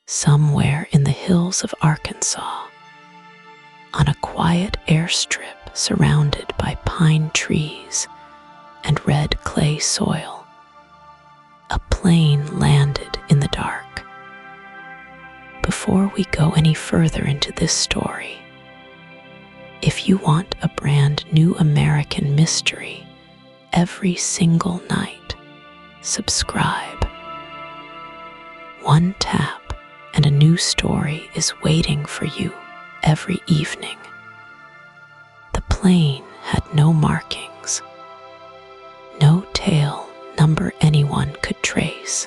somewhere in the hills of Arkansas, on a quiet airstrip surrounded by pine trees and red clay soil, a plane landed in the dark. Before we go any further into this story, if you want a brand new American mystery every single night, subscribe. One tap and a new story is waiting for you every evening. The plane had no markings, no tail number anyone could trace.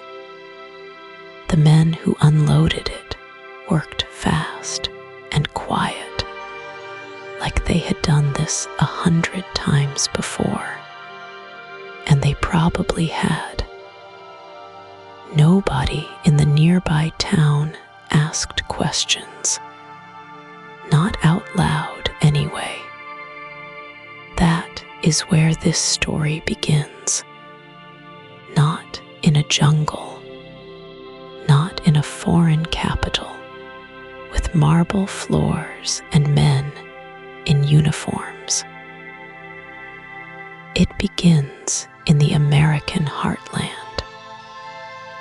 The men who unloaded it worked fast and quiet, like they had done this 100 times before, and they probably had. Nobody in the nearby town asked questions, not out loud anyway. That is where this story begins. Not in a jungle, not in a foreign capital, with marble floors and men in uniforms. It begins in the American heartland,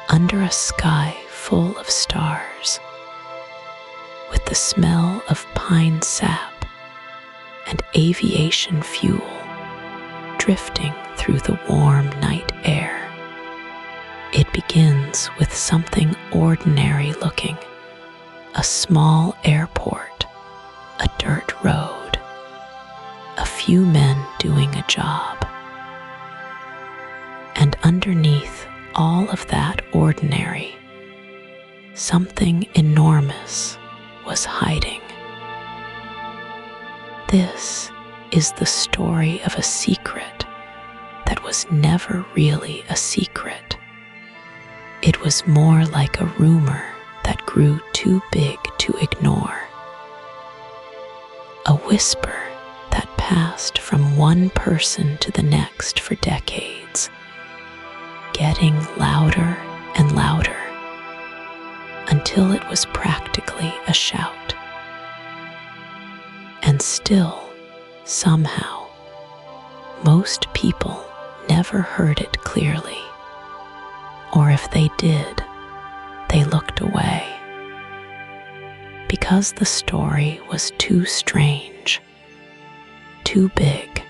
under a sky full of stars, with the smell of pine sap and aviation fuel drifting through the warm night air. It begins with something ordinary looking, a small airport, a dirt road, a few men doing a job. And underneath all of that ordinary, something enormous was hiding. This is the story of a secret that was never really a secret. It was more like a rumor that grew too big to ignore. A whisper that passed from one person to the next for decades, getting louder and louder, until it was practically a shout. And still, somehow, most people never heard it clearly, or if they did, they looked away, because the story was too strange, too big,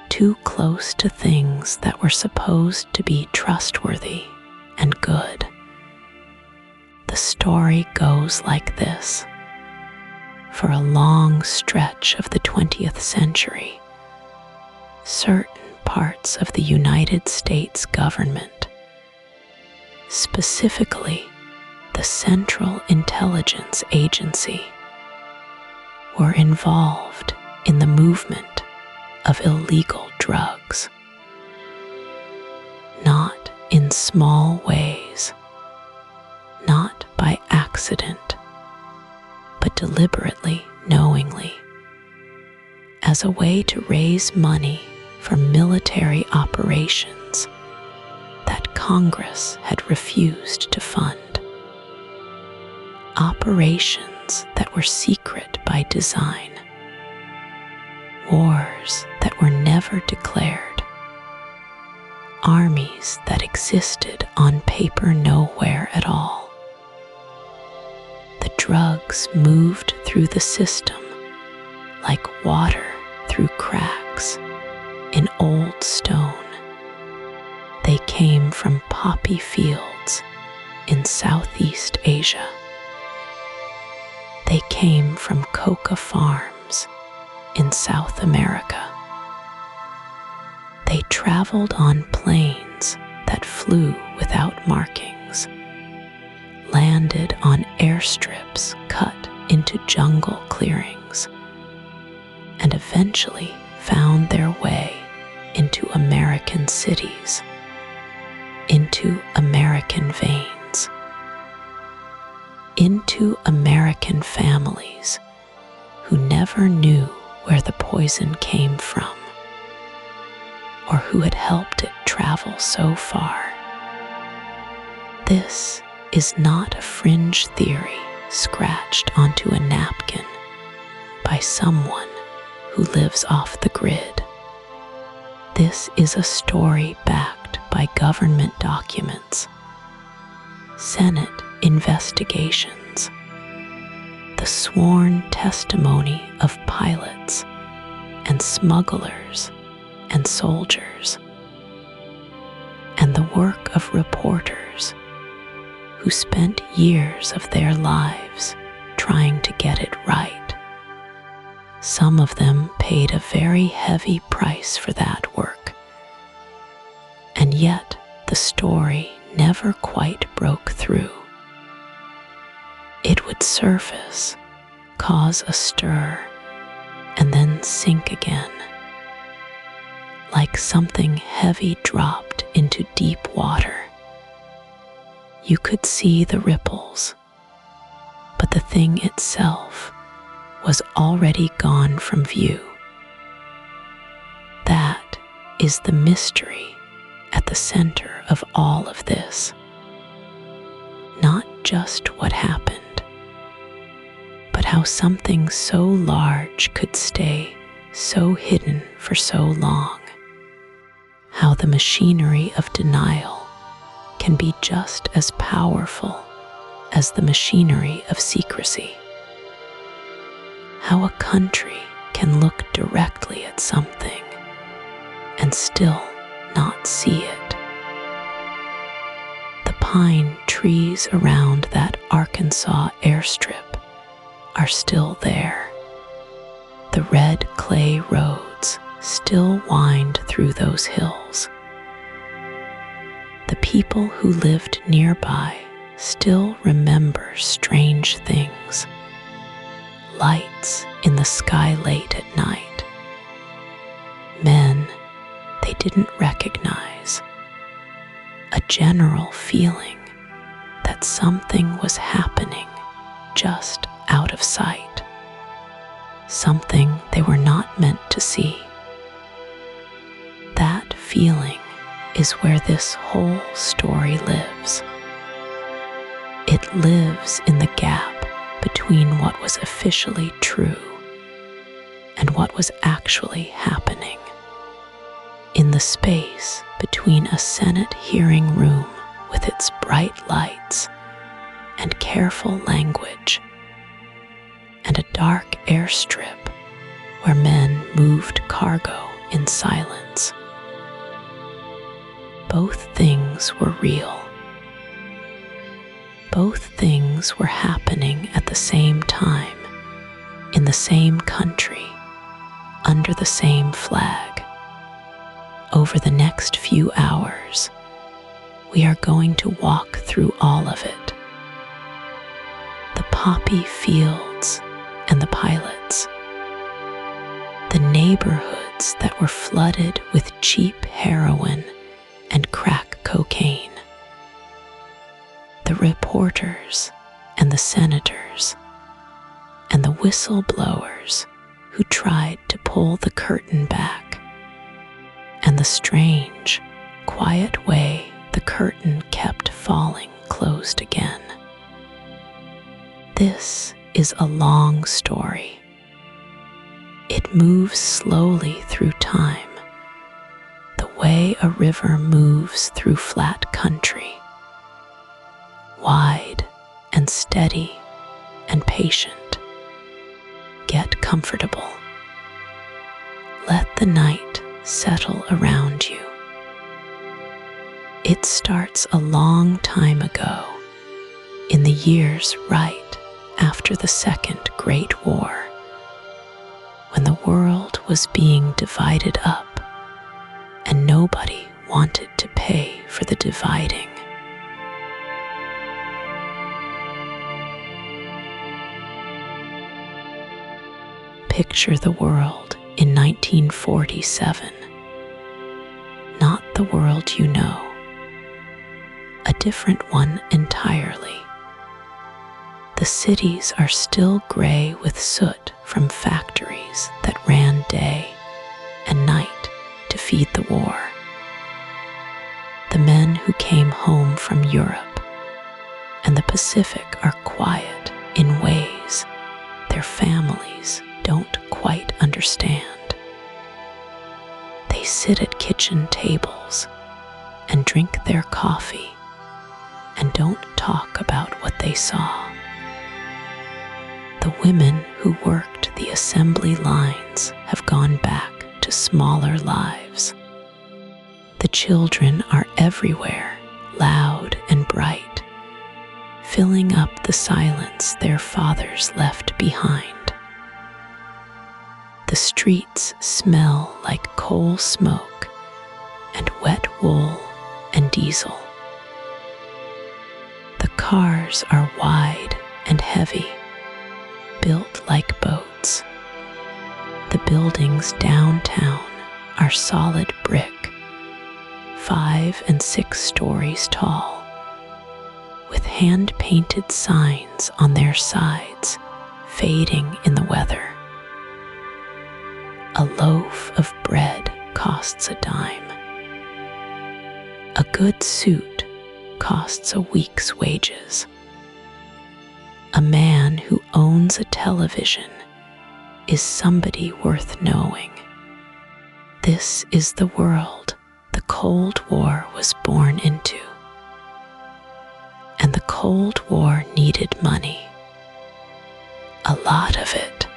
too close to things that were supposed to be trustworthy and good. The story goes like this. For a long stretch of the 20th century, certain parts of the United States government, specifically the Central Intelligence Agency, were involved in the movement of illegal drugs. Not in small ways, not by accident, but deliberately, knowingly, as a way to raise money for military operations that Congress had refused to fund. Operations that were secret by design. Wars that were never declared. Armies that existed on paper nowhere at all. The drugs moved through the system like water through cracks in old stone. They came from poppy fields in Southeast Asia. They came from coca farms in South America. They traveled on planes that flew without markings, landed on airstrips cut into jungle clearings, and eventually found their way into American cities, into American veins, into American families who never knew where the poison came from, or who had helped it travel so far. This is not a fringe theory scratched onto a napkin by someone who lives off the grid. This is a story backed by government documents, Senate investigations, the sworn testimony of pilots and smugglers and soldiers, and the work of reporters who spent years of their lives trying to get it right. Some of them paid a very heavy price for that work, and yet the story never quite broke through. It would surface, cause a stir, and then sink again, like something heavy dropped into deep water. You could see the ripples, but the thing itself was already gone from view. That is the mystery at the center of all of this. Not just what happened, but how something so large could stay so hidden for so long. How the machinery of denial can be just as powerful as the machinery of secrecy. How a country can look directly at something and still not see it. The pine trees around that Arkansas airstrip are still there. The red clay roads still wind through those hills. The people who lived nearby still remember strange things. Lights in the sky late at night. Men they didn't recognize. A general feeling that something was happening just out of sight. Something they were not meant to see. That feeling is where this whole story lives. It lives in the gap between what was officially true and what was actually happening. In the space between a Senate hearing room with its bright lights and careful language, and a dark airstrip where men moved cargo in silence. Both things were real. Both things were happening at the same time, in the same country, under the same flag. Over the next few hours, we are going to walk through all of it. The poppy fields and the pilots. The neighborhoods that were flooded with cheap heroin and crack cocaine. The reporters and the senators and the whistleblowers who tried to pull the curtain back, and the strange, quiet way the curtain kept falling closed again. This is a long story. It moves slowly through time, the way a river moves through flat country. Wide and steady and patient. Get comfortable. Let the night settle around you. It starts a long time ago, in the years right after the Second Great War, when the world was being divided up and nobody wanted to pay for the dividing. Picture the world in 1947. Not the world you know. A different one entirely. The cities are still gray with soot from factories that ran day and night to feed the war. The men who came home from Europe and the Pacific are quiet in ways their families don't quite understand. They sit at kitchen tables and drink their coffee and don't talk about what they saw. The women who worked the assembly lines have gone back to smaller lives. The children are everywhere, loud and bright, filling up the silence their fathers left behind. The streets smell like coal smoke and wet wool and diesel. The cars are wide and heavy, built like boats. The buildings downtown are solid brick, 5 and 6 stories tall, with hand-painted signs on their sides, fading in the weather. A loaf of bread costs a dime. A good suit costs a week's wages. A man who owns a television is somebody worth knowing. This is the world the Cold War was born into. And the Cold War needed money. A lot of it.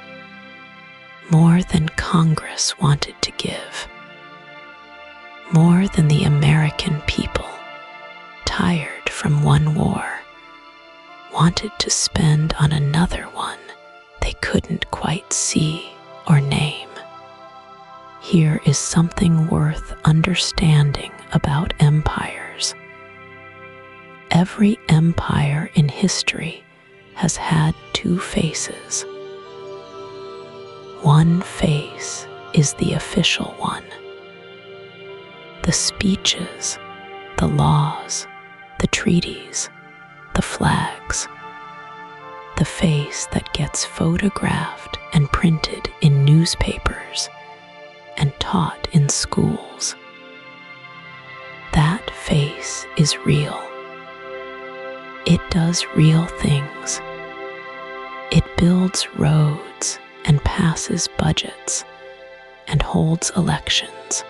More than Congress wanted to give. More than the American people, tired from one war, wanted to spend on another one they couldn't quite see or name. Here is something worth understanding about empires. Every empire in history has had 2 faces. One face is the official one. The speeches, the laws, the treaties, the flags. The face that gets photographed and printed in newspapers and taught in schools. That face is real. It does real things. It builds roads and passes budgets and holds elections.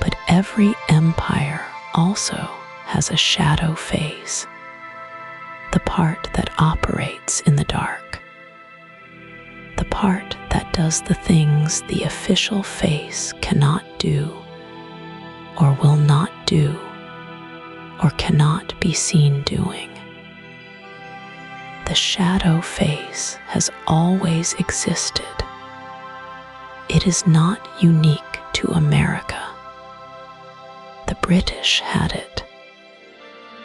But every empire also has a shadow face, the part that operates in the dark, the part that does the things the official face cannot do, or will not do, or cannot be seen doing. The shadow face has always existed. It is not unique to America. The British had it.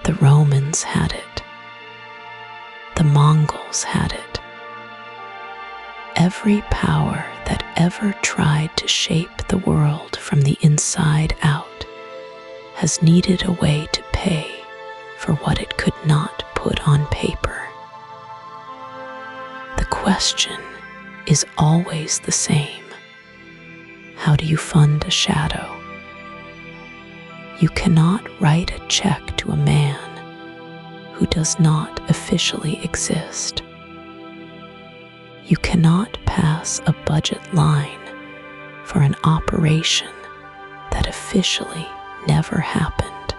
The Romans had it. The Mongols had it. Every power that ever tried to shape the world from the inside out has needed a way to pay for what it could not put on paper. The question is always the same. How do you fund a shadow? You cannot write a check to a man who does not officially exist. You cannot pass a budget line for an operation that officially never happened.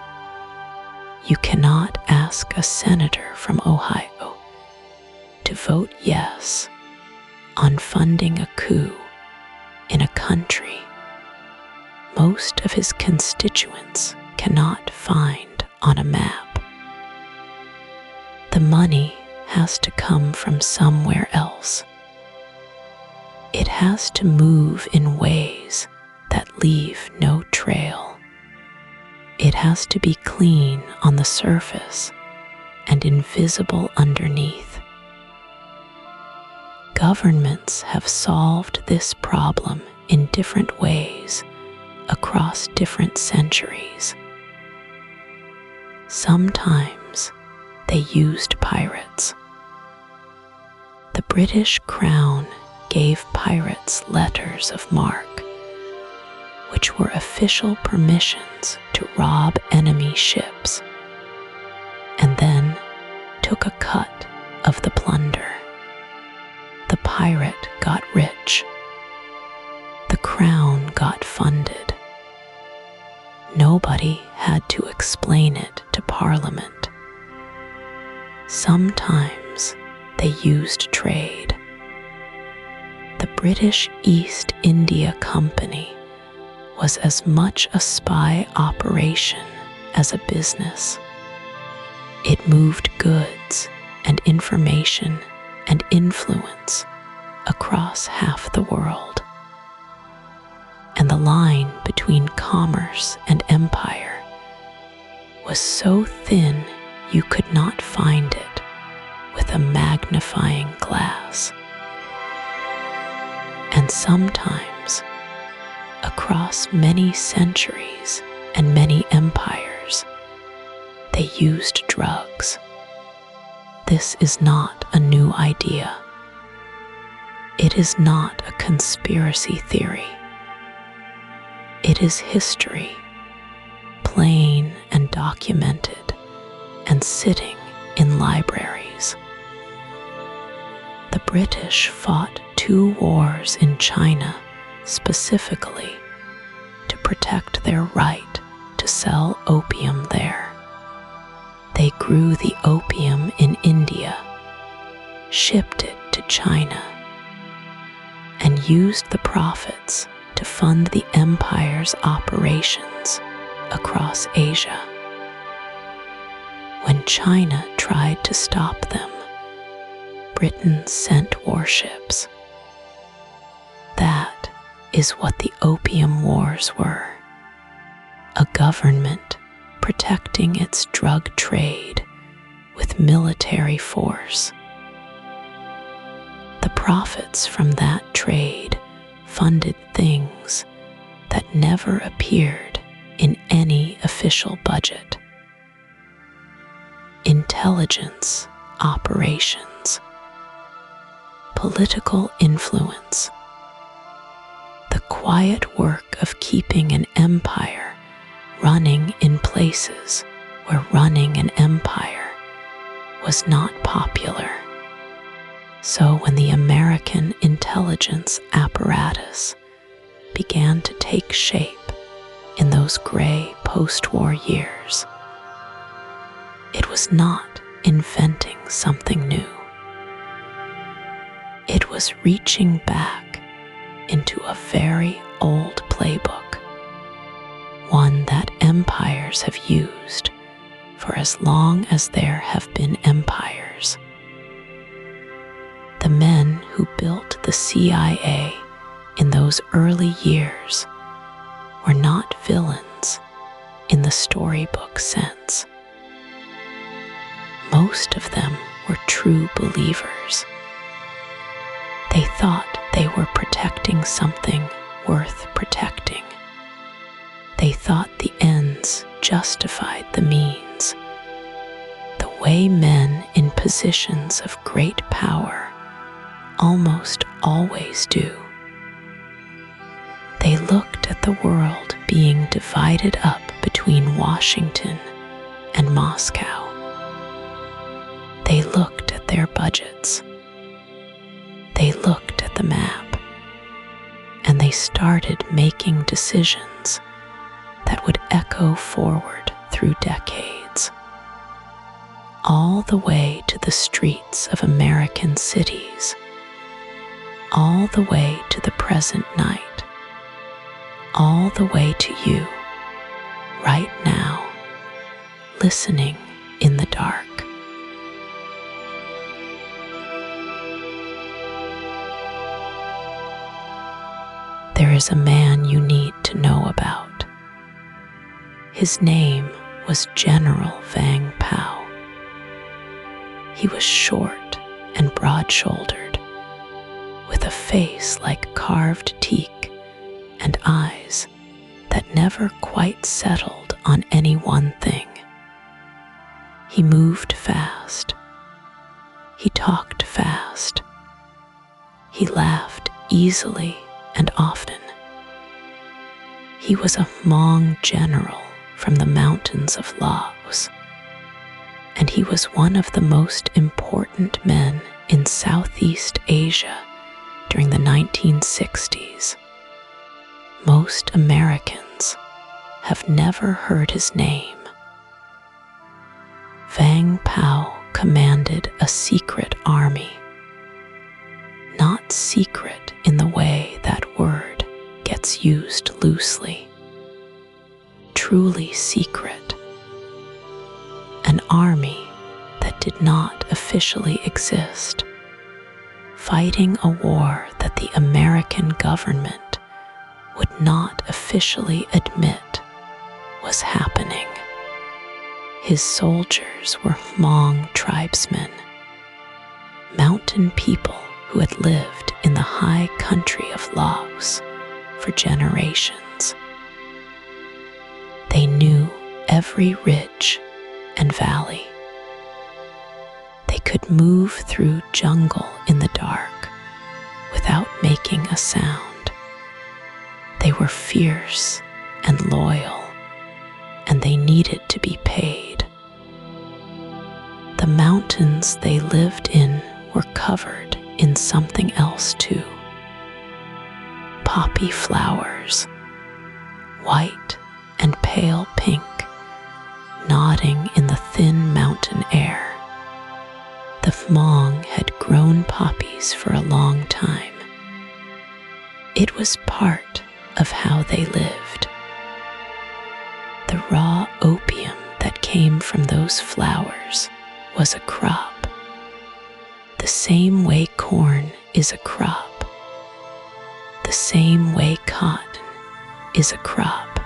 You cannot ask a senator from Ohio to vote yes on funding a coup in a country most of his constituents cannot find on a map. The money has to come from somewhere else. It has to move in ways that leave no trail. It has to be clean on the surface and invisible underneath. Governments have solved this problem in different ways across different centuries. Sometimes they used pirates. The British Crown gave pirates letters of marque, which were official permissions to rob enemy ships. and then took a cut of the plunder. The pirate got rich. The crown got funded. Nobody had to explain it to Parliament. Sometimes they used trade. The British East India Company was as much a spy operation as a business. It moved goods and information and influence across half the world. And the line between commerce and empire was so thin you could not find it with a magnifying glass. And sometimes, across many centuries and many empires, they used drugs. This is not a new idea. It is not a conspiracy theory. It is history, plain and documented, and sitting in libraries. The British fought 2 wars in China specifically to protect their right to sell opium there. They grew the opium in India, shipped it to China, and used the profits to fund the empire's operations across Asia. When China tried to stop them, Britain sent warships. That is what the Opium Wars were. A government protecting its drug trade with military force. The profits from that trade funded things that never appeared in any official budget. Intelligence operations, political influence, the quiet work of keeping an empire running in places where running an empire was not popular. So when the American intelligence apparatus began to take shape in those gray post-war years, it was not inventing something new. It was reaching back into a very old playbook, one that empires have used for as long as there have been empires. The men who built the CIA in those early years were not villains in the storybook sense. Most of them were true believers. They thought they were protecting something worth protecting. They thought the ends justified the means, the way men in positions of great power almost always do. They looked at the world being divided up between Washington and Moscow. They looked at their budgets. They looked at the map, and they started making decisions that would echo forward through decades, all the way to the streets of American cities, all the way to the present night, all the way to you, right now, listening in the dark. There is a man you need to know about. His name was General Vang Pao. He was short and broad-shouldered, with a face like carved teak and eyes that never quite settled on any one thing. He moved fast. He talked fast. He laughed easily and often. He was a Hmong general from the mountains of Laos, and he was one of the most important men in Southeast Asia during the 1960s. Most Americans have never heard his name. Vang Pao commanded a secret army. Not secret in the way that word gets used loosely. Truly secret. An army that did not officially exist, fighting a war that the American government would not officially admit was happening. His soldiers were Hmong tribesmen, mountain people who had lived in the high country of Laos for generations. They knew every ridge and valley. They could move through jungle in the dark without making a sound. They were fierce and loyal, and they needed to be paid. The mountains they lived in were covered in something else too. Poppy flowers, white and pale pink, nodding in the thin mountain air. The Hmong had grown poppies for a long time. It was part of how they lived. The raw opium that came from those flowers was a crop, the same way corn is a crop, the same way cotton is a crop.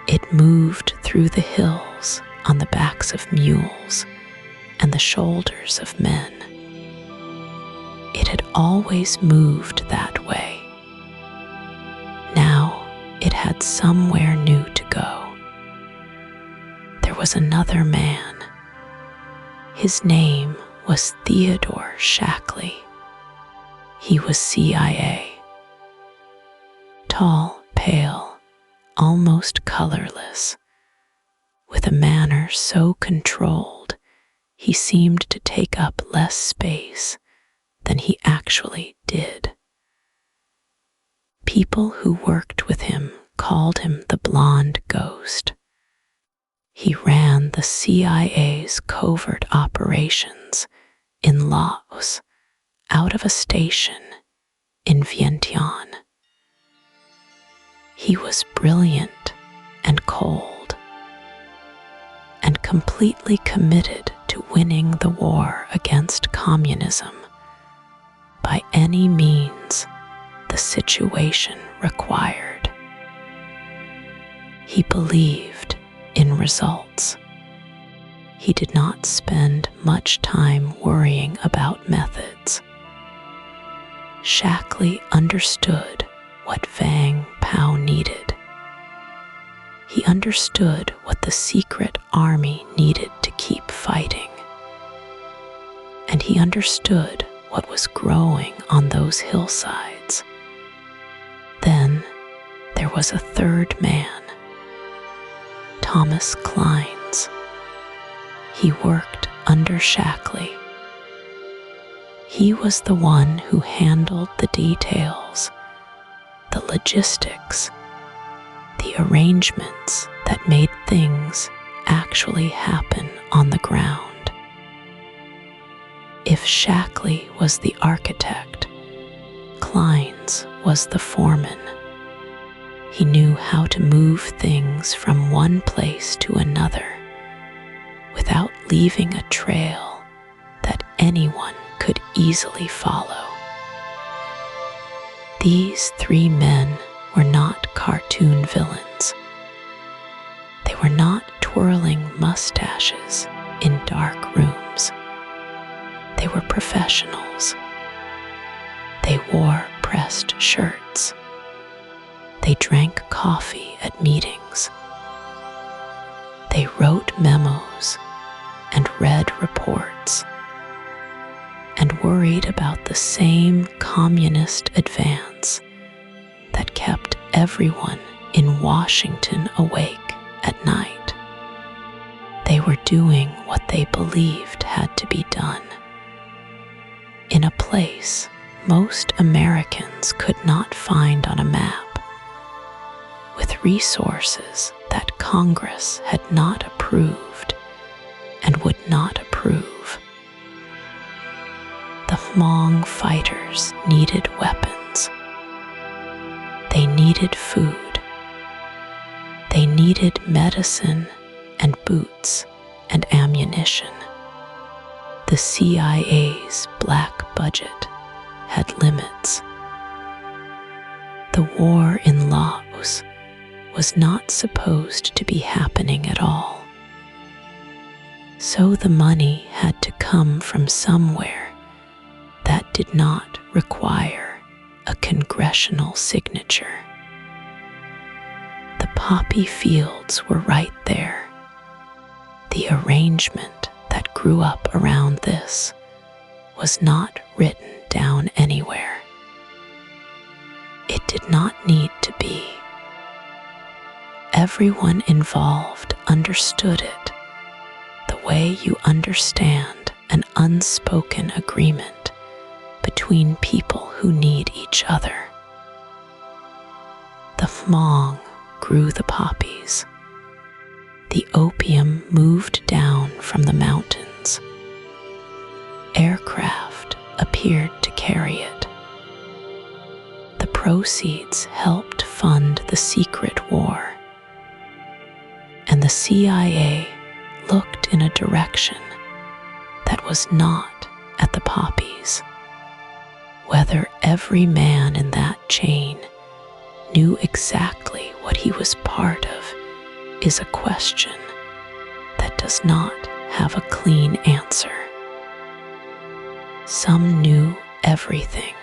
It moved through the hills on the backs of mules and the shoulders of men. It had always moved that way. Now it had somewhere new to go. There was another man. His name was Theodore Shackley. He was CIA. Tall, pale, almost colorless, with a manner so controlled he seemed to take up less space than he actually did. People who worked with him called him the Blonde Ghost. He ran the CIA's covert operations in Laos out of a station in Vientiane. He was brilliant and cold, and completely committed to winning the war against communism by any means the situation required. He believed in results. He did not spend much time worrying about methods. Shackley understood what Vang Pao needed. He understood what the secret army needed to keep fighting. And he understood what was growing on those hillsides. Then there was a third man, Thomas Kleins. He worked under Shackley. He was the one who handled the details, the logistics, the arrangements that made things actually happen on the ground. If Shackley was the architect, Kleins was the foreman. He knew how to move things from one place to another without leaving a trail that anyone could easily follow. These three men were not cartoon villains. They were not twirling mustaches in dark rooms. They were professionals. They wore pressed shirts. They drank coffee at meetings. They wrote memos and read reports and worried about the same communist advance that kept everyone in Washington awake at night. They were doing what they believed had to be done. In a place most Americans could not find on a map, with resources that Congress had not approved and would not approve. The Hmong fighters needed weapons. They needed food. They needed medicine and boots and ammunition. The CIA's black budget had limits. The war in Laos was not supposed to be happening at all. So the money had to come from somewhere that did not require a congressional signature. The poppy fields were right there. The arrangement that grew up around this was not written down anywhere. It did not need to be. Everyone involved understood it the way you understand an unspoken agreement between people who need each other. The Hmong grew the poppies. The opium moved down from the mountains. Aircraft appeared to carry it. The proceeds helped fund the secret war. And the CIA looked in a direction that was not at the poppies. Whether every man in that chain knew exactly what he was part of is a question that does not have a clean answer. Some knew everything.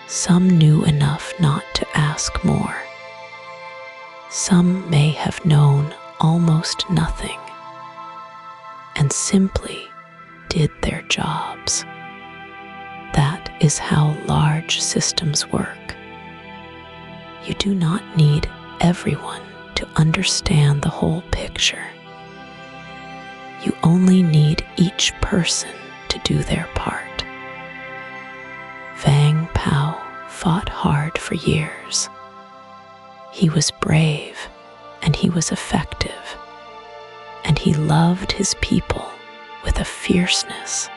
Some knew enough not to ask more. Some may have known almost nothing and simply did their jobs. That is how large systems work. You do not need everyone to understand the whole picture. You only need each person to do their part. Vang Pao fought hard for years. He was brave and he was effective, and he loved his people with a fierceness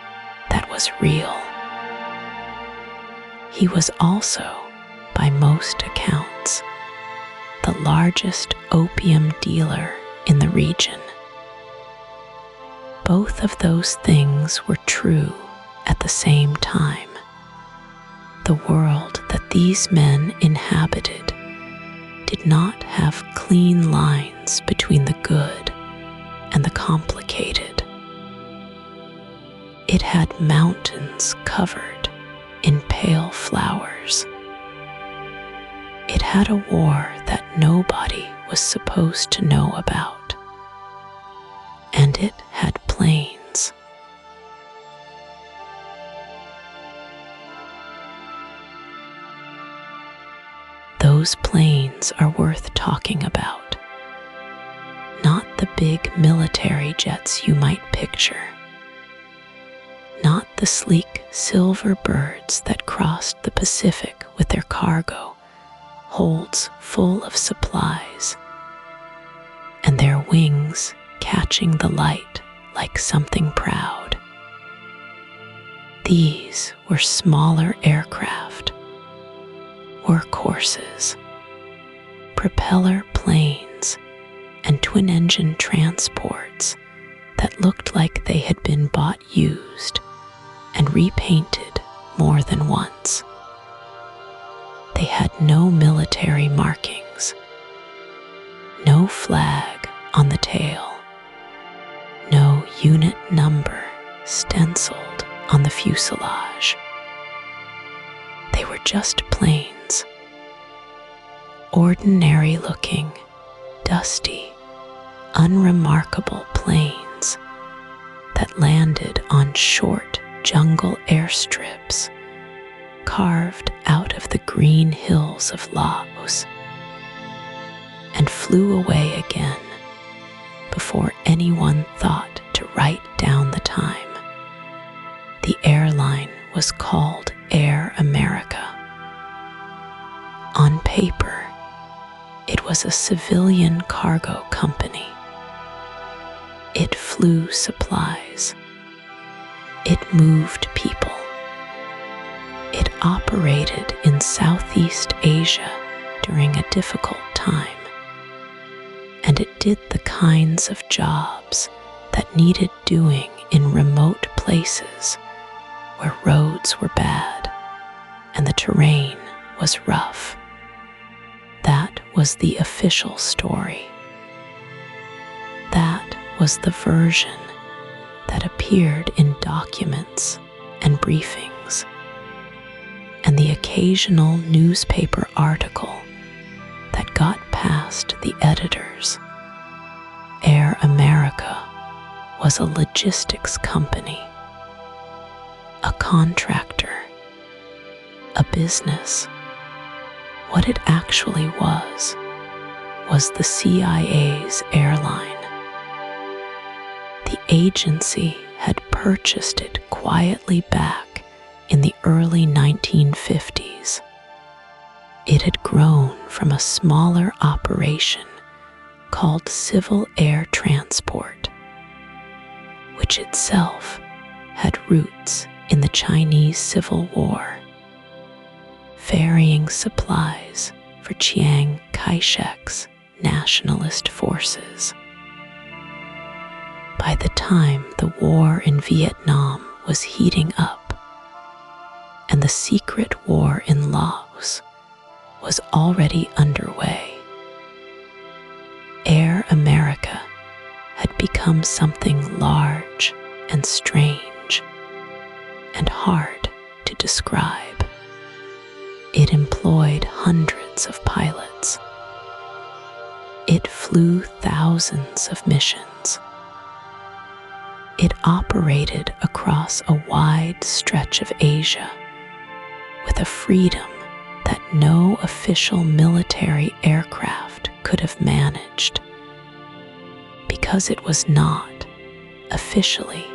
that was real. He was also, by most accounts, the largest opium dealer in the region. Both of those things were true at the same time. The world that these men inhabited did not have clean lines between the good and the complicated. It had mountains covered in pale flowers. It had a war that nobody was supposed to know about. And it had plains. Those plains are worth talking about. Not the big military jets you might picture. Not the sleek silver birds that crossed the Pacific with their cargo, holds full of supplies, and their wings catching the light like something proud. These were smaller aircraft, workhorses, propeller planes, and twin-engine transports that looked like they had been bought used and repainted more than once. They had no military markings, no flag on the tail, no unit number stenciled on the fuselage. They were just planes, ordinary-looking, dusty, unremarkable planes that landed on short jungle airstrips carved out of the green hills of Laos and flew away again before anyone thought to write down the time. The airline was called Air America. On paper, it was a civilian cargo company. It flew supplies. It moved people. It operated in Southeast Asia during a difficult time. And it did the kinds of jobs that needed doing in remote places where roads were bad and the terrain was rough. That was the official story. That was the version that appeared in documents and briefings, and the occasional newspaper article that got past the editors. Air America was a logistics company, a contractor, a business. What it actually was the CIA's airline. The agency had purchased it quietly back in the early 1950s. It had grown from a smaller operation called Civil Air Transport, which itself had roots in the Chinese Civil War, ferrying supplies for Chiang Kai-shek's nationalist forces. By the time the war in Vietnam was heating up, and the secret war in Laos was already underway, Air America had become something large and strange and hard to describe. It employed hundreds of pilots. It flew thousands of missions. It operated across a wide stretch of Asia with a freedom that no official military aircraft could have managed, because it was not officially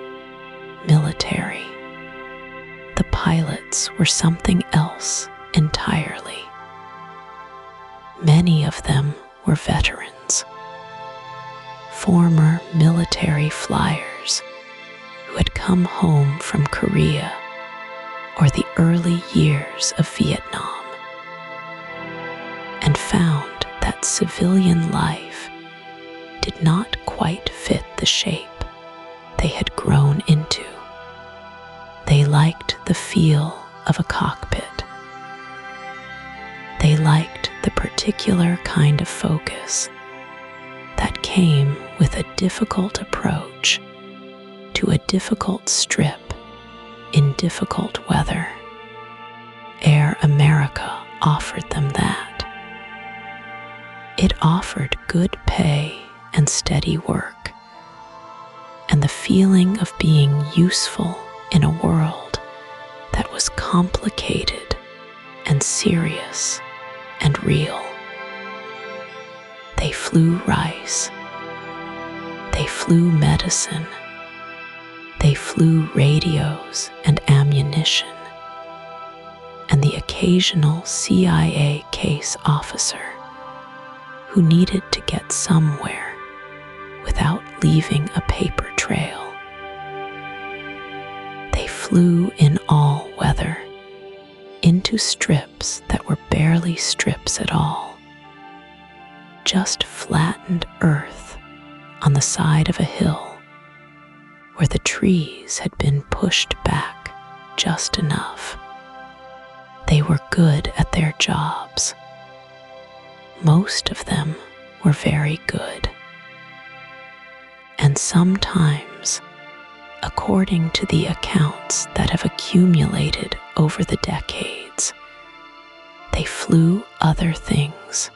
military. The pilots were something else entirely. Many of them were veterans, former military flyers who had come home from Korea or the early years of Vietnam and found that civilian life did not quite fit the shape they had grown into. They liked the feel of a cockpit. They liked the particular kind of focus that came with a difficult approach to a difficult strip in difficult weather. Air America offered them that. It offered good pay and steady work, and the feeling of being useful in a world that was complicated and serious and real. They flew rice. They flew medicine. They flew radios and ammunition, and the occasional CIA case officer who needed to get somewhere without leaving a paper trail. They flew in all weather, into strips that were barely strips at all, just flattened earth on the side of a hill where the trees had been pushed back just enough. They were good at their jobs. Most of them were very good. And sometimes, according to the accounts that have accumulated over the decades, they flew other things.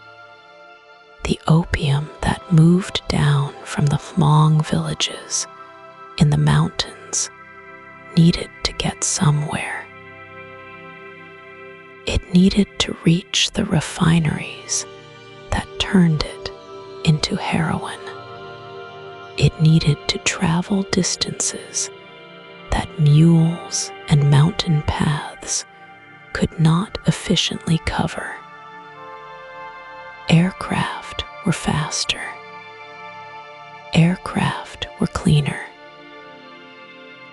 The opium that moved down from the Hmong villages in the mountains needed to get somewhere. It needed to reach the refineries that turned it into heroin. It needed to travel distances that mules and mountain paths could not efficiently cover. Aircraft were faster. Aircraft were cleaner.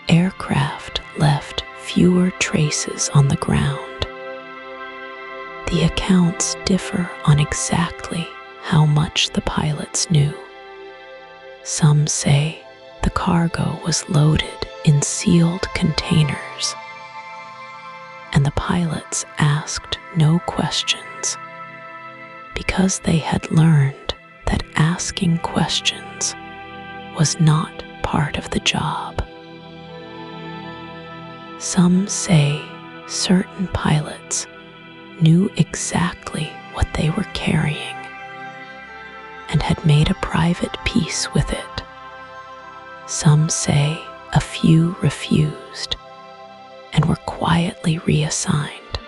Aircraft left fewer traces on the ground. The accounts differ on exactly how much the pilots knew. Some say the cargo was loaded in sealed containers, and the pilots asked no questions because they had learned that asking questions was not part of the job. Some say certain pilots knew exactly what they were carrying and had made a private peace with it. Some say a few refused and were quietly reassigned.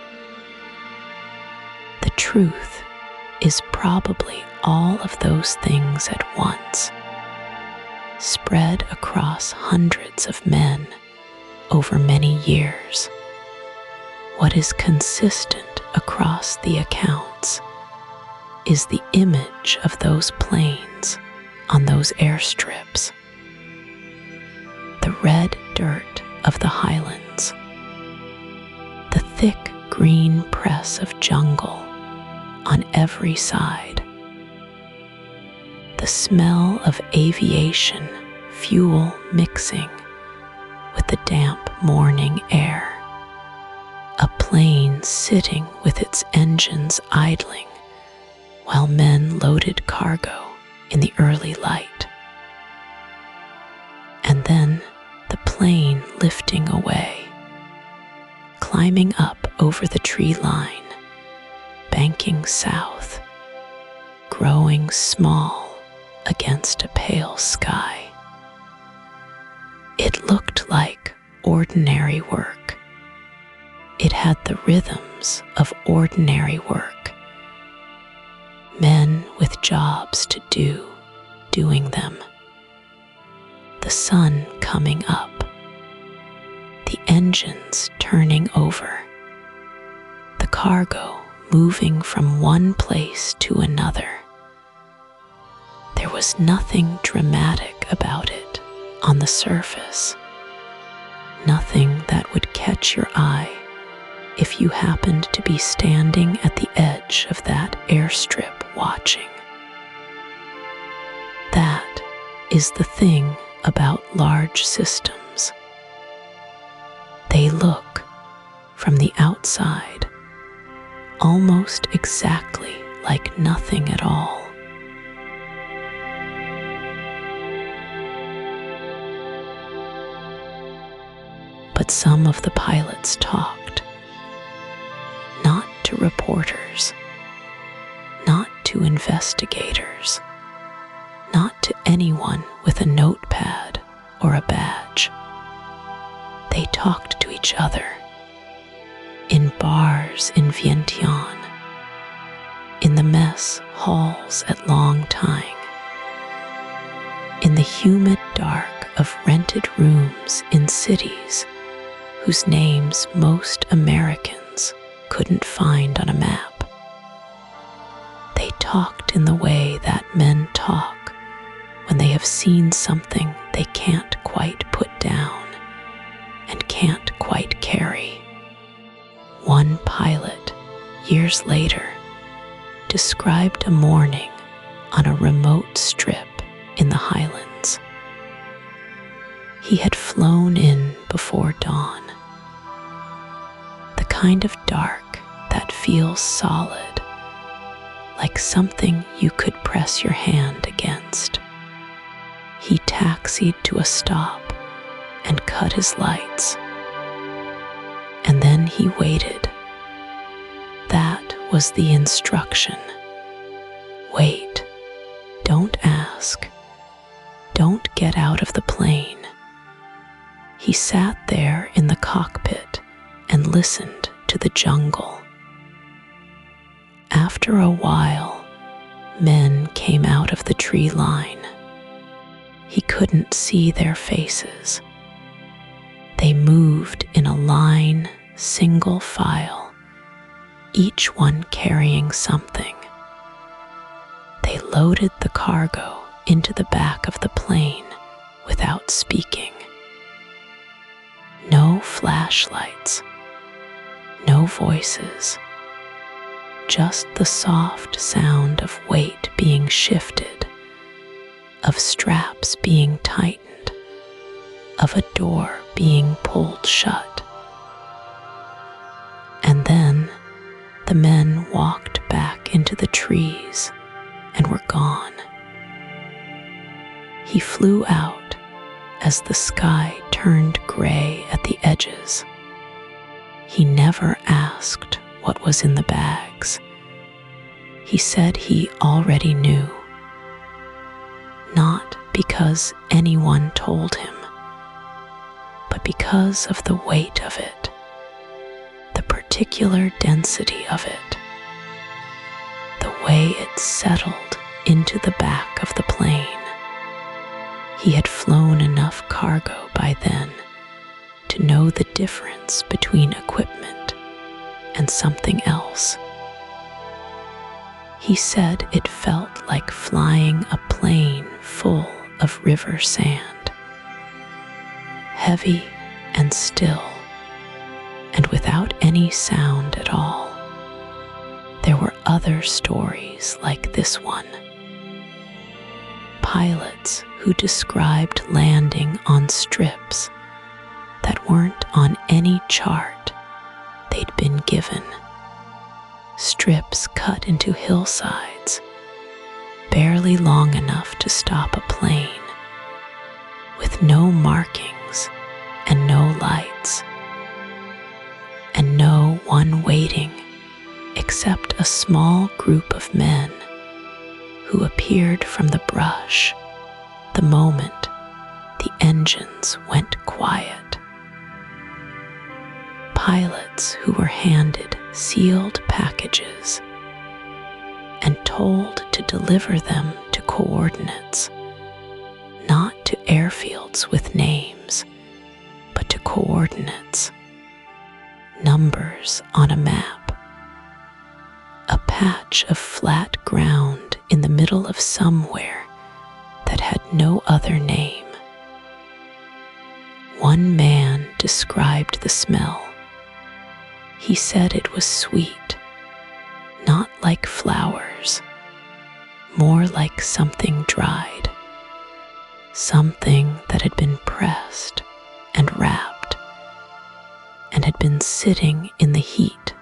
The truth is probably all of those things at once, spread across hundreds of men over many years. What is consistent across the accounts is the image of those planes on those airstrips. The red dirt of the highlands, the thick green press of jungle on every side, the smell of aviation fuel mixing with the damp morning air, a plane sitting with its engines idling while men loaded cargo in the early light, and then the plane lifting away, climbing up over the tree line, banking south, growing small against a pale sky. It looked like ordinary work. It had the rhythms of ordinary work. Men with jobs to do, doing them. The sun coming up. The engines turning over. The cargo moving from one place to another. There was nothing dramatic about it on the surface. Nothing that would catch your eye if you happened to be standing at the edge of that airstrip watching. That is the thing about large systems. They look, from the outside, almost exactly like nothing at all. But some of the pilots talked, not to reporters, not to investigators, not to anyone with a notepad or a badge. They talked to each other in bars in Vientiane, in the mess halls at Long Tang, in the humid dark of rented rooms in cities whose names most Americans couldn't find on a map. They talked in the way that men talk when they have seen something they can't quite put down and can't quite carry. One pilot, years later, described a morning on a remote strip in the highlands. He had flown in before dawn. The kind of dark that feels solid, like something you could press your hand against. He taxied to a stop and cut his lights. And then he waited. That was the instruction. Wait. Don't ask. Don't get out of the plane. He sat there in the cockpit and listened to the jungle. After a while, men came out of the tree line. He couldn't see their faces. They moved in a line, single file, each one carrying something. They loaded the cargo into the back of the plane without speaking. No flashlights, no voices, just the soft sound of weight being shifted, of straps being tightened, of a door being pulled shut. And then the men walked back into the trees and were gone. He flew out as the sky turned gray at the edges. He never asked what was in the bags. He said he already knew. Not because anyone told him, but because of the weight of it, the particular density of it, the way it settled into the back of the plane. He had flown enough cargo by then to know the difference between equipment and something else. He said it felt like flying a plane full of river sand, heavy and still, and without any sound at all. There were other stories like this one. Pilots who described landing on strips that weren't on any chart they'd been given. Strips cut into hillsides, barely long enough to stop a plane, with no markings and no lights, and no one waiting except a small group of men who appeared from the brush the moment the engines went quiet. Pilots who were handed sealed packages and told to deliver them to coordinates, not to airfields with names, but to coordinates, numbers on a map, a patch of flat ground in the middle of somewhere that had no other name. One man described the smell. He said it was sweet, not like flowers, more like something dried, something that had been pressed and wrapped and had been sitting in the heat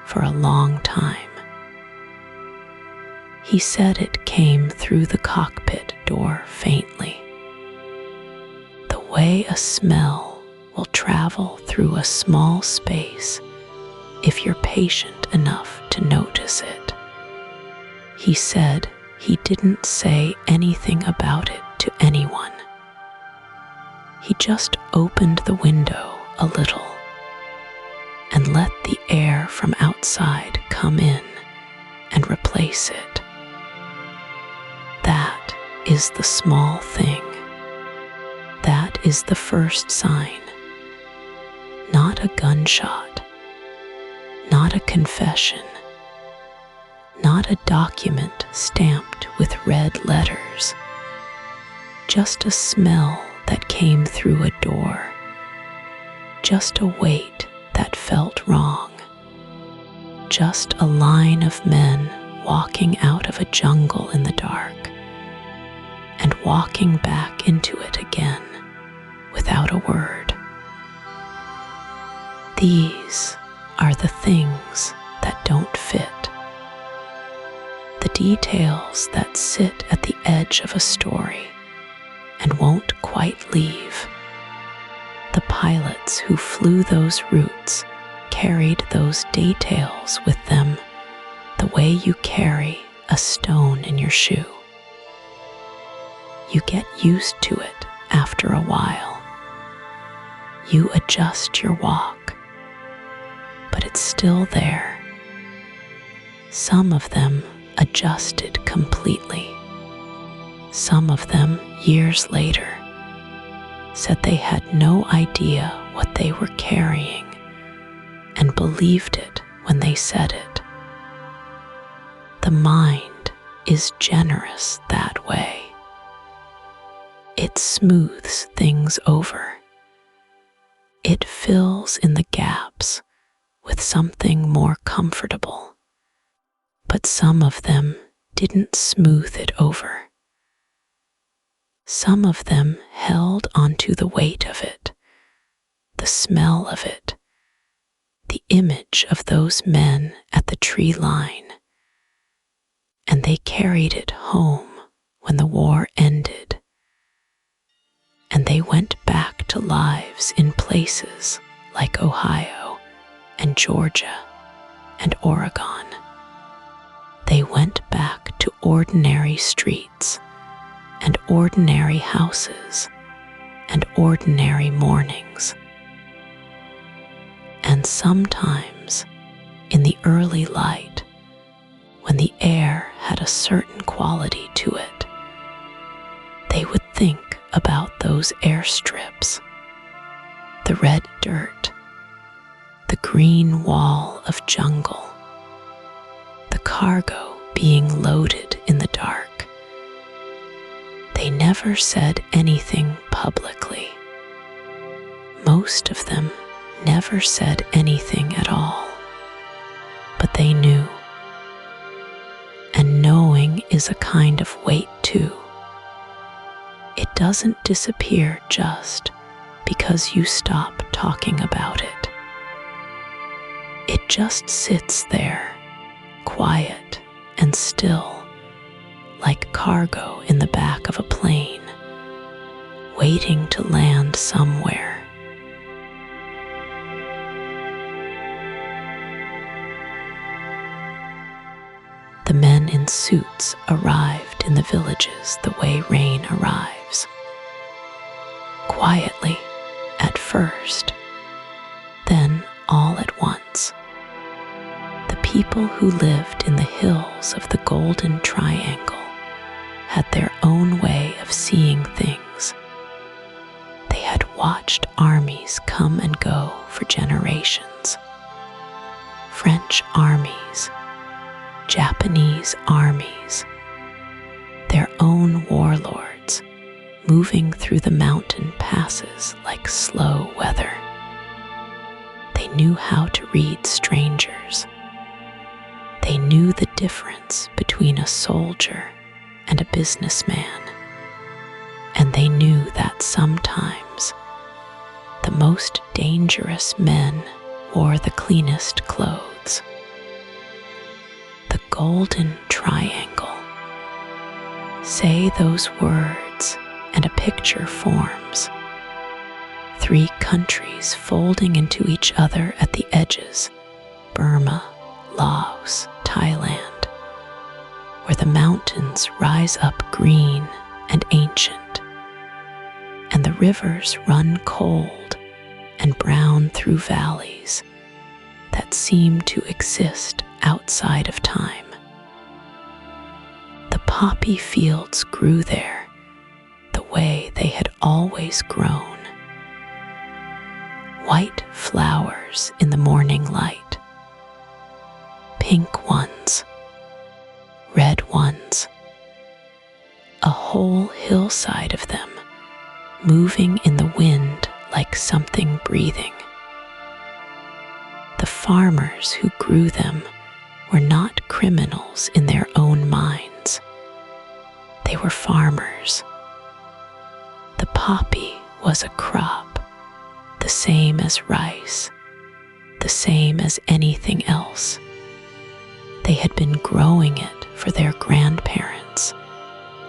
for a long time. He said it came through the cockpit door faintly, the way a smell will travel through a small space if you're patient enough to notice it. He said he didn't say anything about it to anyone. He just opened the window a little and let the air from outside come in and replace it. That is the small thing. That is the first sign. Not a gunshot, not a confession, not a document stamped with red letters, just a smell that came through a door, just a weight that felt wrong, just a line of men walking out of a jungle in the dark and walking back into it again without a word. These are the things that don't fit, the details that sit at the edge of a story and won't quite leave. The pilots who flew those routes carried those details with them the way you carry a stone in your shoe. You get used to it after a while. You adjust your walk, but it's still there. Some of them adjusted completely. Some of them years later, said they had no idea what they were carrying and believed it when they said it. The mind is generous that way. It smooths things over. It fills in the gaps with something more comfortable. But some of them didn't smooth it over. Some of them held onto the weight of it, the smell of it, the image of those men at the tree line, and they carried it home when the war ended, and they went back to lives in places like Ohio and Georgia and Oregon. They went back to ordinary streets and ordinary houses and ordinary mornings. And sometimes, in the early light, when the air had a certain quality to it, they would think about those airstrips, the red dirt, the green wall of jungle, the cargo being loaded in the dark. They never said anything publicly. Most of them never said anything at all, but they knew. And knowing is a kind of weight too. It doesn't disappear just because you stop talking about it. It just sits there, quiet and still, like cargo in the back of a plane, waiting to land somewhere. The men in suits arrived in the villages the way rain arrives. Quietly, at first, then all at once. The people who lived in the hills of the Golden Triangle had their own way of seeing things. They had watched armies come and go for generations. French armies, Japanese armies, their own warlords moving through the mountain passes like slow weather. They knew how to read strangers. They knew the difference between a soldier and a businessman, and they knew that sometimes the most dangerous men wore the cleanest clothes. The Golden Triangle. Say those words and a picture forms. 3 countries folding into each other at the edges, Burma, Laos, Thailand, where the mountains rise up green and ancient, and the rivers run cold and brown through valleys that seem to exist outside of time. The poppy fields grew there the way they had always grown. White flowers in the morning light, pink ones, red ones, a whole hillside of them moving in the wind like something breathing. The farmers who grew them were not criminals in their own minds. They were farmers. The poppy was a crop, the same as rice, the same as anything else. They had been growing it for their grandparents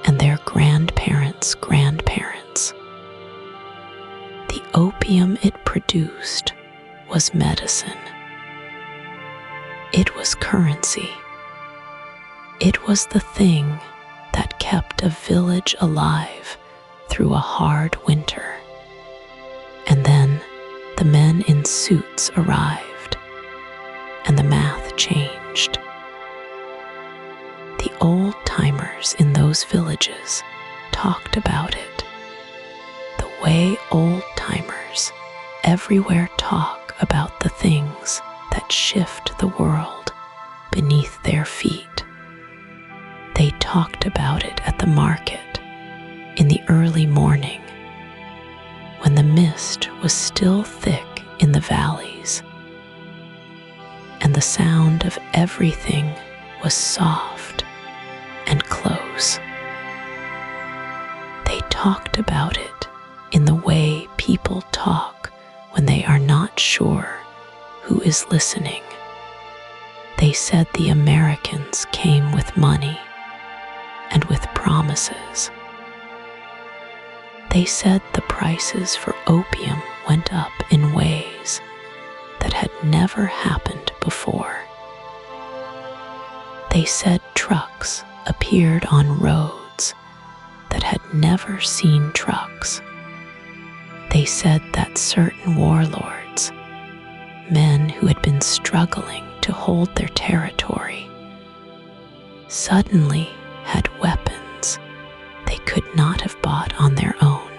and their grandparents' grandparents. The opium it produced was medicine. It was currency. It was the thing that kept a village alive through a hard winter. And then the men in suits arrived, and the math changed. The old-timers in those villages talked about it the way old-timers everywhere talk about the things that shift the world beneath their feet. They talked about it at the market in the early morning, when the mist was still thick in the valleys, and the sound of everything was soft and close. They talked about it in the way people talk when they are not sure who is listening. They said the Americans came with money and with promises. They said the prices for opium went up in ways that had never happened before. They said trucks appeared on roads that had never seen trucks. They said that certain warlords, men who had been struggling to hold their territory, suddenly had weapons they could not have bought on their own.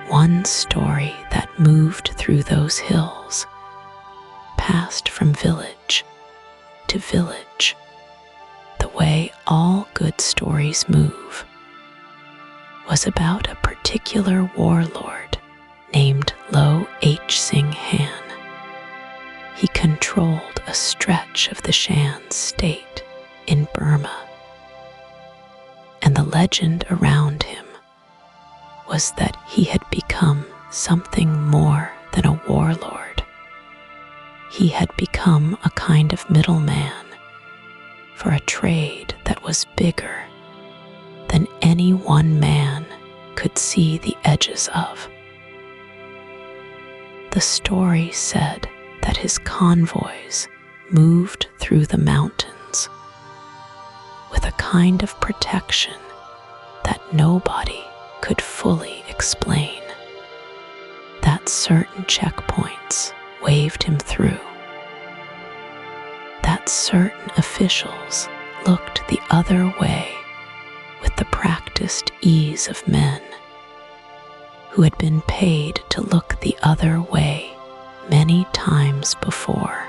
One story that moved through those hills, passed from village to village, the way all good stories move, was about a particular warlord named Lo H. Sing Han. He controlled a stretch of the Shan state in Burma, and the legend around him was that he had become something more than a warlord. He had become a kind of middleman for a trade that was bigger than any one man could see the edges of. The story said that his convoys moved through the mountains with a kind of protection that nobody could fully explain, that certain checkpoints waved him through, that certain officials looked the other way with the practiced ease of men who had been paid to look the other way many times before.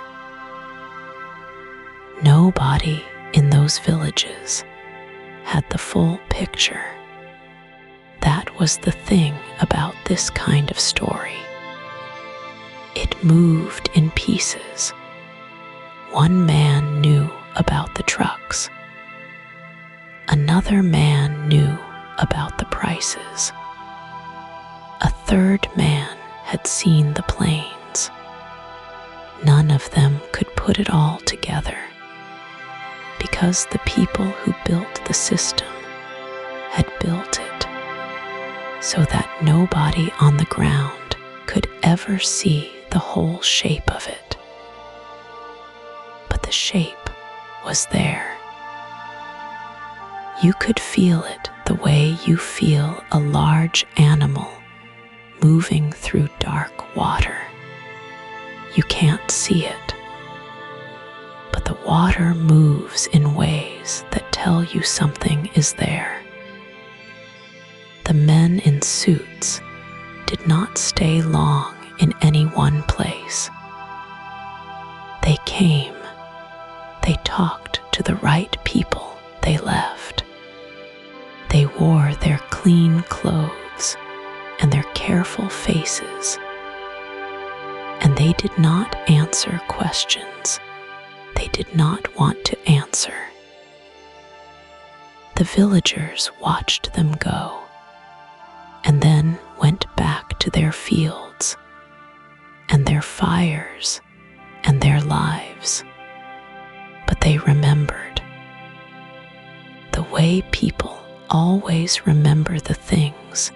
Nobody in those villages had the full picture. That was the thing about this kind of story. It moved in pieces. One man knew about the trucks. Another man knew about the prices. A third man had seen the planes. None of them could put it all together, because the people who built the system had built it so that nobody on the ground could ever see the whole shape of it. But the shape was there. You could feel it the way you feel a large animal moving through dark water. You can't see it, but the water moves in ways that tell you something is there. The men in suits did not stay long in any one place. They came, they talked to the right people, they left. They wore their clean clothes and their careful faces, and they did not answer questions they did not want to answer. The villagers watched them go, and then went back to their fields and their fires and their lives. But they remembered the way people always remember the things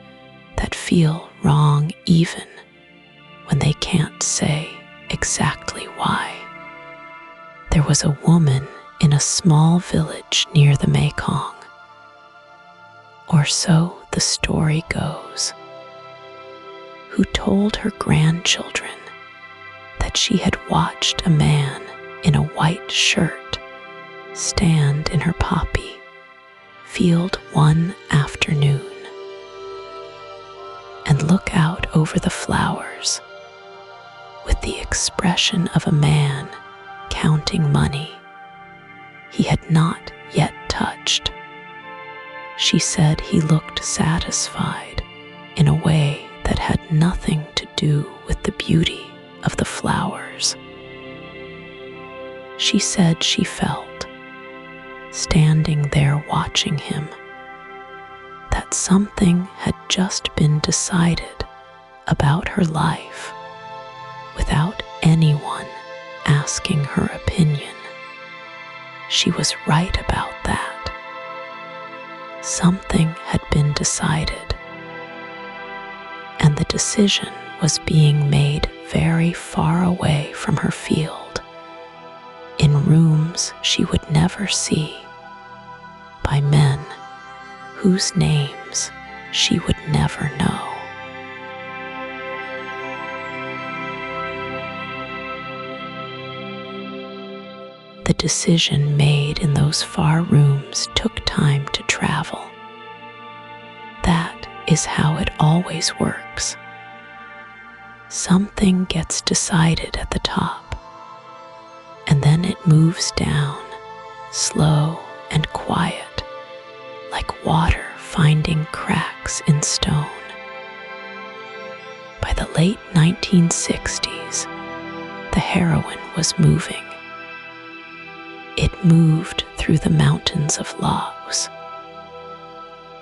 that feel wrong even when they can't say exactly why. There was a woman in a small village near the Mekong, or so the story goes, who told her grandchildren that she had watched a man in a white shirt stand in her poppy field one afternoon and look out over the flowers with the expression of a man counting money he had not yet touched. She said he looked satisfied in a way that had nothing to do with the beauty of the flowers. She said she felt, standing there watching him, that something had just been decided about her life without anyone asking her opinion. She was right about that. Something had been decided, and the decision was being made very far away from her field, in rooms she would never see, by men whose names she would never know. The decision made in those far rooms took time to travel. That is how it always works. Something gets decided at the top, and then it moves down, slow and quiet, like water finding cracks in stone. By the late 1960s, the heroin was moving. It moved through the mountains of Laos.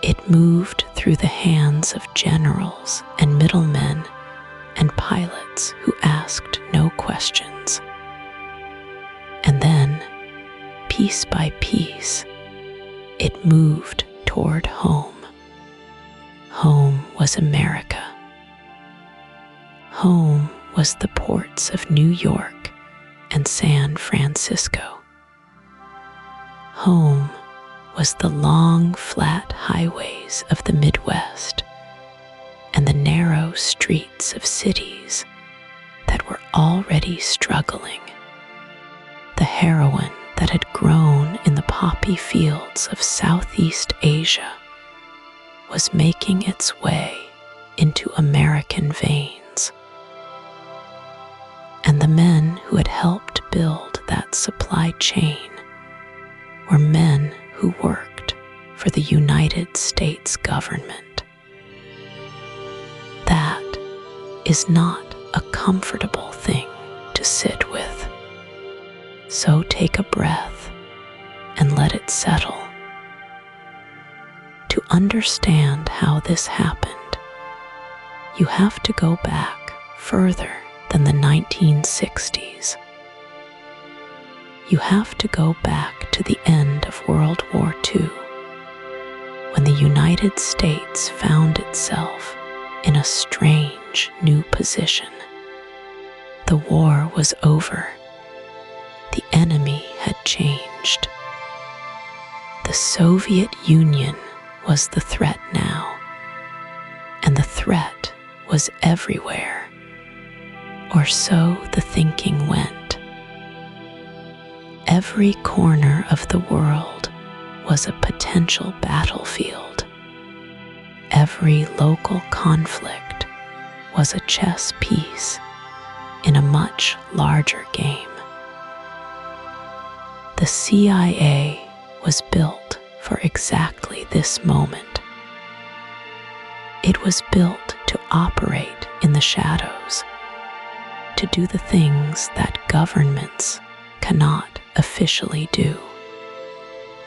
It moved through the hands of generals and middlemen and pilots who asked no questions. And then, piece by piece, it moved toward home. Home was America. Home was the ports of New York and San Francisco. Home was the long, flat highways of the Midwest and the narrow streets of cities that were already struggling. The heroin that had grown in the poppy fields of Southeast Asia was making its way into American veins. And the men who had helped build that supply chain were men who worked for the United States government. That is not a comfortable thing to sit with. So take a breath and let it settle. To understand how this happened, you have to go back further than the 1960s. You have to go back to the end of World War II, when the United States found itself in a strange new position. The war was over. The enemy had changed. The Soviet Union was the threat now, and the threat was everywhere, or so the thinking went. Every corner of the world was a potential battlefield. Every local conflict was a chess piece in a much larger game. The CIA was built for exactly this moment. It was built to operate in the shadows, to do the things that governments cannot officially do.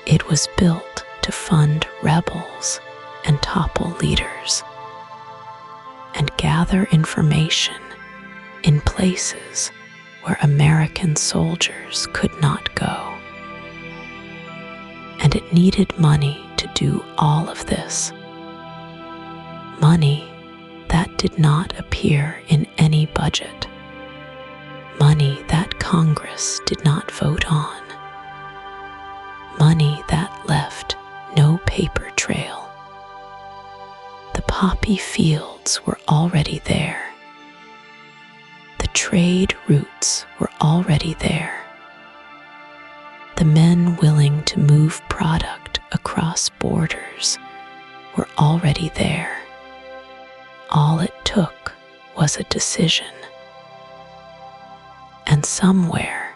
It was built to fund rebels and topple leaders, and gather information in places where American soldiers could not go. And it needed money to do all of this. Money that did not appear in any budget. Money that Congress did not vote on. Money that left no paper trail. The poppy fields were already there. The trade routes were already there. The men willing to move product cross borders were already there. All it took was a decision. And somewhere,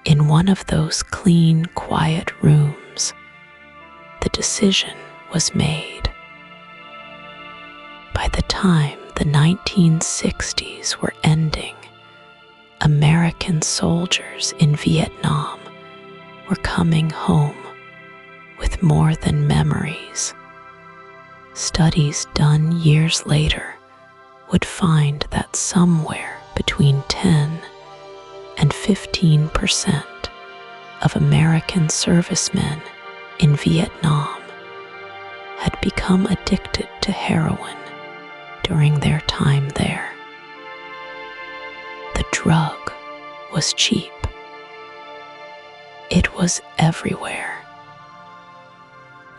in one of those clean, quiet rooms, the decision was made. By the time the 1960s were ending, American soldiers in Vietnam were coming home with more than memories. Studies done years later would find that somewhere between 10 and 15% of American servicemen in Vietnam had become addicted to heroin during their time there. The drug was cheap. It was everywhere.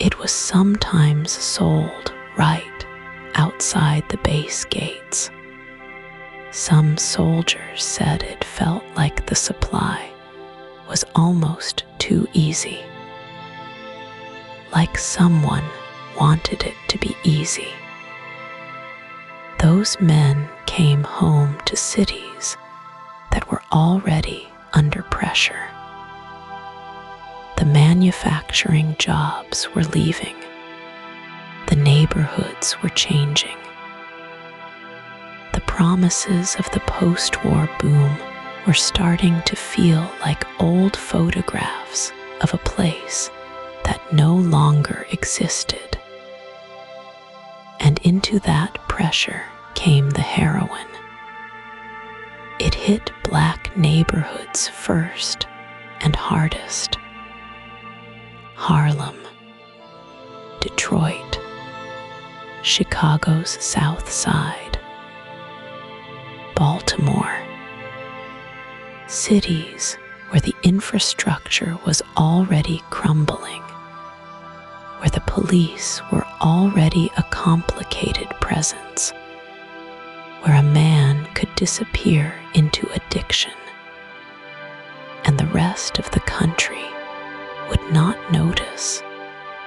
It was sometimes sold right outside the base gates. Some soldiers said it felt like the supply was almost too easy. Like someone wanted it to be easy. Those men came home to cities that were already under pressure. The manufacturing jobs were leaving. The neighborhoods were changing. The promises of the post-war boom were starting to feel like old photographs of a place that no longer existed. And into that pressure came the heroin. It hit black neighborhoods first and hardest. Harlem, Detroit, Chicago's South Side, Baltimore, cities where the infrastructure was already crumbling, where the police were already a complicated presence, where a man could disappear into addiction, and the rest of the country would not notice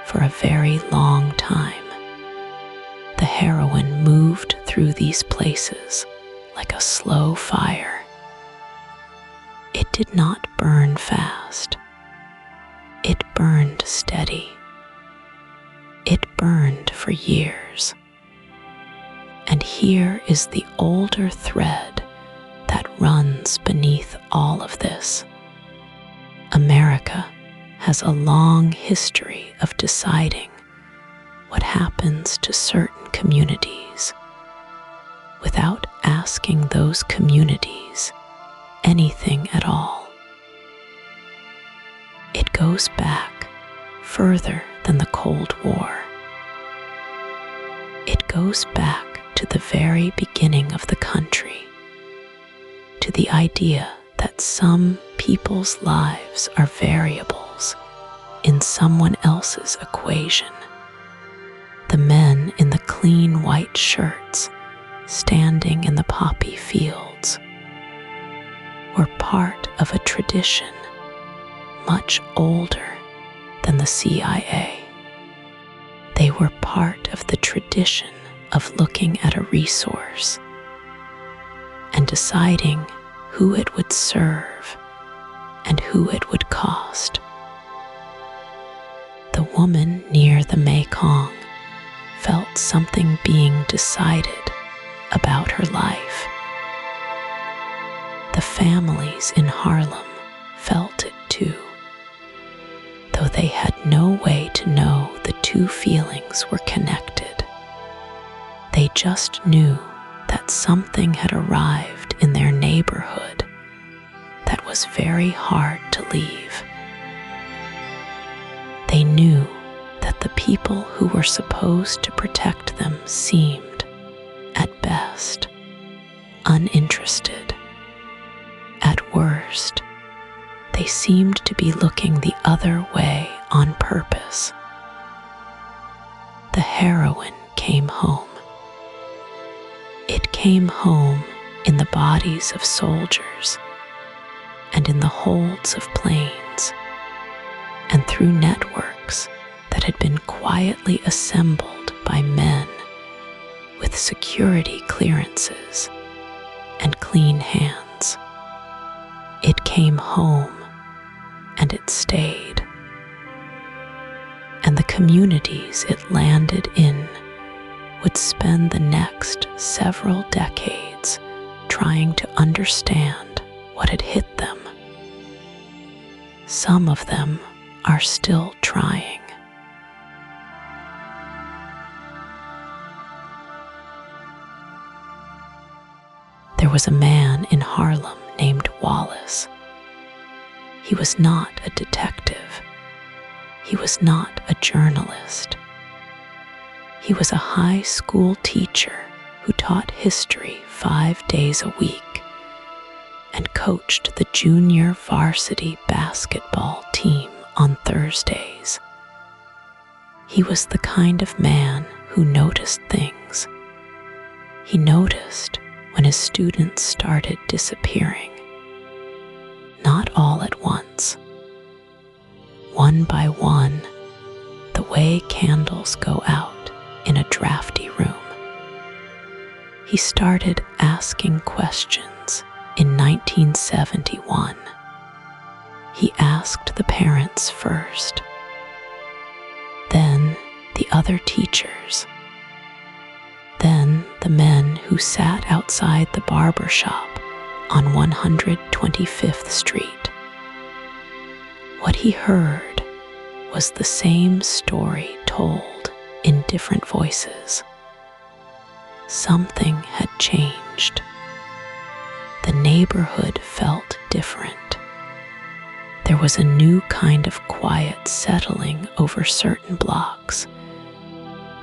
for a very long time. The heroin moved through these places like a slow fire. It did not burn fast. It burned steady. It burned for years. And here is the older thread that runs beneath all of this. America has a long history of deciding what happens to certain communities without asking those communities anything at all. It goes back further than the Cold War. It goes back to the very beginning of the country, to the idea that some people's lives are variables in someone else's equation. The men in the clean white shirts standing in the poppy fields were part of a tradition much older than the CIA. They were part of the tradition of looking at a resource and deciding who it would serve and who it would cost. The woman near the Mekong felt something being decided about her life. The families in Harlem felt it too, though they had no way to know the two feelings were connected. They just knew that something had arrived in their neighborhood that was very hard to leave. They knew that the people who were supposed to protect them seemed, at best, uninterested. At worst, they seemed to be looking the other way on purpose. The heroin came home. It came home in the bodies of soldiers and in the holds of planes and through networks that that had been quietly assembled by men with security clearances and clean hands. It came home and it stayed. And the communities it landed in would spend the next several decades trying to understand what had hit them. Some of them are still trying. There was a man in Harlem named Wallace. He was not a detective. He was not a journalist. He was a high school teacher who taught history 5 days a week and coached the junior varsity basketball team on Thursdays. He was the kind of man who noticed things. He noticed when his students started disappearing. Not all at once. One by one, the way candles go out in a drafty room. He started asking questions in 1971. He asked the parents first, then the other teachers, then the men who sat outside the barber shop on 125th Street. What he heard was the same story told in different voices. Something had changed. The neighborhood felt different. There was a new kind of quiet settling over certain blocks,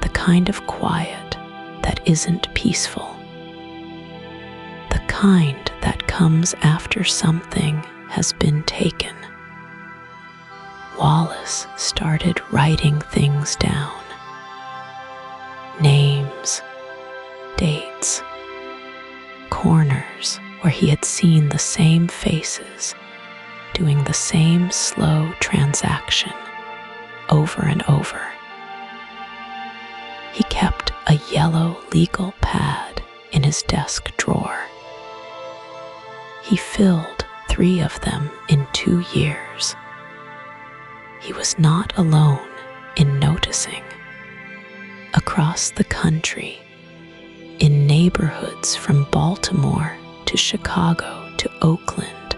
the kind of quiet that isn't peaceful, the kind that comes after something has been taken. Wallace started writing things down. Names, dates, corners where he had seen the same faces doing the same slow transaction over and over. He kept a yellow legal pad in his desk drawer. He filled 3 of them in 2 years. He was not alone in noticing. Across the country, in neighborhoods from Baltimore to Chicago to Oakland,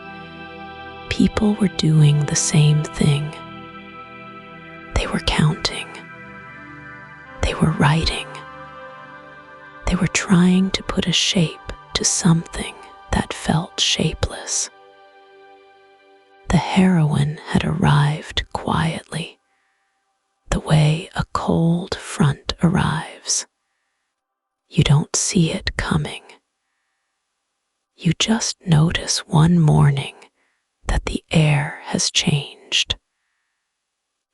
people were doing the same thing. They were counting. They were writing. They were trying to put a shape to something that felt shapeless. The heroin had arrived quietly, the way a cold front arrives. You don't see it coming. You just notice one morning that the air has changed.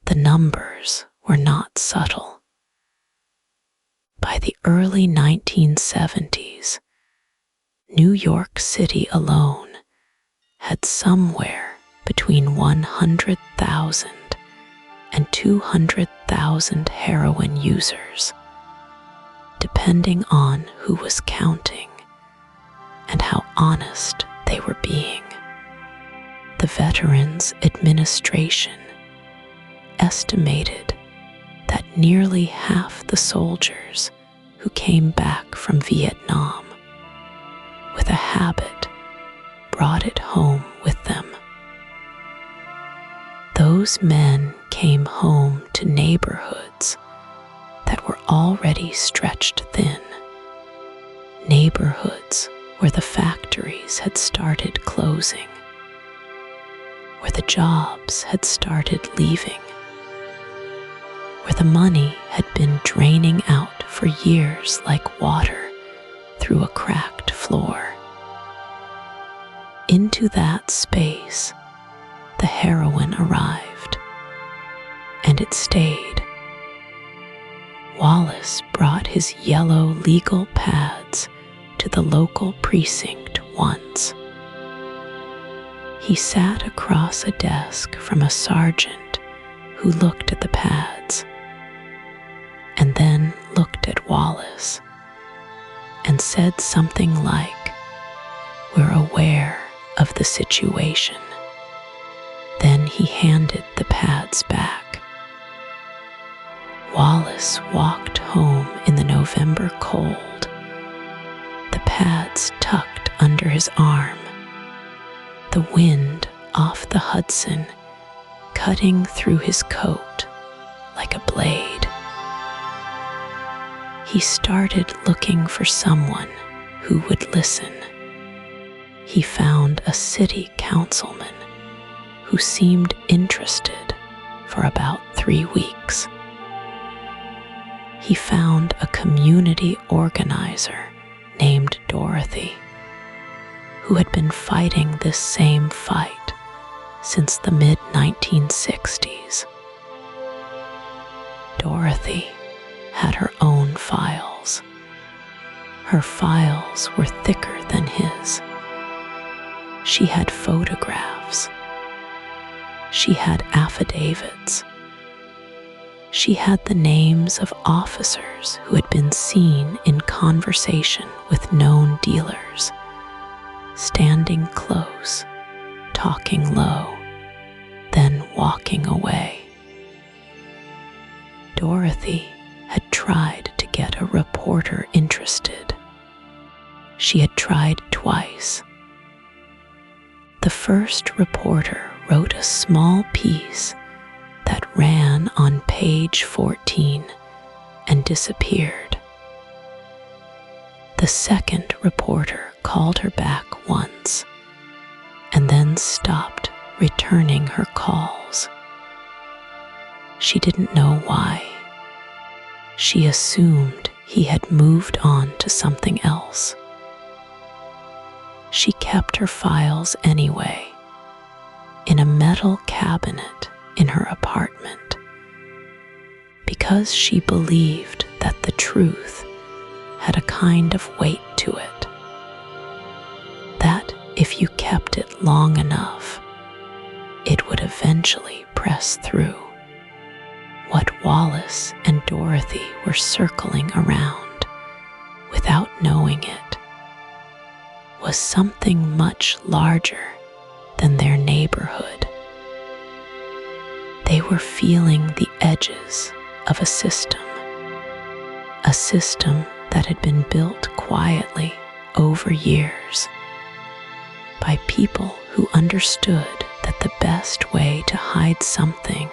The numbers were not subtle. By the early 1970s, New York City alone had somewhere between 100,000 and 200,000 heroin users, depending on who was counting and how honest they were being. The Veterans Administration estimated that nearly half the soldiers who came back from Vietnam with a habit brought it home with them. Those men came home to neighborhoods that were already stretched thin, neighborhoods where the factories had started closing, where the jobs had started leaving, where the money had been draining out for years like water through a cracked floor. Into that space, the heroin arrived, and it stayed. Wallace brought his yellow legal pads to the local precinct once. He sat across a desk from a sergeant who looked at the pads and then looked at Wallace and said something like, "We're aware of the situation." Then he handed the pads back. Wallace walked home in the November cold, the pads tucked under his arm, the wind off the Hudson cutting through his coat like a blade. He started looking for someone who would listen. He found a city councilman who seemed interested for about 3 weeks. He found a community organizer named Dorothy, who had been fighting this same fight since the mid-1960s. Dorothy had her own files. Her files were thicker than his. She had photographs. She had affidavits. She had the names of officers who had been seen in conversation with known dealers, standing close, talking low, then walking away. Dorothy had tried to get a reporter interested. She had tried twice. The first reporter wrote a small piece that ran on page 14 and disappeared. The second reporter called her back once and then stopped returning her calls. She didn't know why. She assumed he had moved on to something else. She kept her files anyway, in a metal cabinet in her apartment, because she believed that the truth had a kind of weight to it, that if you kept it long enough, it would eventually press through. What Wallace and Dorothy were circling around, without knowing it, was something much larger than their neighborhood. They were feeling the edges of a system that had been built quietly over years by people who understood that the best way to hide something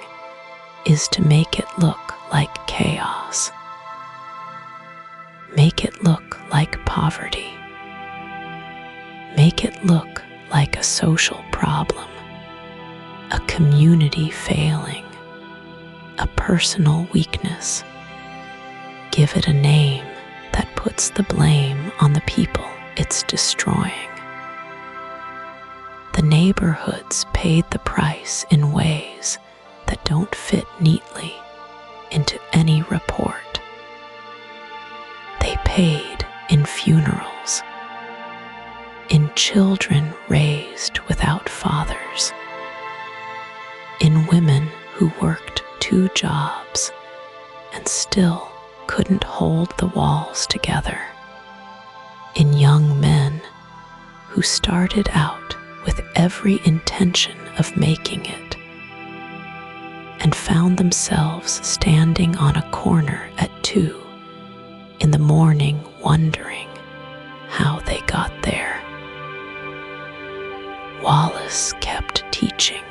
is to make it look like chaos, make it look like poverty, make it look like a social problem, a community failing, a personal weakness. Give it a name that puts the blame on the people it's destroying. The neighborhoods paid the price in ways that don't fit neatly into any report. They paid in funerals, in children raised without fathers, in women who worked 2 jobs and still couldn't hold the walls together, in young men who started out with every intention of making it and found themselves standing on a corner at 2 in the morning wondering how they got there. Wallace kept teaching.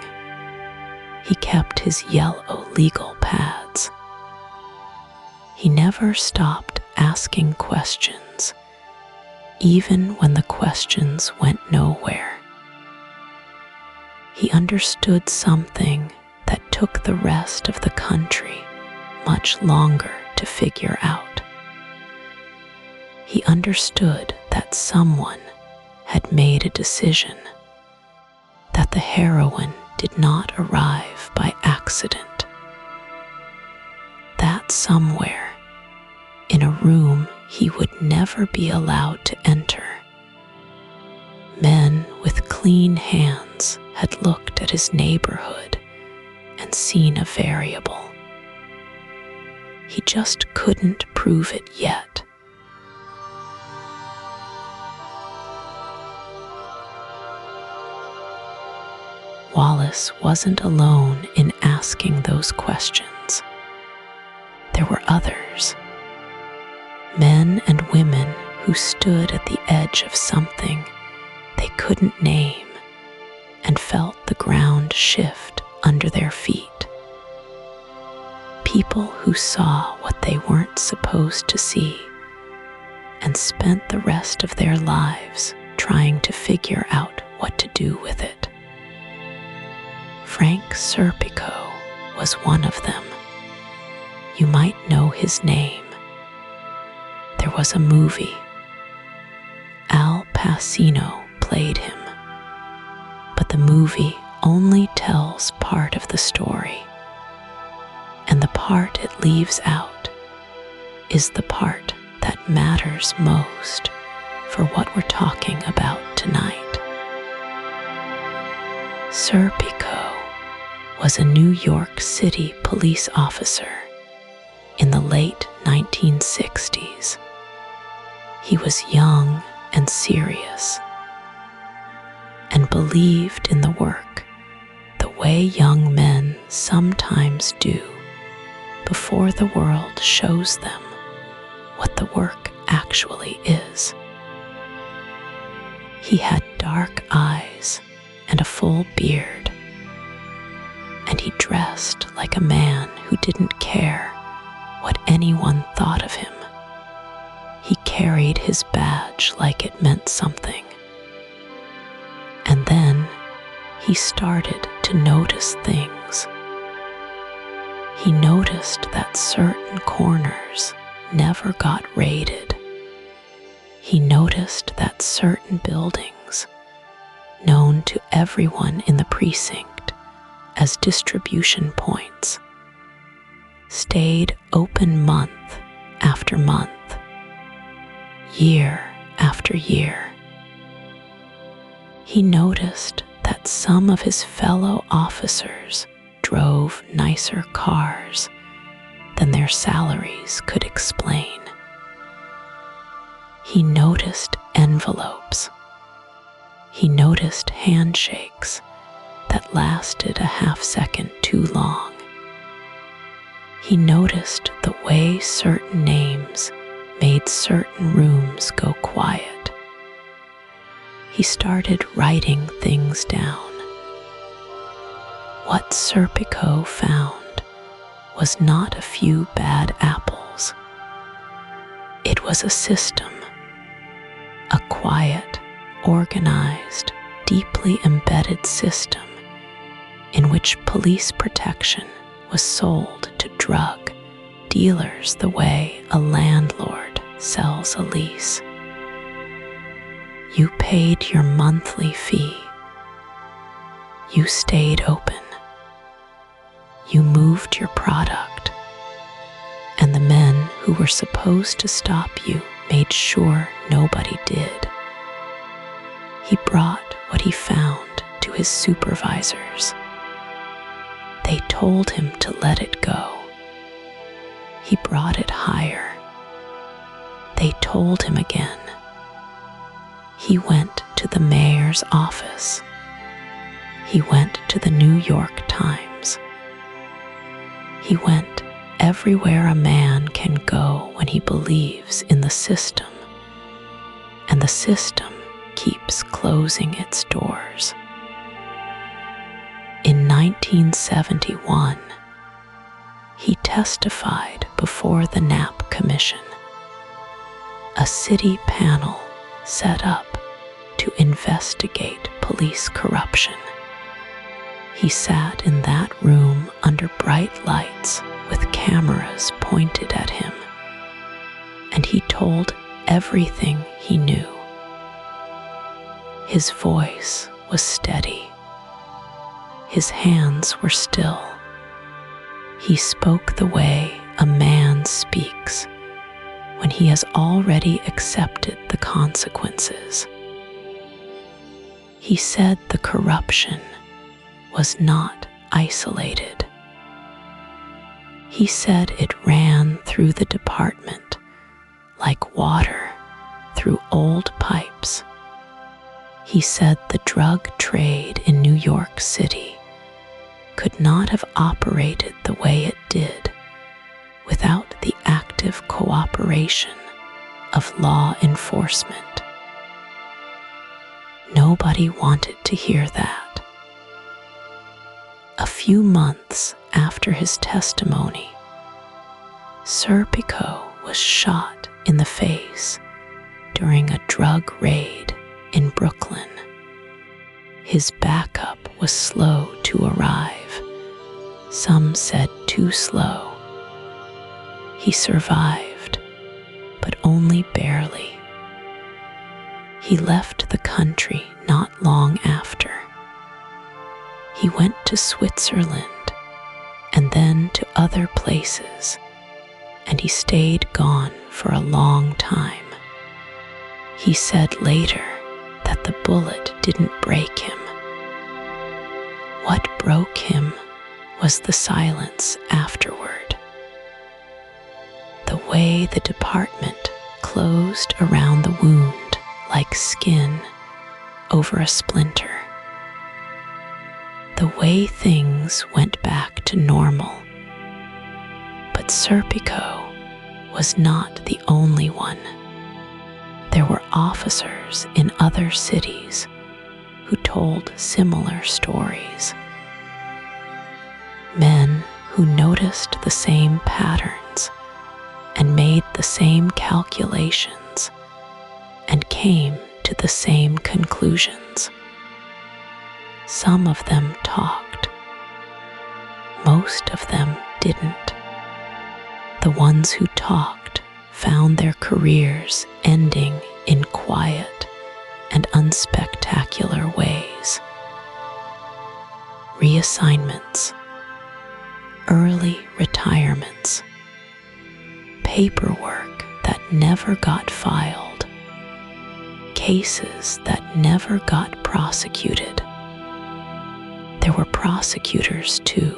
He kept his yellow legal pads. He never stopped asking questions, even when the questions went nowhere. He understood something that took the rest of the country much longer to figure out. He understood that someone had made a decision, that the heroin did not arrive by accident. That somewhere, in a room he would never be allowed to enter, men with clean hands had looked at his neighborhood and seen a variable. He just couldn't prove it yet. Wallace wasn't alone in asking those questions. There were others, men and women who stood at the edge of something they couldn't name and felt the ground shift under their feet. People who saw what they weren't supposed to see and spent the rest of their lives trying to figure out what to do with it. Frank Serpico was one of them. You might know his name. There was a movie. Al Pacino played him. But the movie only tells part of the story. And the part it leaves out is the part that matters most for what we're talking about tonight. Serpico was a New York City police officer in the late 1960s. He was young and serious and believed in the work the way young men sometimes do before the world shows them what the work actually is. He had dark eyes and a full beard, and he dressed like a man who didn't care what anyone thought of him. He carried his badge like it meant something. And then he started to notice things. He noticed that certain corners never got raided. He noticed that certain buildings, known to everyone in the precinct as distribution points, stayed open month after month, year after year. He noticed that some of his fellow officers drove nicer cars than their salaries could explain. He noticed envelopes. He noticed handshakes that lasted a half-second too long. He noticed the way certain names made certain rooms go quiet. He started writing things down. What Serpico found was not a few bad apples. It was a system, a quiet, organized, deeply embedded system in which police protection was sold to drug dealers the way a landlord sells a lease. You paid your monthly fee. You stayed open. You moved your product. And the men who were supposed to stop you made sure nobody did. He brought what he found to his supervisors. They told him to let it go. He brought it higher. They told him again. He went to the mayor's office. He went to the New York Times. He went everywhere a man can go when he believes in the system, and the system keeps closing its doors. In 1971, he testified before the Knapp Commission, a city panel set up to investigate police corruption. He sat in that room under bright lights with cameras pointed at him, and he told everything he knew. His voice was steady. His hands were still. He spoke the way a man speaks when he has already accepted the consequences. He said the corruption was not isolated. He said it ran through the department like water through old pipes. He said the drug trade in New York City could not have operated the way it did without the active cooperation of law enforcement. Nobody wanted to hear that. A few months after his testimony, Serpico was shot in the face during a drug raid in Brooklyn. His backup was slow to arrive. Some said too slow. He survived, but only barely. He left the country not long after. He went to Switzerland and then to other places, and he stayed gone for a long time. He said later that the bullet didn't break him. What broke him was the silence afterward. The way the department closed around the wound like skin over a splinter. The way things went back to normal. But Serpico was not the only one. There were officers in other cities who told similar stories. Men who noticed the same patterns and made the same calculations and came to the same conclusions. Some of them talked. Most of them didn't. The ones who talked found their careers ending in quiet and unspectacular ways. Reassignments, early retirements, paperwork that never got filed, cases that never got prosecuted. There were prosecutors too,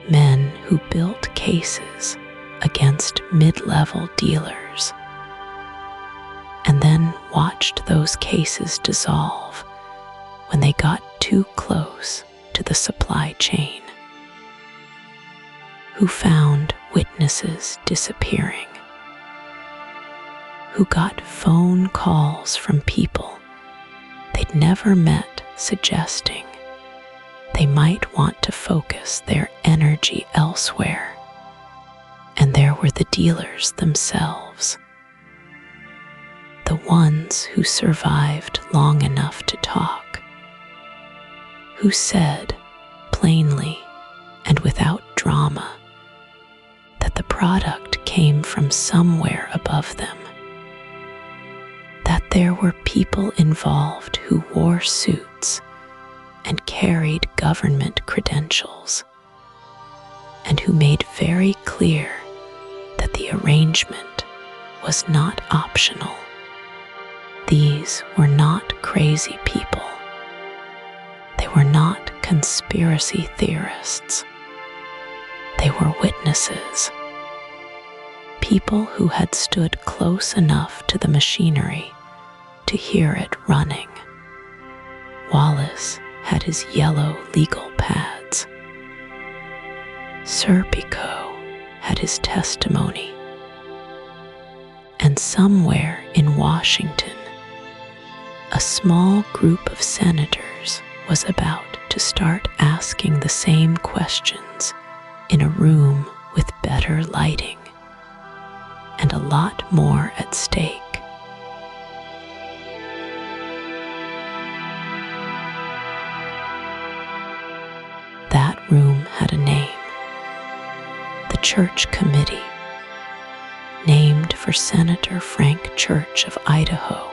men who built cases against mid-level dealers, and then watched those cases dissolve when they got too close to the supply chain, who found witnesses disappearing, who got phone calls from people they'd never met suggesting they might want to focus their energy elsewhere. And there were the dealers themselves, the ones who survived long enough to talk, who said plainly and without drama that the product came from somewhere above them, that there were people involved who wore suits and carried government credentials, and who made very clear that the arrangement was not optional. These were not crazy people. They were not conspiracy theorists. They were witnesses, people who had stood close enough to the machinery to hear it running. Wallace had his yellow legal pads. Serpico had his testimony. And somewhere in Washington, a small group of senators was about to start asking the same questions in a room with better lighting and a lot more at stake. That room had a name. The Church Committee, named for Senator Frank Church of Idaho,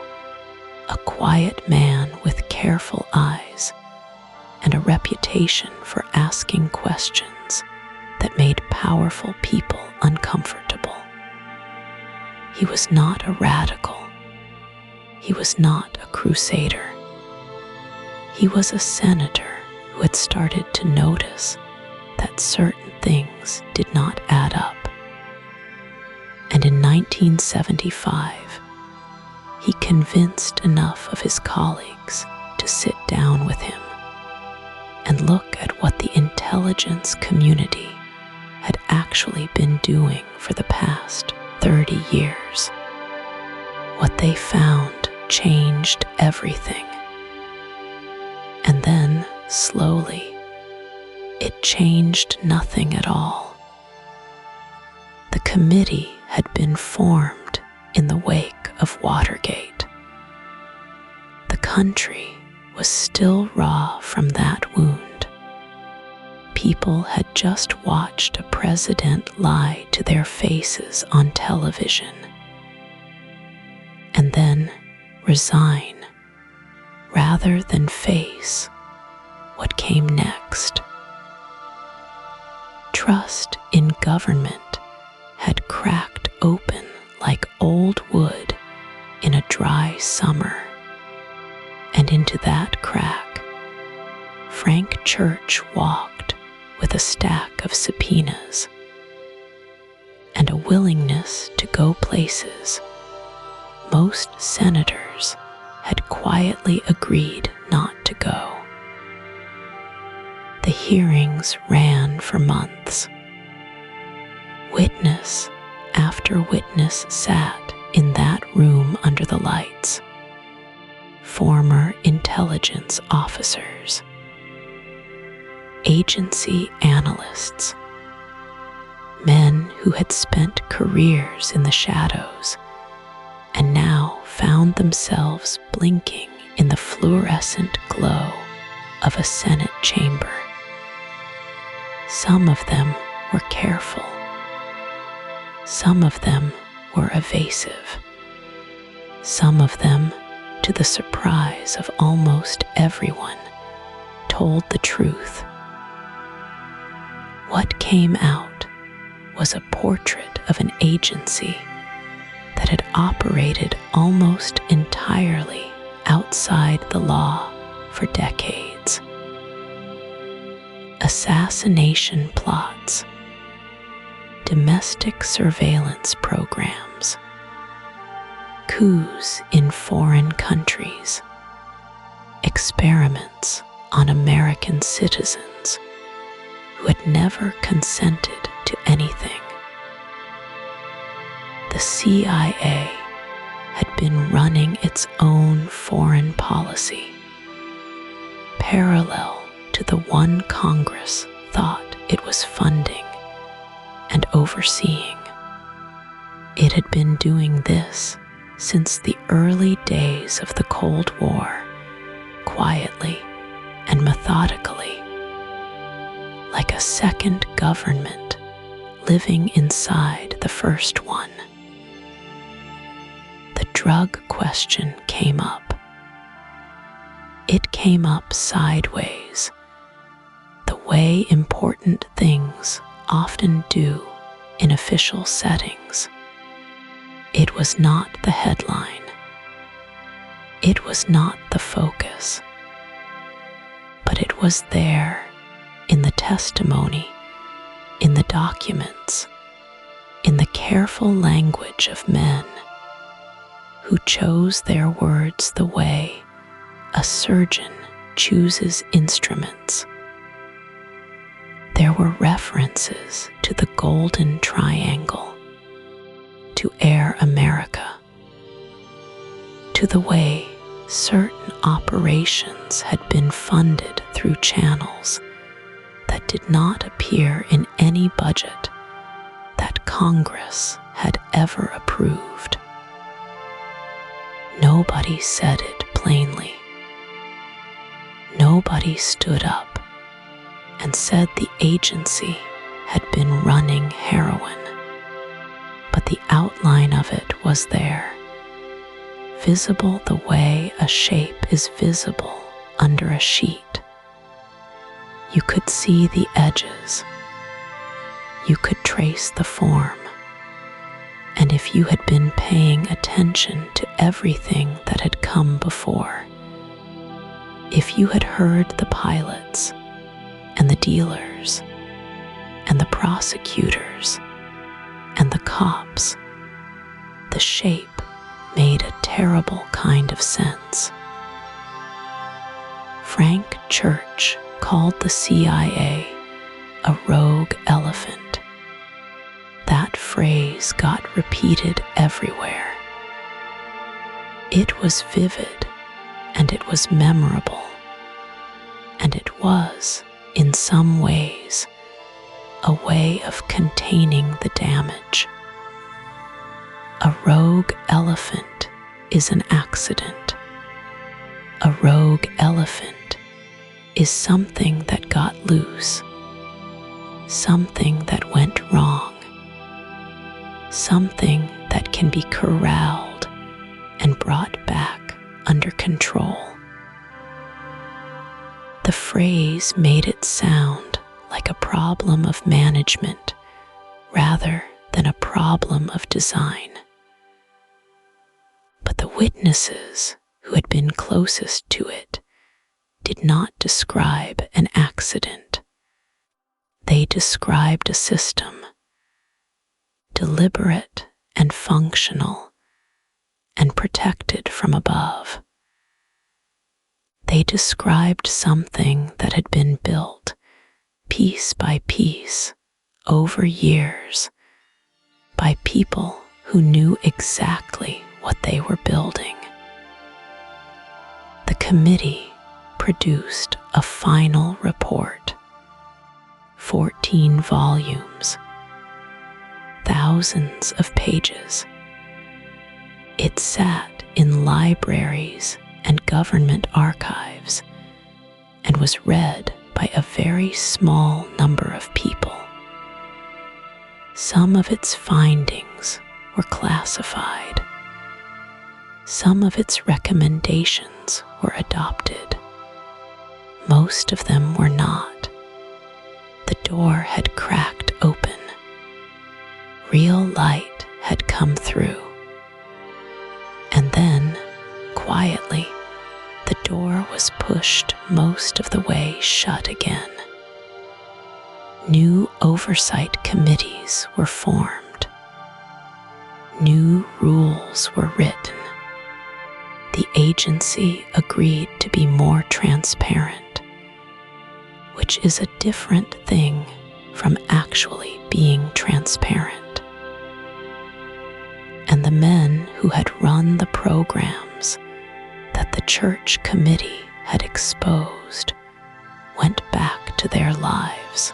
a quiet man with careful eyes and a reputation for asking questions that made powerful people uncomfortable. He was not a radical. He was not a crusader. He was a senator who had started to notice that certain things did not add up. And in 1975, he convinced enough of his colleagues to sit down with him and look at what the intelligence community had actually been doing for the past 30 years. What they found changed everything. And then, slowly, it changed nothing at all. The committee had been formed in the wake of Watergate. The country was still raw from that wound. People had just watched a president lie to their faces on television and then resign rather than face what came next. Trust in government had cracked open like old wood in a dry summer, and into that crack, Frank Church walked with a stack of subpoenas and a willingness to go places most senators had quietly agreed not to go. The hearings ran for months. Witness after witness sat in that room under the lights. Former intelligence officers, agency analysts, men who had spent careers in the shadows and now found themselves blinking in the fluorescent glow of a Senate chamber. Some of them were careful. Some of them were evasive. Some of them, to the surprise of almost everyone, told the truth. What came out was a portrait of an agency that had operated almost entirely outside the law for decades. Assassination plots, domestic surveillance programs, coups in foreign countries, experiments on American citizens who had never consented to anything. The CIA had been running its own foreign policy, parallel to the one Congress thought it was funding and overseeing. It had been doing this since the early days of the Cold War, quietly and methodically, like a second government living inside the first one. The drug question came up. It came up sideways, the way important things often do in official settings. It was not the headline. It was not the focus. But it was there, in the testimony, in the documents, in the careful language of men who chose their words the way a surgeon chooses instruments. There were references to the Golden Triangle, to Air America, to the way certain operations had been funded through channels that did not appear in any budget that Congress had ever approved. Nobody said it plainly. Nobody stood up and said the agency had been running heroin, but the outline of it was there, visible the way a shape is visible under a sheet. You could see the edges. You could trace the form. And if you had been paying attention to everything that had come before, if you had heard the pilots and the dealers and the prosecutors and the cops, the shape made a terrible kind of sense. Frank Church called the CIA a rogue elephant. That phrase got repeated everywhere. It was vivid, and it was memorable, and it was, in some ways, a way of containing the damage. A rogue elephant is an accident. A rogue elephant is something that got loose, something that went wrong, something that can be corralled and brought back under control. The phrase made it sound like a problem of management rather than a problem of design. But the witnesses who had been closest to it did not describe an accident. They described a system, deliberate and functional, and protected from above. They described something that had been built piece by piece over years by people who knew exactly what they were building. The committee produced a final report, 14 volumes, thousands of pages. It sat in libraries and government archives and was read by a very small number of people. Some of its findings were classified. Some of its recommendations were adopted. Most of them were not. The door had cracked open. Real light had come through. And then, quietly, the door was pushed most of the way shut again. New oversight committees were formed. New rules were written. The agency agreed to be more transparent, which is a different thing from actually being transparent. And the men who had run the programs that the church committee had exposed went back to their lives.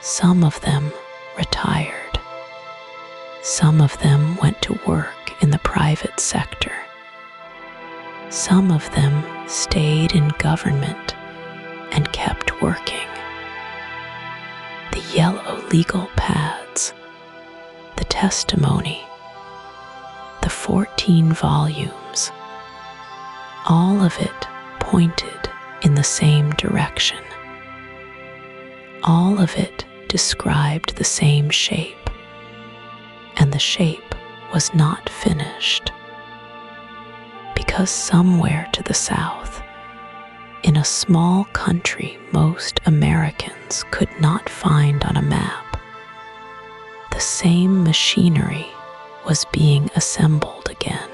Some of them retired. Some of them went to work in the private sector. Some of them stayed in government and kept working. The yellow legal pads, the testimony, the 14 volumes, all of it pointed in the same direction. All of it described the same shape, and the shape was not finished. Because somewhere to the south, in a small country most Americans could not find on a map, the same machinery was being assembled again.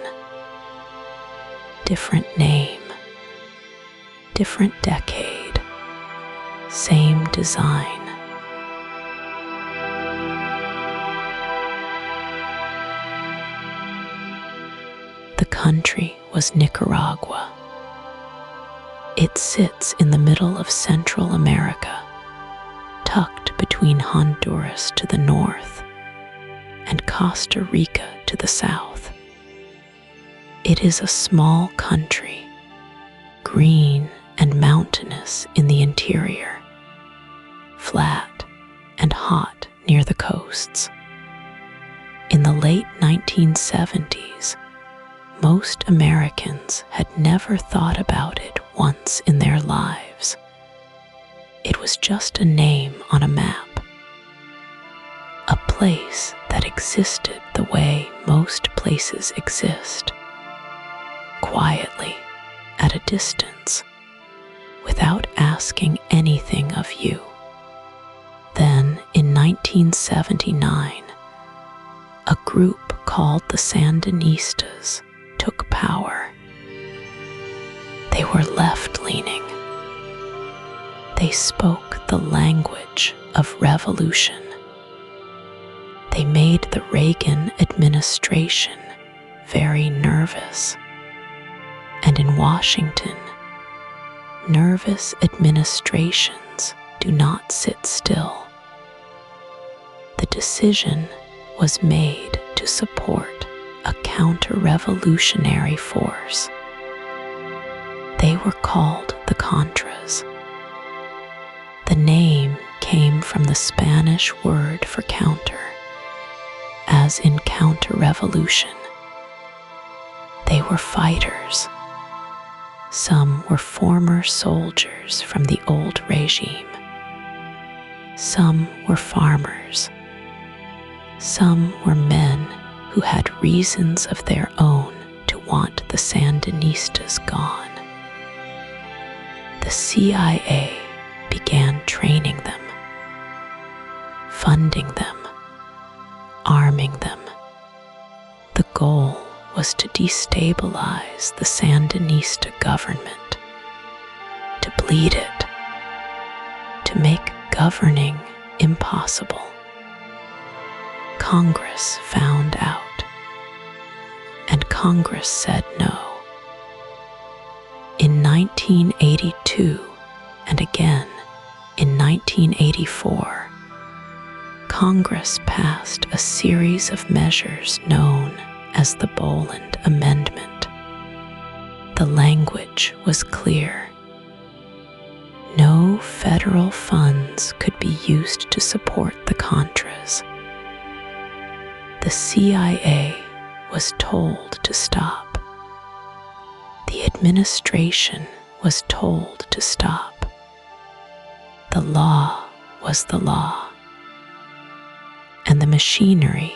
Different name, different decade, same design. The country was Nicaragua. It sits in the middle of Central America, tucked between Honduras to the north and Costa Rica to the south. It is a small country, green and mountainous in the interior, flat and hot near the coasts. In the late 1970s, most Americans had never thought about it once in their lives. It was just a name on a map, a place that existed the way most places exist, quietly, at a distance, without asking anything of you. 1979, a group called the Sandinistas took power. They were left-leaning. They spoke the language of revolution. They made the Reagan administration very nervous. And in Washington, nervous administrations do not sit still. The decision was made to support a counter-revolutionary force. They were called the Contras. The name came from the Spanish word for counter, as in counter-revolution. They were fighters. Some were former soldiers from the old regime. Some were farmers. Some were men who had reasons of their own to want the Sandinistas gone. The CIA began training them, funding them, arming them. The goal was to destabilize the Sandinista government, to bleed it, to make governing impossible. Congress found out, and Congress said no. In 1982, and again in 1984, Congress passed a series of measures known as the Boland Amendment. The language was clear. No federal funds could be used to support the Contras. The CIA was told to stop. The administration was told to stop. The law was the law. And the machinery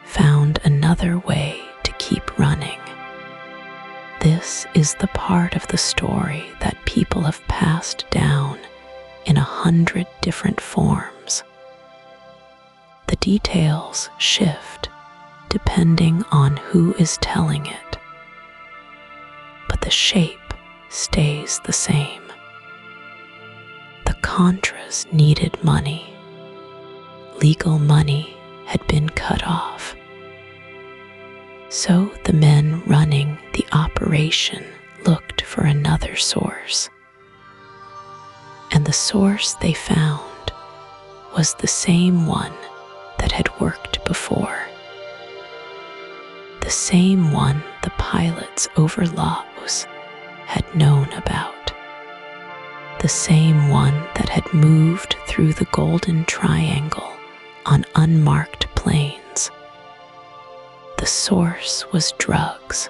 found another way to keep running. This is the part of the story that people have passed down in 100 different forms. The details shift depending on who is telling it, but the shape stays the same. The Contras needed money. Legal money had been cut off. So the men running the operation looked for another source. And the source they found was the same one that had worked before. The same one the pilots over Laos had known about. The same one that had moved through the Golden Triangle on unmarked planes. The source was drugs.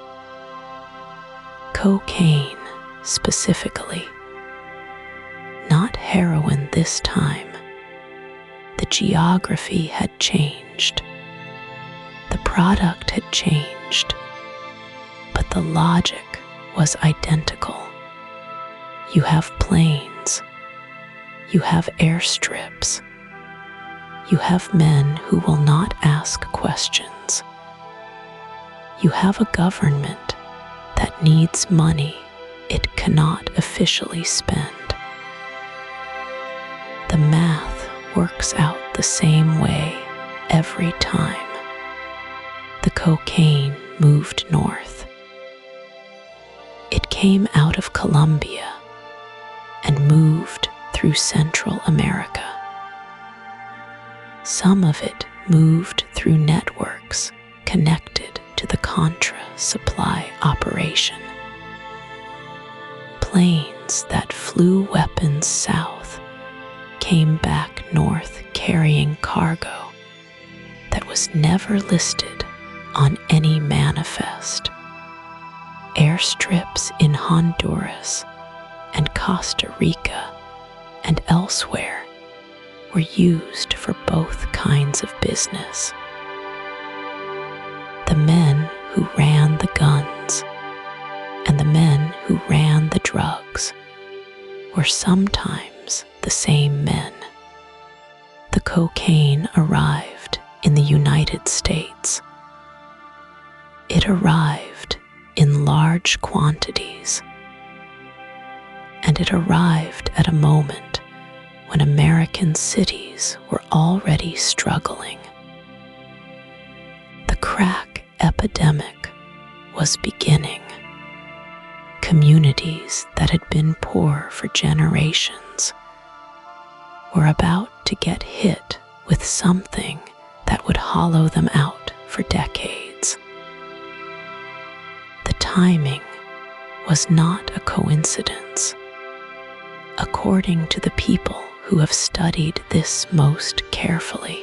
Cocaine, specifically. Not heroin this time. The geography had changed. The product had changed. But the logic was identical. You have planes. You have airstrips. You have men who will not ask questions. You have a government that needs money it cannot officially spend. The math works out the same way every time. The cocaine moved north. It came out of Colombia and moved through Central America. Some of it moved through networks connected to the Contra supply operation. Planes that flew weapons south came back north carrying cargo that was never listed on any manifest. Airstrips in Honduras and Costa Rica and elsewhere were used for both kinds of business. The men who ran the guns and the men who ran the drugs were sometimes the same men. The the cocaine arrived in the United States. It arrived in large quantities, and it arrived at a moment when American cities were already struggling. The crack epidemic was beginning. Communities that had been poor for generations were about to get hit with something that would hollow them out for decades. The timing was not a coincidence. According to the people who have studied this most carefully,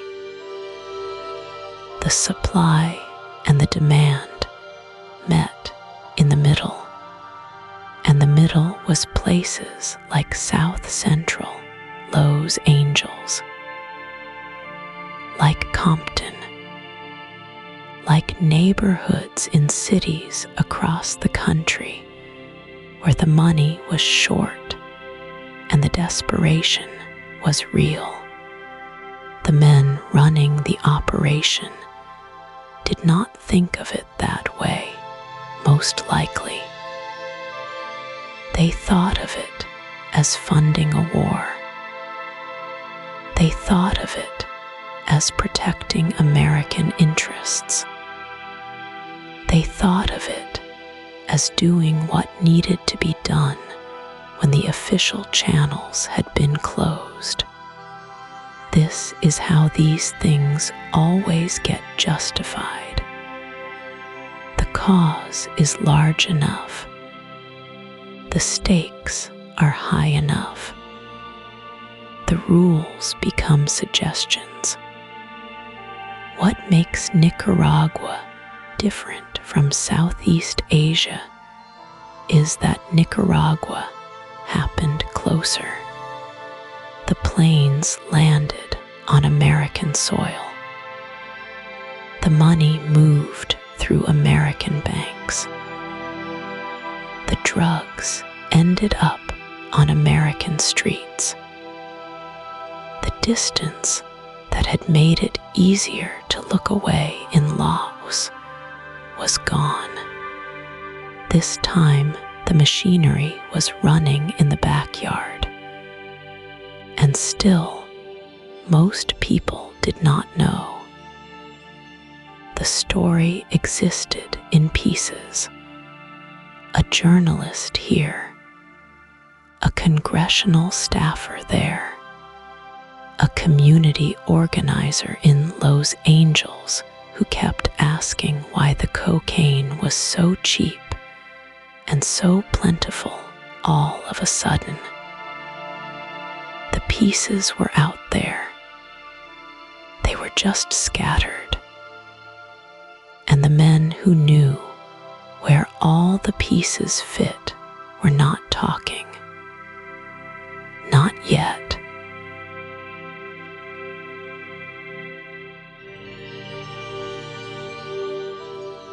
the supply and the demand met in the middle, and the middle was places like South Central Los Angeles, like Compton, like neighborhoods in cities across the country where the money was short and the desperation was real. The men running the operation did not think of it that way, most likely. They thought of it as funding a war. They thought of it as protecting American interests. They thought of it as doing what needed to be done when the official channels had been closed. This is how these things always get justified. The cause is large enough. The stakes are high enough. The rules become suggestions. What makes Nicaragua different from Southeast Asia is that Nicaragua happened closer. The planes landed on American soil. The money moved through American banks. The drugs ended up on American streets. The distance that had made it easier to look away in Laos was gone. This time, the machinery was running in the backyard. And still, most people did not know. The story existed in pieces. A journalist here, a congressional staffer there, a community organizer in Los Angeles who kept asking why the cocaine was so cheap and so plentiful all of a sudden. The pieces were out there. They were just scattered. And the men who knew where all the pieces fit were not talking. Not yet.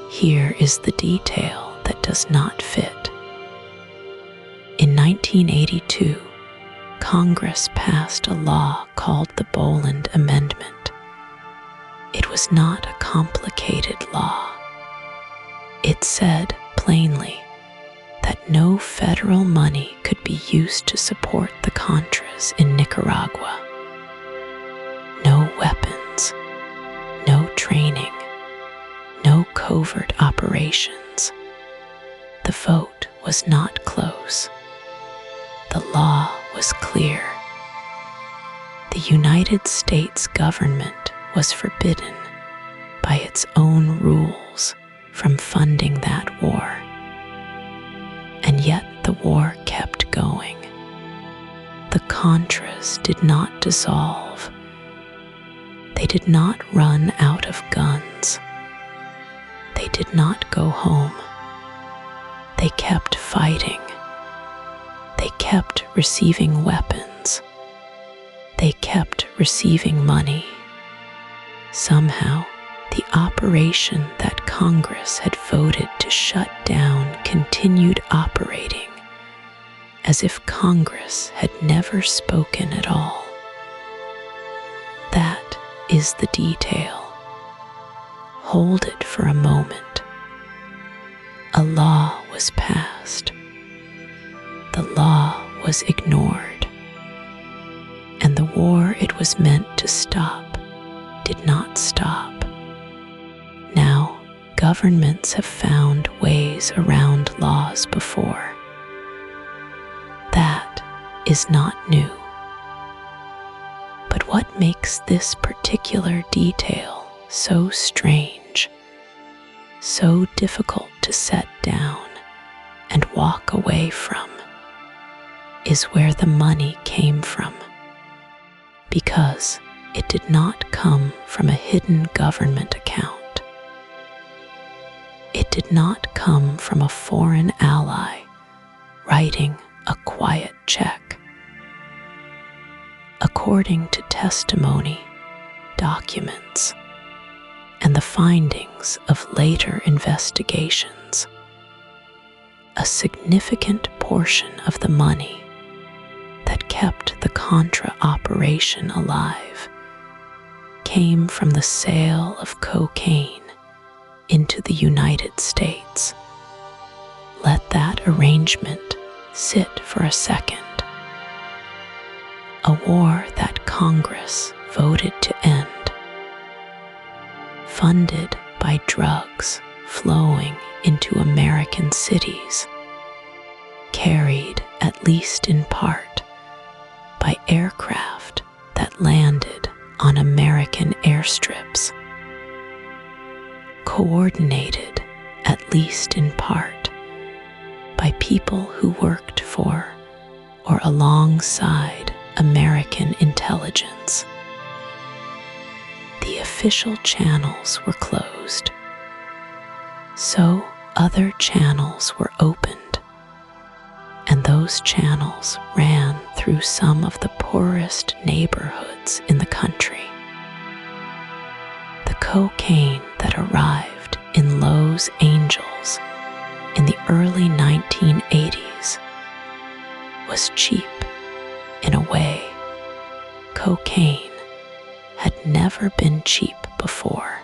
Here is the detail that does not fit. In 1982, Congress passed a law called the Boland Amendment. It was not a complicated law. It said plainly that no federal money could be used to support the Contras in Nicaragua. No weapons, no training, no covert operations. The vote was not close. The law was clear. The United States government was forbidden by its own rules from funding that war. And yet the war kept going. The Contras did not dissolve. They did not run out of guns. They did not go home. They kept fighting. They kept receiving weapons. They kept receiving money. Somehow, the operation that Congress had voted to shut down continued operating, as if Congress had never spoken at all. The is the detail. Hold it for a moment. A law was passed. The law was ignored. And the war it was meant to stop did not stop. Now, governments have found ways around laws before. That is not new. But what makes this particular detail so strange, so difficult to set down and walk away from, is where the money came from. Because it did not come from a hidden government account. It did not come from a foreign ally writing a quiet check. According to testimony, documents, and the findings of later investigations, a significant portion of the money that kept the Contra operation alive came from the sale of cocaine into the United States. Let that arrangement sit for a second. A war that Congress voted to end, funded by drugs flowing into American cities, carried at least in part by aircraft that landed on American airstrips, coordinated at least in part by people who worked for or alongside American intelligence. The official channels were closed, so other channels were opened, and those channels ran through some of the poorest neighborhoods in the country. The cocaine that arrived in Los Angeles in the early 1980s was cheap in a way cocaine had never been cheap before.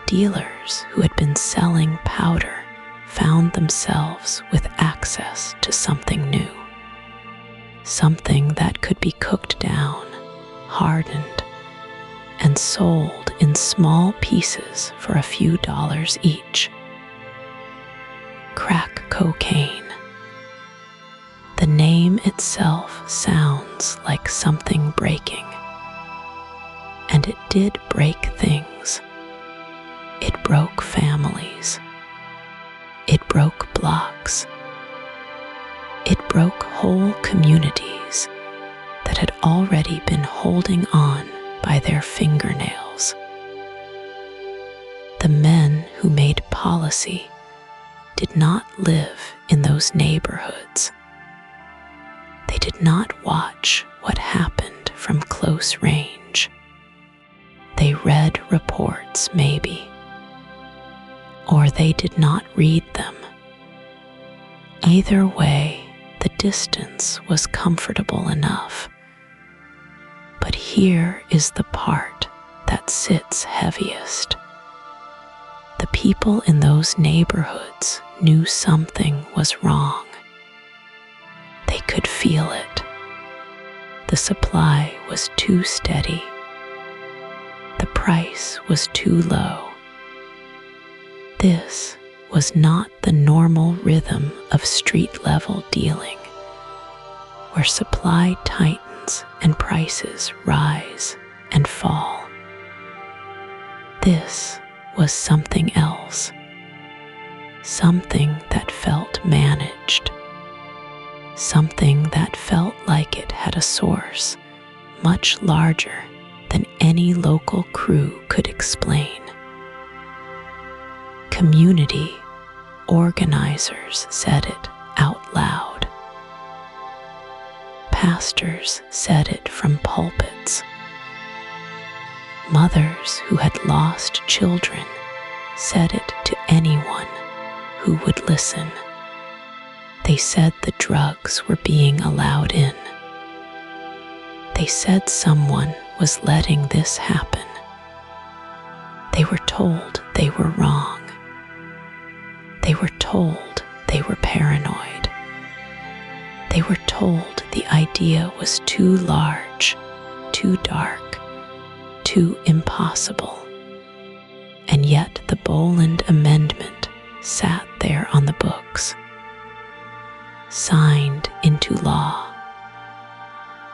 Dealers who had been selling powder found themselves with access to something new, something that could be cooked down, hardened, and sold in small pieces for a few dollars each. Crack cocaine. The name itself sounds like something breaking, and it did break things. It broke families. It broke blocks. It broke whole communities that had already been holding on by their fingernails. The men who made policy did not live in those neighborhoods. They did not watch what happened from close range. They read reports, maybe, or they did not read them. Either way, the distance was comfortable enough. But here is the part that sits heaviest. The people in those neighborhoods knew something was wrong. They could feel it. The supply was too steady. The price was too low. This was not the normal rhythm of street-level dealing, where supply tightens and prices rise and fall. This was something else, something that felt managed, something that felt like it had a source much larger than any local crew could explain. Community organizers said it out loud. Pastors said it from pulpits. Mothers who had lost children said it to anyone who would listen. They said the drugs were being allowed in. They said someone was letting this happen. They were told they were wrong. They were told they were paranoid. They were told the idea was too large, too dark, too impossible. And yet the Boland Amendment sat there on the books, signed into law,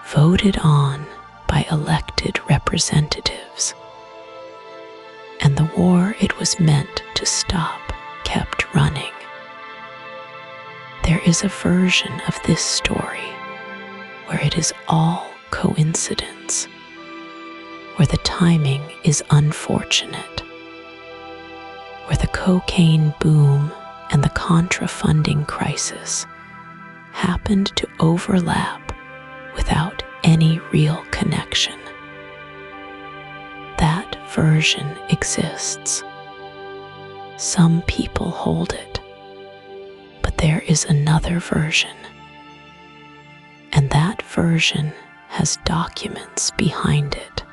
voted on by elected representatives. And the war it was meant to stop kept running. There is a version of this story where it is all coincidence, where the timing is unfortunate, where the cocaine boom and the Contra funding crisis happened to overlap without any real connection. That version exists. Some people hold it, but there is another version, and that version has documents behind it.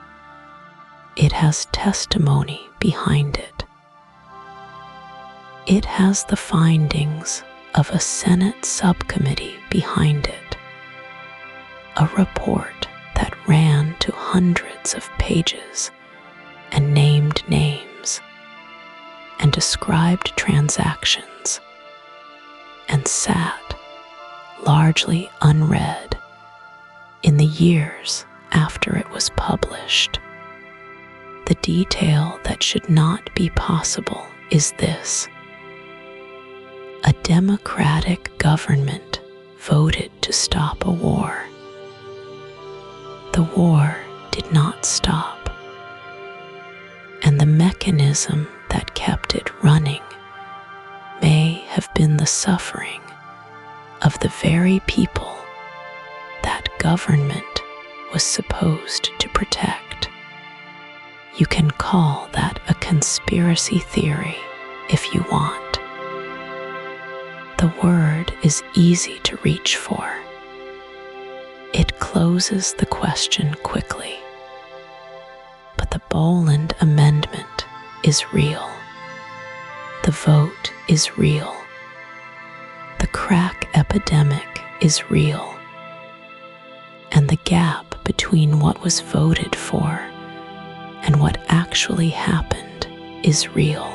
It has testimony behind it. It has the findings of a Senate subcommittee behind it, a report that ran to hundreds of pages and named names and described transactions and sat, largely unread, in the years after it was published. The detail that should not be possible is this: a democratic government voted to stop a war. The war did not stop, and the mechanism that kept it running may have been the suffering of the very people that government was supposed to protect. You can call that a conspiracy theory if you want. The word is easy to reach for. It closes the question quickly. But the Boland Amendment is real. The vote is real. The crack epidemic is real. And the gap between what was voted for and what actually happened is real.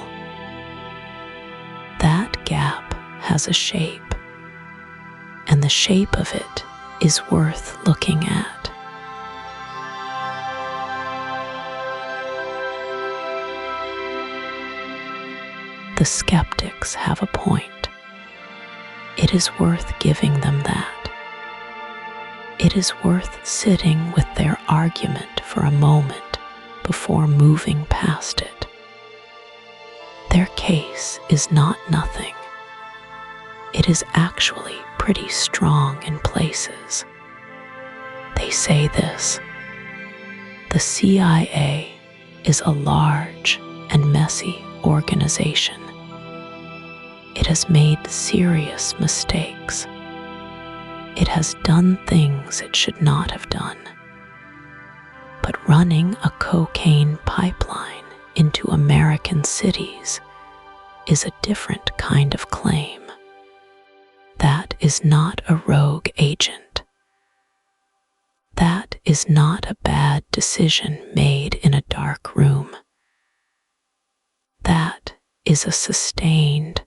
That gap has a shape, and the shape of it is worth looking at. The skeptics have a point. It is worth giving them that. It is worth sitting with their argument for a moment before moving past it. Their case is not nothing. It is actually pretty strong in places. They say this: the CIA is a large and messy organization. It has made serious mistakes. It has done things it should not have done. But running a cocaine pipeline into American cities is a different kind of claim. That is not a rogue agent. That is not a bad decision made in a dark room. That is a sustained,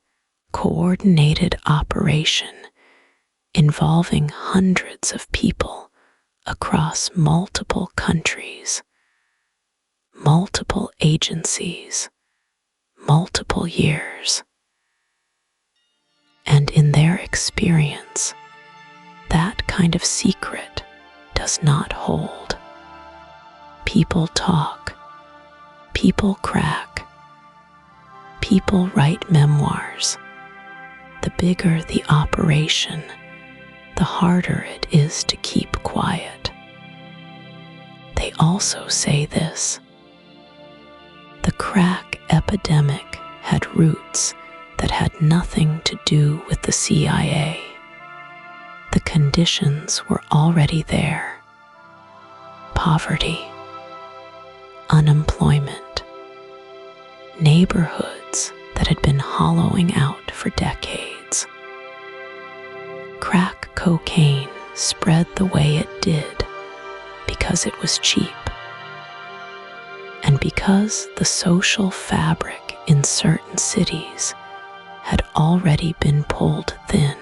coordinated operation involving hundreds of people across multiple countries, multiple agencies, multiple years. And in their experience, that kind of secret does not hold. People talk, people crack, people write memoirs. The bigger the operation, the harder it is to keep quiet. They also say this: the crack epidemic had roots that had nothing to do with the CIA. The conditions were already there: poverty, unemployment, neighborhoods that had been hollowing out for decades. Crack cocaine spread the way it did because it was cheap, and because the social fabric in certain cities had already been pulled thin.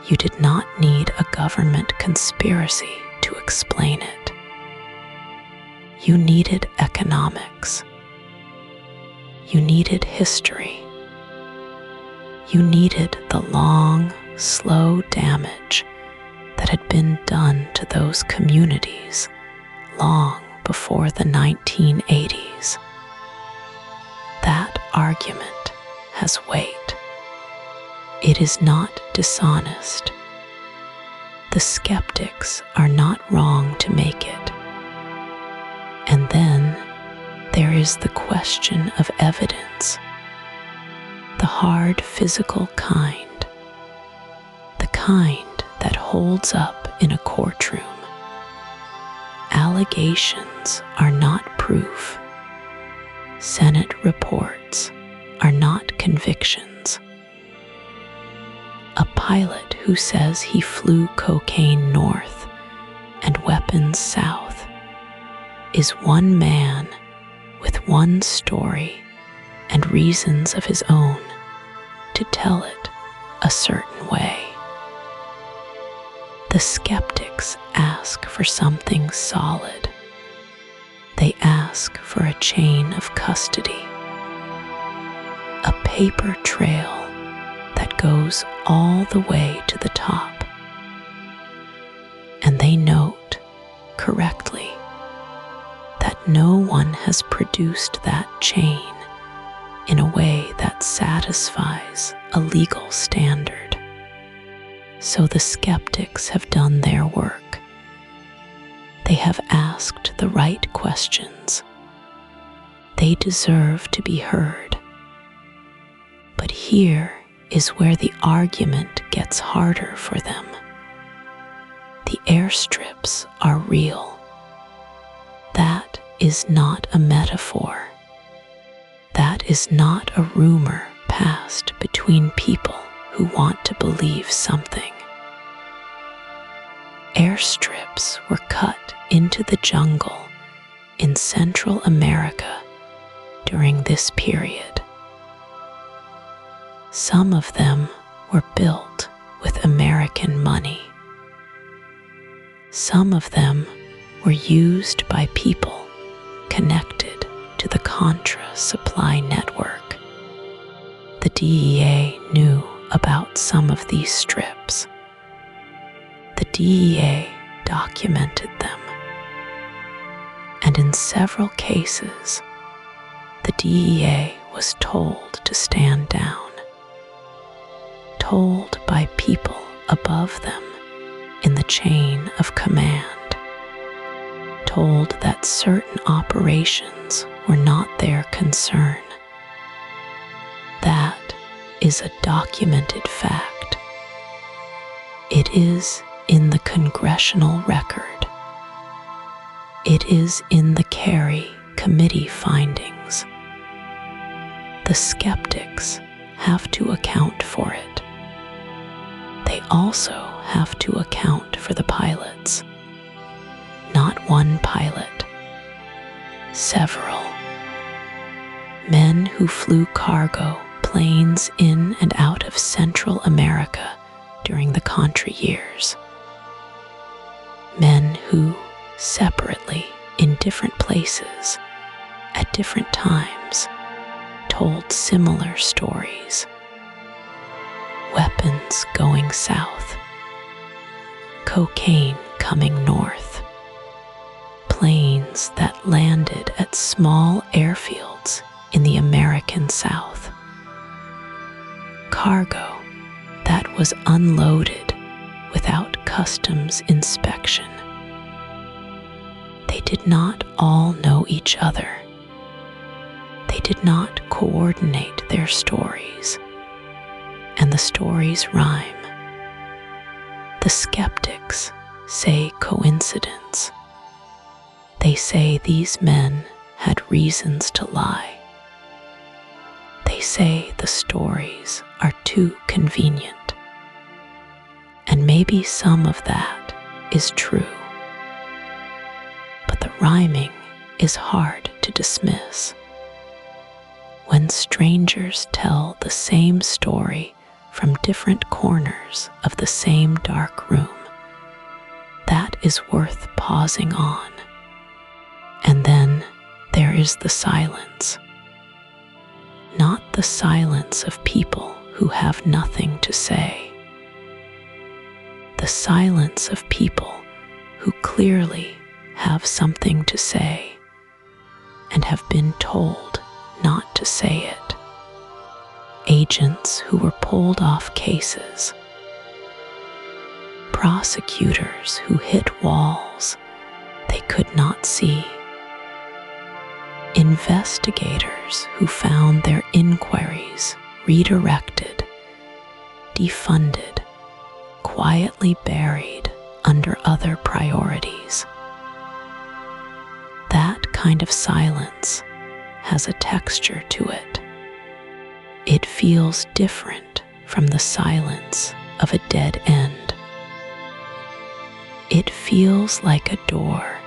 You did not need a government conspiracy to explain it. You needed economics. You needed history. You needed the long, slow damage that had been done to those communities long before the 1980s. That argument has weight. It is not dishonest. The skeptics are not wrong to make it. And then there is the question of evidence, the hard physical kind, the kind that holds up in a courtroom. Allegations are not proof. Senate reports are not convictions. A pilot who says he flew cocaine north and weapons south is one man with one story and reasons of his own to tell it a certain way. The skeptics ask for something solid. They ask for a chain of custody, a paper trail that goes all the way to the top. And they note correctly that no one has produced that chain in a way that satisfies a legal standard. So the skeptics have done their work. They have asked the right questions. They deserve to be heard. But here is where the argument gets harder for them. The airstrips are real. That is not a metaphor. That is not a rumor passed between people who want to believe something. Airstrips were cut into the jungle in Central America during this period. Some of them were built with American money. Some of them were used by people connected to the Contra supply network. The DEA knew about some of these strips. The DEA documented them. And in several cases, the DEA was told to stand down. Told by people above them in the chain of command. Told that certain operations were not their concern. That is a documented fact. It is in the congressional record. It is in the Kerry committee findings. The skeptics have to account for it. They also have to account for the pilots. Not one pilot, several. Men who flew cargo planes in and out of Central America during the Contra years. Men who, separately, in different places, at different times, told similar stories. Weapons going south, cocaine coming north, planes that landed at small airfields in the American South, cargo that was unloaded without customs inspection. They did not all know each other. They did not coordinate their stories, and the stories rhyme. The skeptics say coincidence. They say these men had reasons to lie. They say the stories are too convenient. And maybe some of that is true. But the rhyming is hard to dismiss. When strangers tell the same story from different corners of the same dark room, that is worth pausing on. And then there is the silence. Not the silence of people who have nothing to say. The silence of people who clearly have something to say and have been told not to say it. Agents who were pulled off cases. Prosecutors who hit walls they could not see. Investigators who found their inquiries redirected, defunded, quietly buried under other priorities. That kind of silence has a texture to it. It feels different from the silence of a dead end. It feels like a door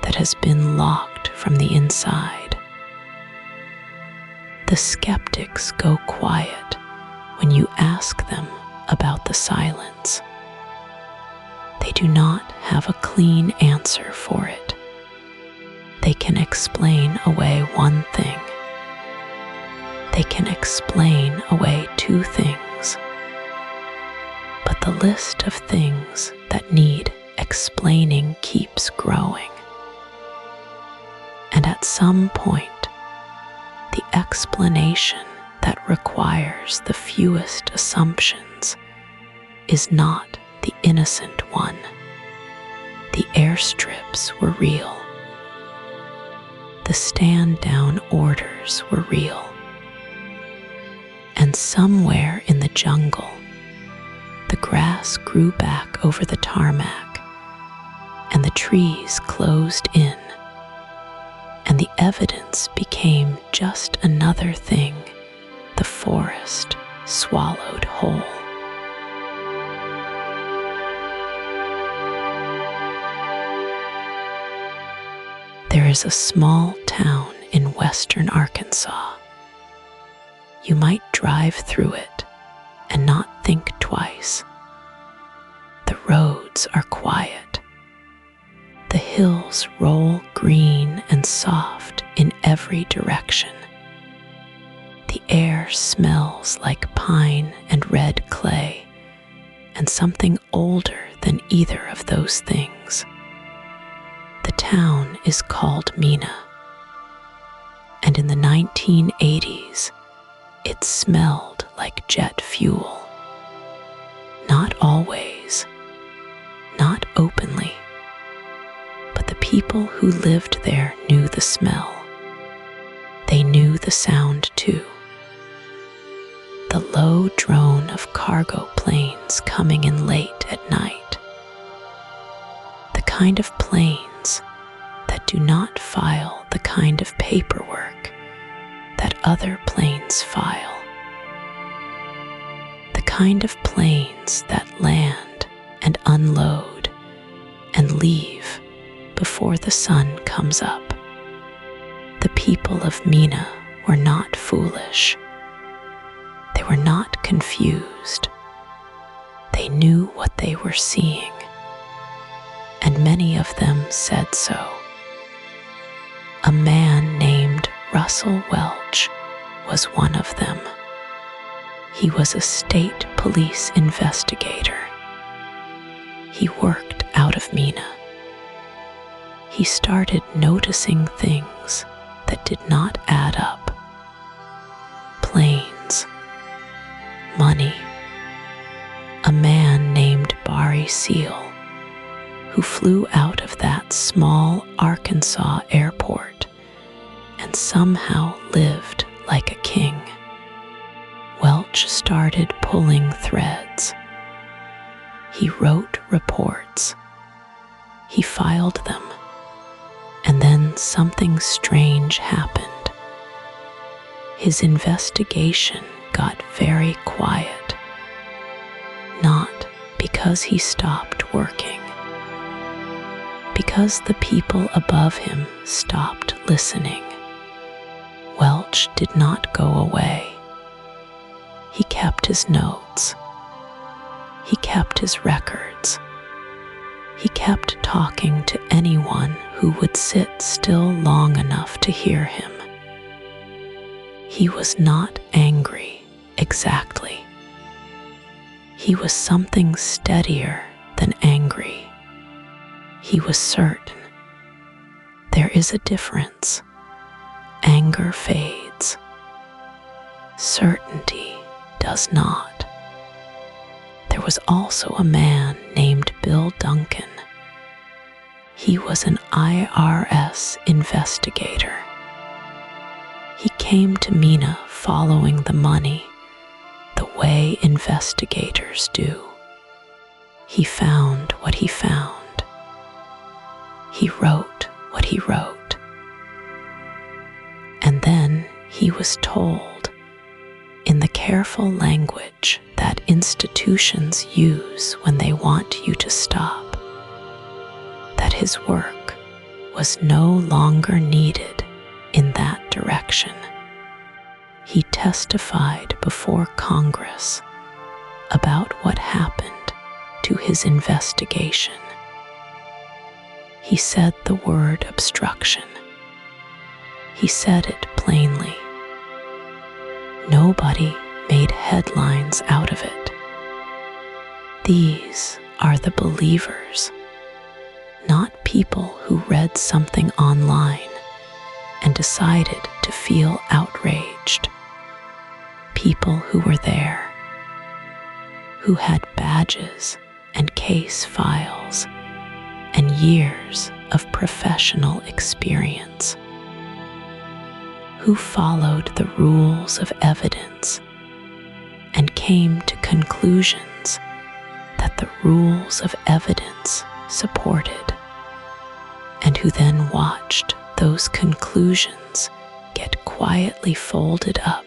that has been locked from the inside. The skeptics go quiet when you ask them about the silence. They do not have a clean answer for it. They can explain away one thing. They can explain away two things. But the list of things that need explaining keeps growing. And at some point, the explanation that requires the fewest assumptions is not the innocent one. The airstrips were real. The stand-down orders were real. And somewhere in the jungle, the grass grew back over the tarmac, and the trees closed in, and the evidence became just another thing the forest swallowed whole. There is a small town in western Arkansas. You might drive through it and not think twice. The roads are quiet. The hills roll green and soft in every direction. The air smells like pine and red clay, and something older than either of those things. The town is called Mena, and in the 1980s, it smelled like jet fuel. Not always, not openly, but the people who lived there knew the smell. They knew the sound too. The low drone of cargo planes coming in late at night. The kind of planes that do not file the kind of paperwork that other planes file. The kind of planes that land and unload and leave before the sun comes up. The people of Mena were not foolish. They were not confused. They knew what they were seeing, and many of them said so. A man named Russell Welch was one of them. He was a state police investigator. He worked out of Mena. He started noticing things that did not add up. Planes, money, a man named Barry Seal, who flew out of that small Arkansas airport and somehow lived like a king. Welch started pulling threads. He wrote reports. He filed them. something strange happened. His investigation got very quiet, not because he stopped working, because the people above him stopped listening. Welch did not go away. He kept his notes. He kept his records. He kept talking to anyone who would sit still long enough to hear him. He was not angry, exactly. He was something steadier than angry. He was certain. There is a difference. Anger fades. Certainty does not. There was also a man named Bill Duncan. He was an IRS investigator. He came to Mena following the money, the way investigators do. He found what he found. He wrote what he wrote. And then he was told, in the careful language that institutions use when they want you to stop, that his work was no longer needed in that direction. He testified before Congress about what happened to his investigation. He said the word obstruction. He said it plainly. Nobody made headlines out of it. These are the believers, not people who read something online and decided to feel outraged. People who were there, who had badges and case files and years of professional experience, who followed the rules of evidence and came to conclusions that the rules of evidence supported, and who then watched those conclusions get quietly folded up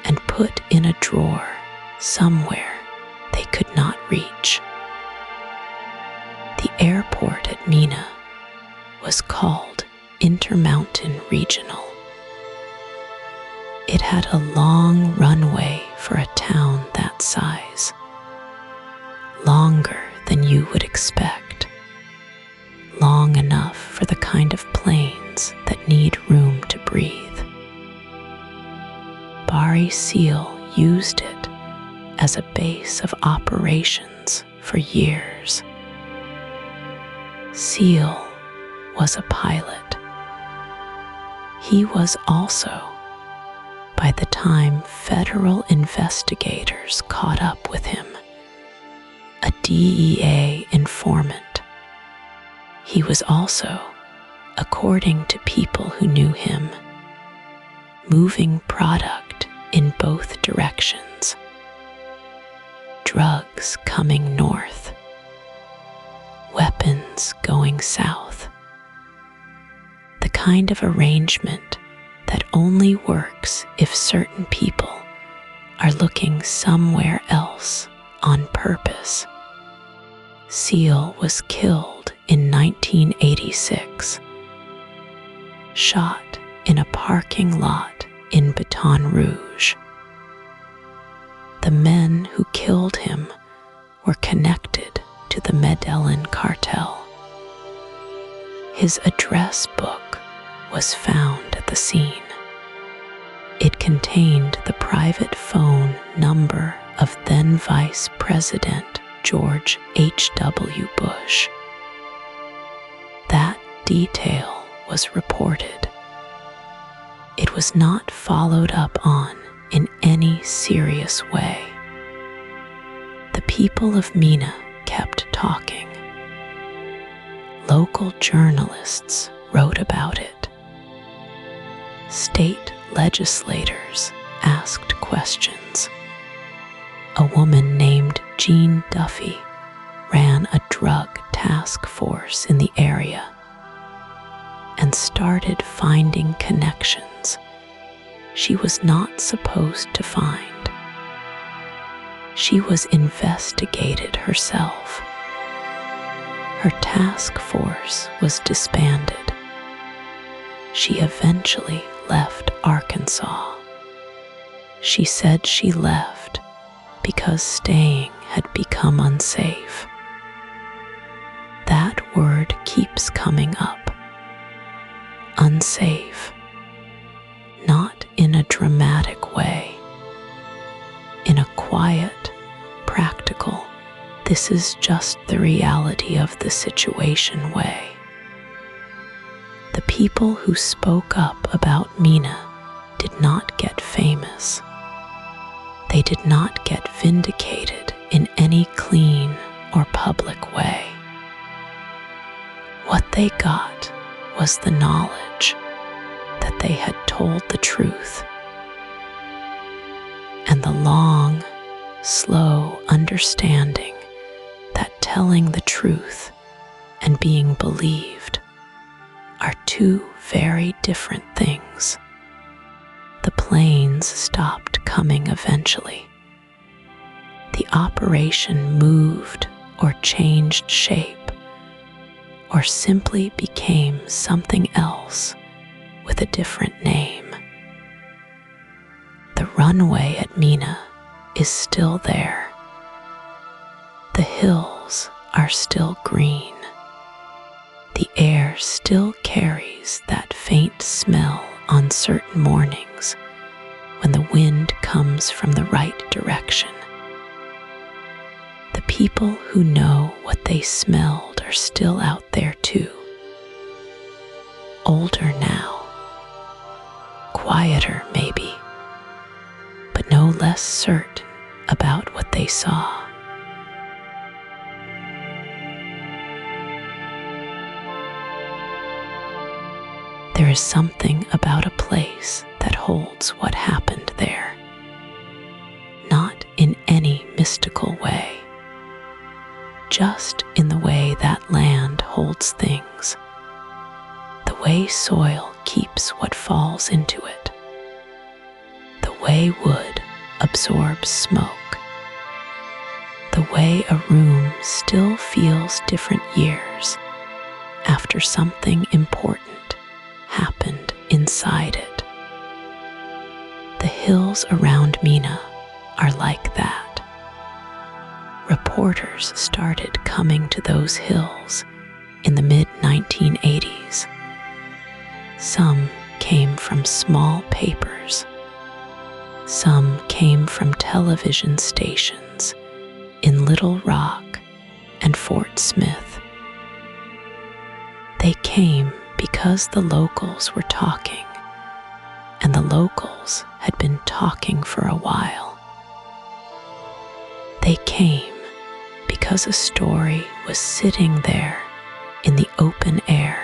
and put in a drawer somewhere they could not reach. The airport at Mena was called Intermountain Regional. It had a long runway for a town that size, longer than you would expect, long enough for the kind of planes that need room to breathe. Bari Seal used it as a base of operations for years. Seal was a pilot. He was also, by the time federal investigators caught up with him, a DEA informant. He was also, according to people who knew him, moving product in both directions. Drugs coming north, weapons going south. The kind of arrangement that only works if certain people are looking somewhere else on purpose. Seal was killed in 1986, shot in a parking lot in Baton Rouge. The men who killed him were connected to the Medellin cartel. His address book was found at the scene. It contained the private phone number of then Vice President George H.W. Bush. That detail was reported. It was not followed up on in any serious way. The people of Mena kept talking. Local journalists wrote about it. State legislators asked questions. A woman named Jean Duffy ran a drug task force in the area. and started finding connections she was not supposed to find. She was investigated herself. Her task force was disbanded. She eventually left Arkansas. She said she left because staying had become unsafe. That word keeps coming up. Unsafe. Not in a dramatic way. In a quiet, practical, this is just the reality of the situation way. The people who spoke up about Mena did not get famous. They did not get vindicated in any clean or public way. What they got was the knowledge that they had told the truth, and the long, slow understanding that telling the truth and being believed are two very different things. The planes stopped coming eventually. The operation moved or changed shape, or simply became something else with a different name. The runway at Mena is still there. The hills are still green. The air still carries that faint smell on certain mornings when the wind comes from the right direction. The people who know what they smelled are still out there too. Older now, quieter maybe, but no less certain about what they saw. There is something about a place that holds what happened there, not in any mystical way, just in the way that land holds things, the way soil keeps what falls into it, the way wood absorbs smoke, the way a room still feels different years after something important happened inside it. The hills around Mena are like that. Reporters started coming to those hills in the mid-1980s. Some came from small papers. Some came from television stations in Little Rock and Fort Smith. They came because the locals were talking, and the locals had been talking for a while. They came because a story was sitting there in the open air,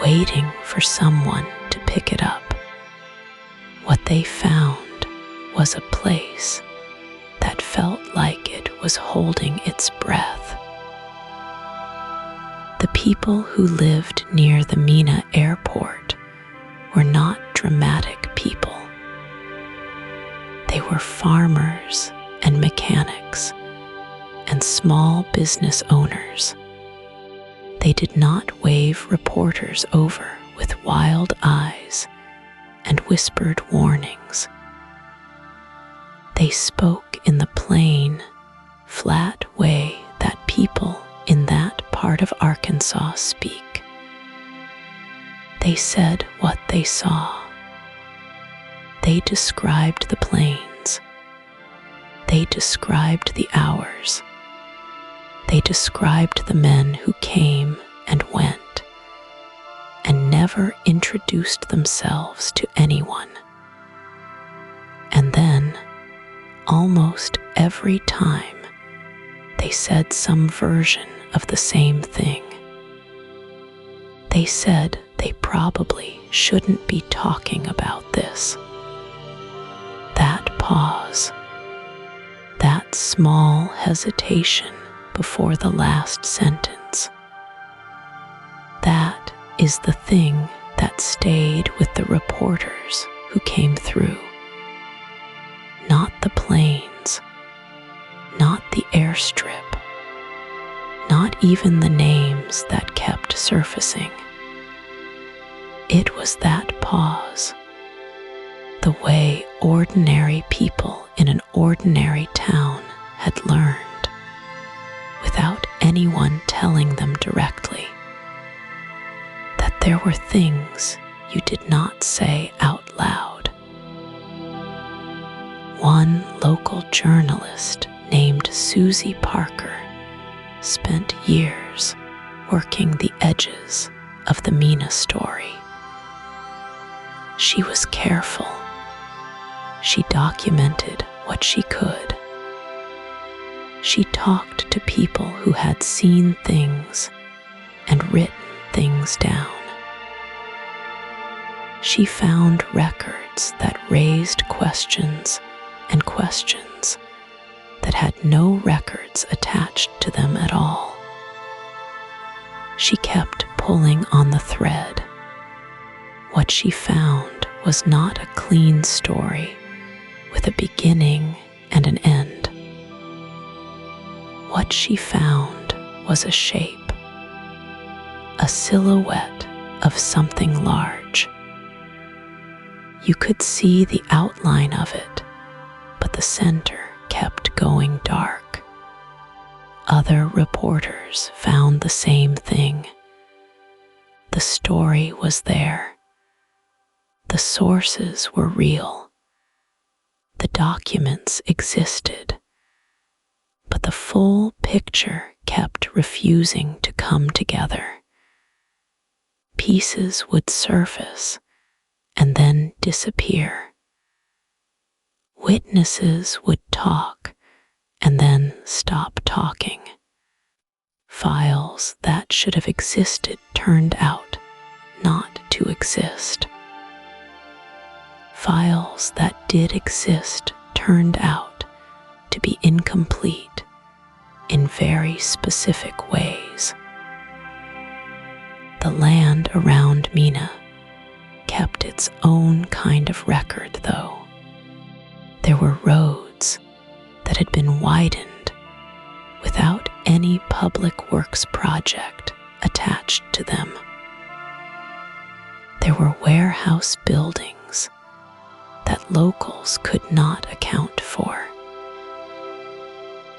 waiting for someone to pick it up. What they found was a place that felt like it was holding its breath. The people who lived near the Mena airport were not dramatic people. They were farmers and mechanics and small business owners. They did not wave reporters over with wild eyes and whispered warnings. They spoke in the plain, flat way that people in that part of Arkansas speak. They said what they saw. They described the plains. They described the hours. They described the men who came and went, and never introduced themselves to anyone. And then, almost every time, they said some version of the same thing. They said they probably shouldn't be talking about this. That pause, that small hesitation before the last sentence, that is the thing that stayed with the reporters who came through. Not the planes, not the airstrip, not even the names that kept surfacing. It was that pause, the way ordinary people in an ordinary town had learned, without anyone telling them directly, that there were things you did not say out loud. One local journalist named Susie Parker spent years working the edges of the Mena story. She was careful. She documented what she could. She talked to people who had seen things and written things down. She found records that raised questions and questions that had no records attached to them at all. She kept pulling on the thread. What she found was not a clean story with a beginning and an end. What she found was a shape, a silhouette of something large. You could see the outline of it, but the center kept going dark. Other reporters found the same thing. The story was there. The sources were real. The documents existed. But the full picture kept refusing to come together. Pieces would surface and then disappear. Witnesses would talk and then stop talking. Files that should have existed turned out not to exist. Files that did exist turned out to be incomplete in very specific ways. The land around Mena kept its own kind of record, though. There were roads that had been widened without any public works project attached to them. There were warehouse buildings that locals could not account for.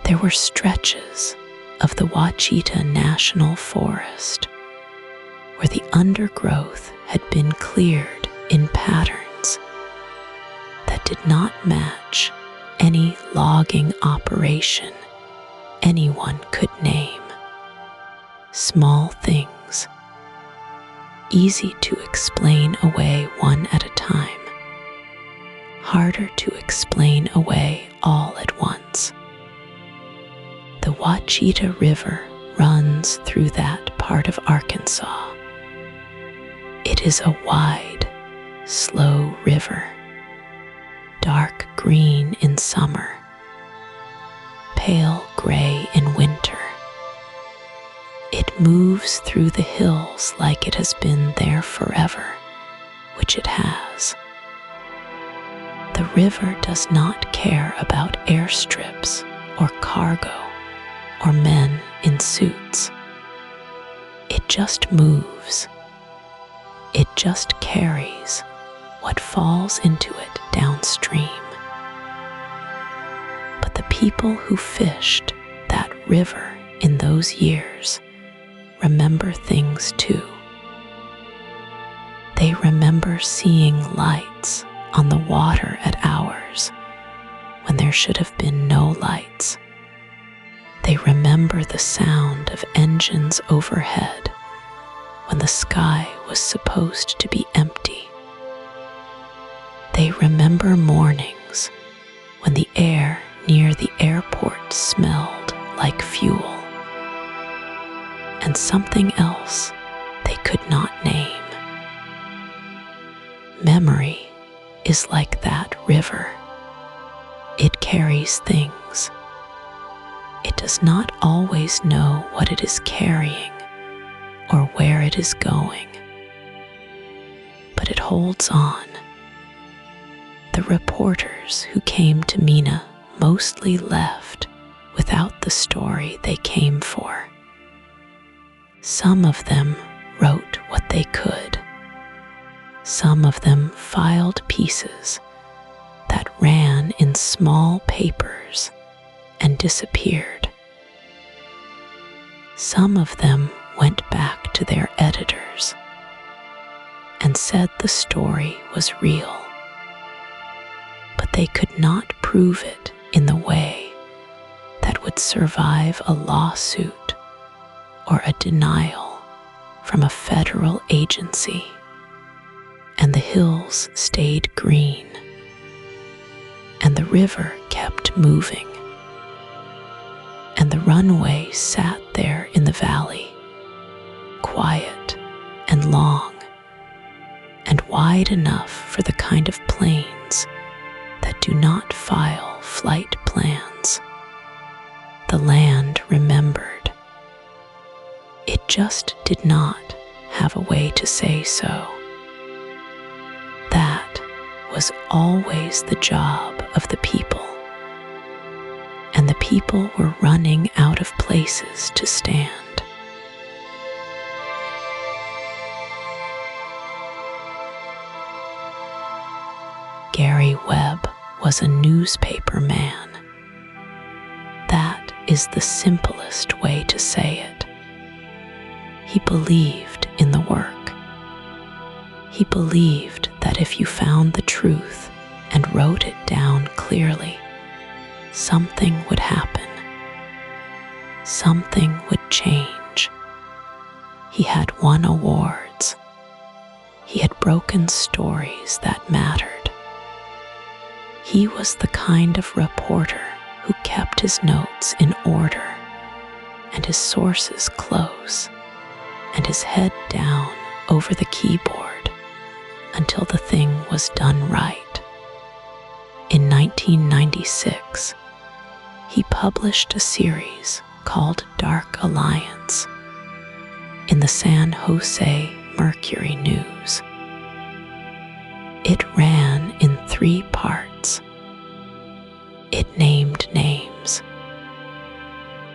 There were stretches of the Ouachita National Forest where the undergrowth had been cleared in patterns that did not match any logging operation anyone could name. Small things, easy to explain away one at a time, harder to explain away all at once. The Ouachita River runs through that part of Arkansas. It is a wide, slow river, dark green in summer, pale gray in winter. It moves through the hills like it has been there forever, which it has. The river does not care about airstrips or cargo or men in suits. It just moves. It just carries what falls into it downstream. But the people who fished that river in those years remember things too. They remember seeing lights on the water at hours when there should have been no lights. They remember the sound of engines overhead when the sky was supposed to be empty. They remember mornings when the air near the airport smelled like fuel, and something else they could not name. Memory is like that river. It carries things. It does not always know what it is carrying or where it is going, but it holds on. The reporters who came to Mena mostly left without the story they came for. Some of them wrote what they could. Some of them filed pieces that ran in small papers and disappeared. Some of them went back to their editors and said the story was real, but they could not prove it in the way that would survive a lawsuit or a denial from a federal agency. And the hills stayed green, and the river kept moving, and the runway sat there in the valley, quiet and long, and wide enough for the kind of planes that do not file flight plans. The land remembered. It just did not have a way to say so. That was always the job of the people, and the people were running out of places to stand. Gary Webb was a newspaper man. That is the simplest way to say it. He believed in the work. He believed that if you found the truth and wrote it down clearly, something would happen. Something would change. He had won awards. He had broken stories that mattered. He was the kind of reporter who kept his notes in order and his sources close and his head down over the keyboard until the thing was done right. In 1996, he published a series called Dark Alliance in the San Jose Mercury News. It ran in 3 parts. It named names.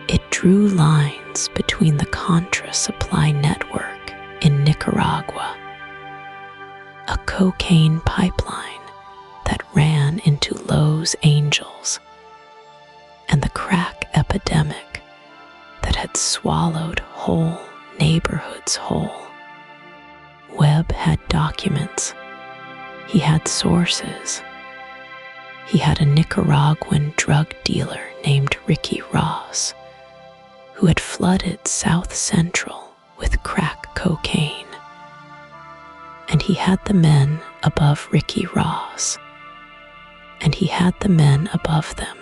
It drew lines between the Contra supply network in Nicaragua, a cocaine pipeline that ran into Los Angeles, and the crack epidemic that had swallowed whole neighborhoods whole. Webb had documents. He had sources. He had a Nicaraguan drug dealer named Ricky Ross, who had flooded South Central with crack cocaine. And he had the men above Ricky Ross, and he had the men above them.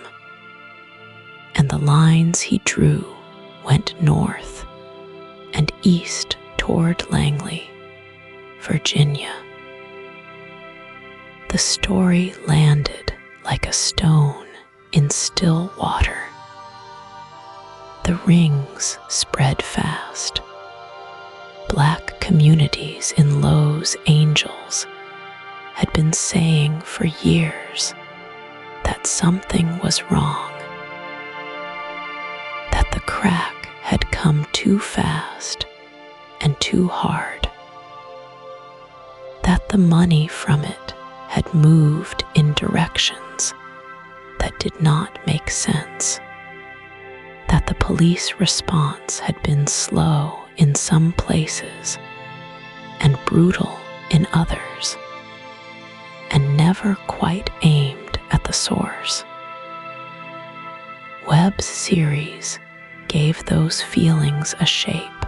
And the lines he drew went north and east toward Langley, Virginia. The story landed like a stone in still water. The rings spread fast. Black communities in Los Angeles had been saying for years that something was wrong, that the crack had come too fast and too hard, that the money from it had moved in directions that did not make sense, that the police response had been slow in some places and brutal in others, and never quite aimed at the source. Webb's series gave those feelings a shape.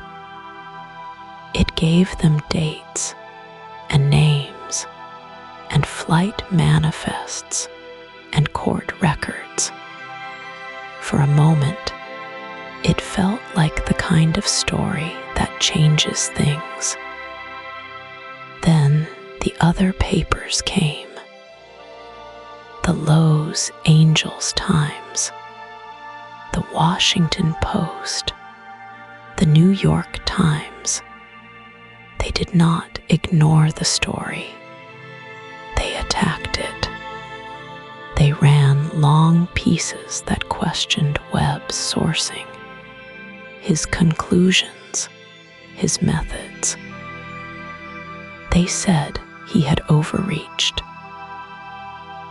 It gave them dates and names and flight manifests and court records. For a moment, it felt like the kind of story that changes things. Then the other papers came. The Los Angeles Times, the Washington Post, the New York Times. They did not ignore the story. They attacked it. They ran long pieces that questioned Webb's sourcing, his conclusions, his methods. They said he had overreached.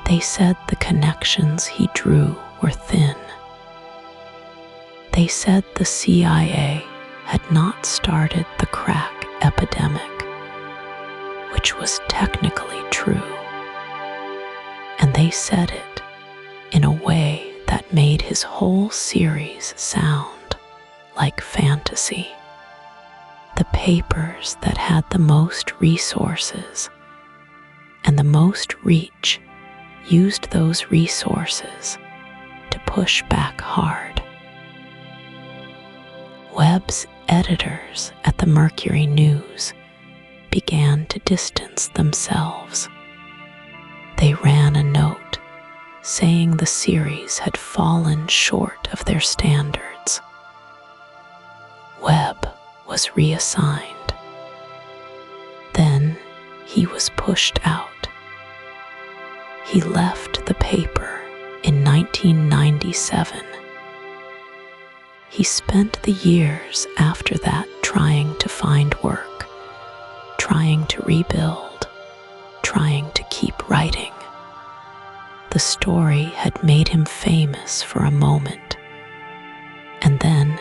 They said the connections he drew were thin. They said the CIA had not started the crack epidemic, which was technically true. And they said it in a way that made his whole series sound like fantasy. The papers that had the most resources and the most reach used those resources to push back hard. Webb's editors at the Mercury News began to distance themselves. They ran a note saying the series had fallen short of their standards. Webb was reassigned. Then he was pushed out. He left the paper in 1997. He spent the years after that trying to find work, trying to rebuild, trying to keep writing. The story had made him famous for a moment, and then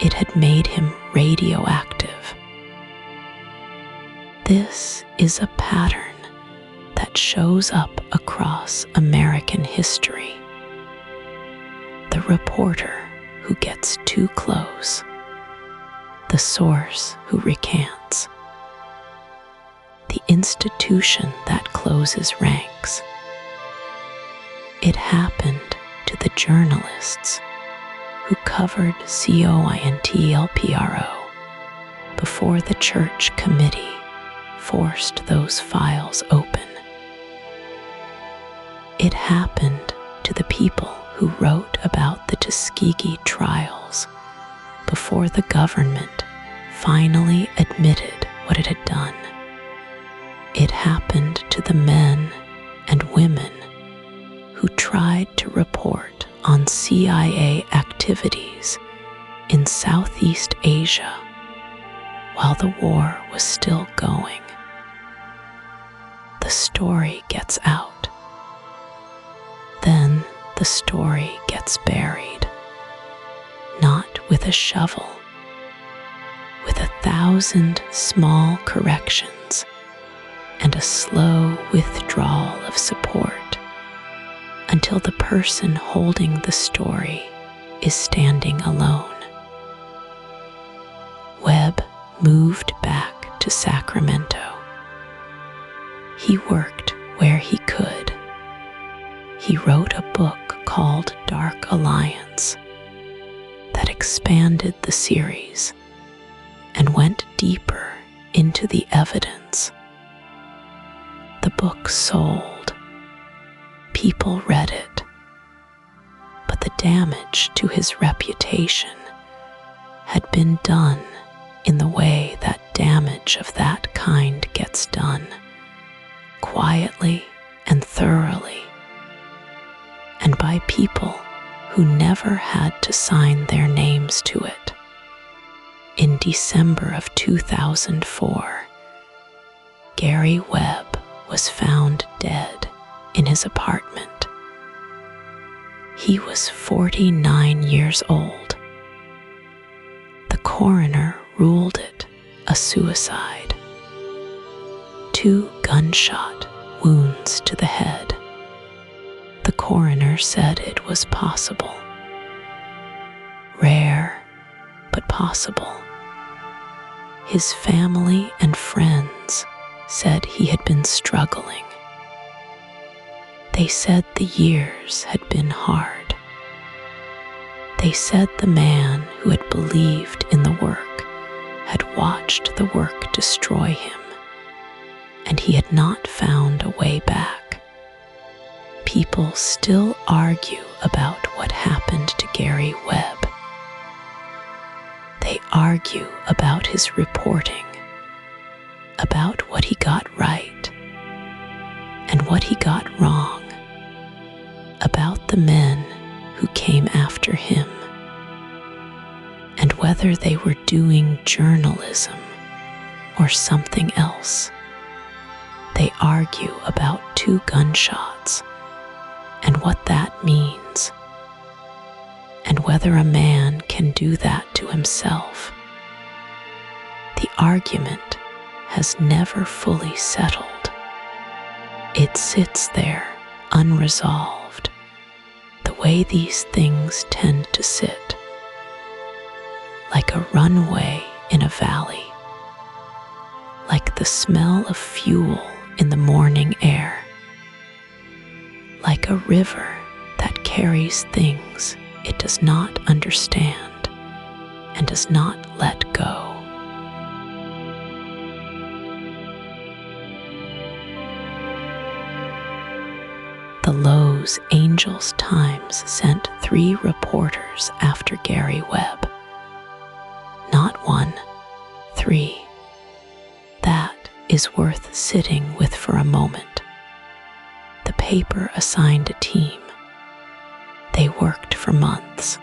it had made him radioactive. This is a pattern that shows up across American history. The reporter who gets too close, the source who recants, the institution that closes ranks. It happened to the journalists who covered COINTLPRO before the church committee forced those files open. It happened to the people who wrote about the Tuskegee trials before the government finally admitted what it had done. It happened to the men and women who tried to report on CIA activities in Southeast Asia while the war was still going. The story gets out. Then the story gets buried, not with a shovel, with 1,000 small corrections and a slow withdrawal of support until the person holding the story is standing alone. Webb moved back to Sacramento. He worked where he could. He wrote a book called Dark Alliance that expanded the series and went deeper into the evidence. The book sold. People read it. But the damage to his reputation had been done in the way that damage of that kind gets done, quietly and thoroughly, and by people who never had to sign their names to it. In December of 2004, Gary Webb was found dead in his apartment. He was 49 years old. The coroner ruled it a suicide. 2 gunshot wounds to the head. The coroner said it was possible. Rare, but possible. His family and friends said he had been struggling. They said the years had been hard. They said the man who had believed in the work had watched the work destroy him, and he had not found a way back. People still argue about what happened to Gary Webb. They argue about his reporting. about what he got right and what he got wrong, about the men who came after him, and whether they were doing journalism or something else. They argue about 2 gunshots and what that means, and whether a man can do that to himself. The argument has never fully settled. It sits there unresolved, the way these things tend to sit, like a runway in a valley, like the smell of fuel in the morning air, like a river that carries things it does not understand and does not let go. The Los Angeles Times sent 3 reporters after Gary Webb. Not 1, 3. That is worth sitting with for a moment. The paper assigned a team. They worked for months.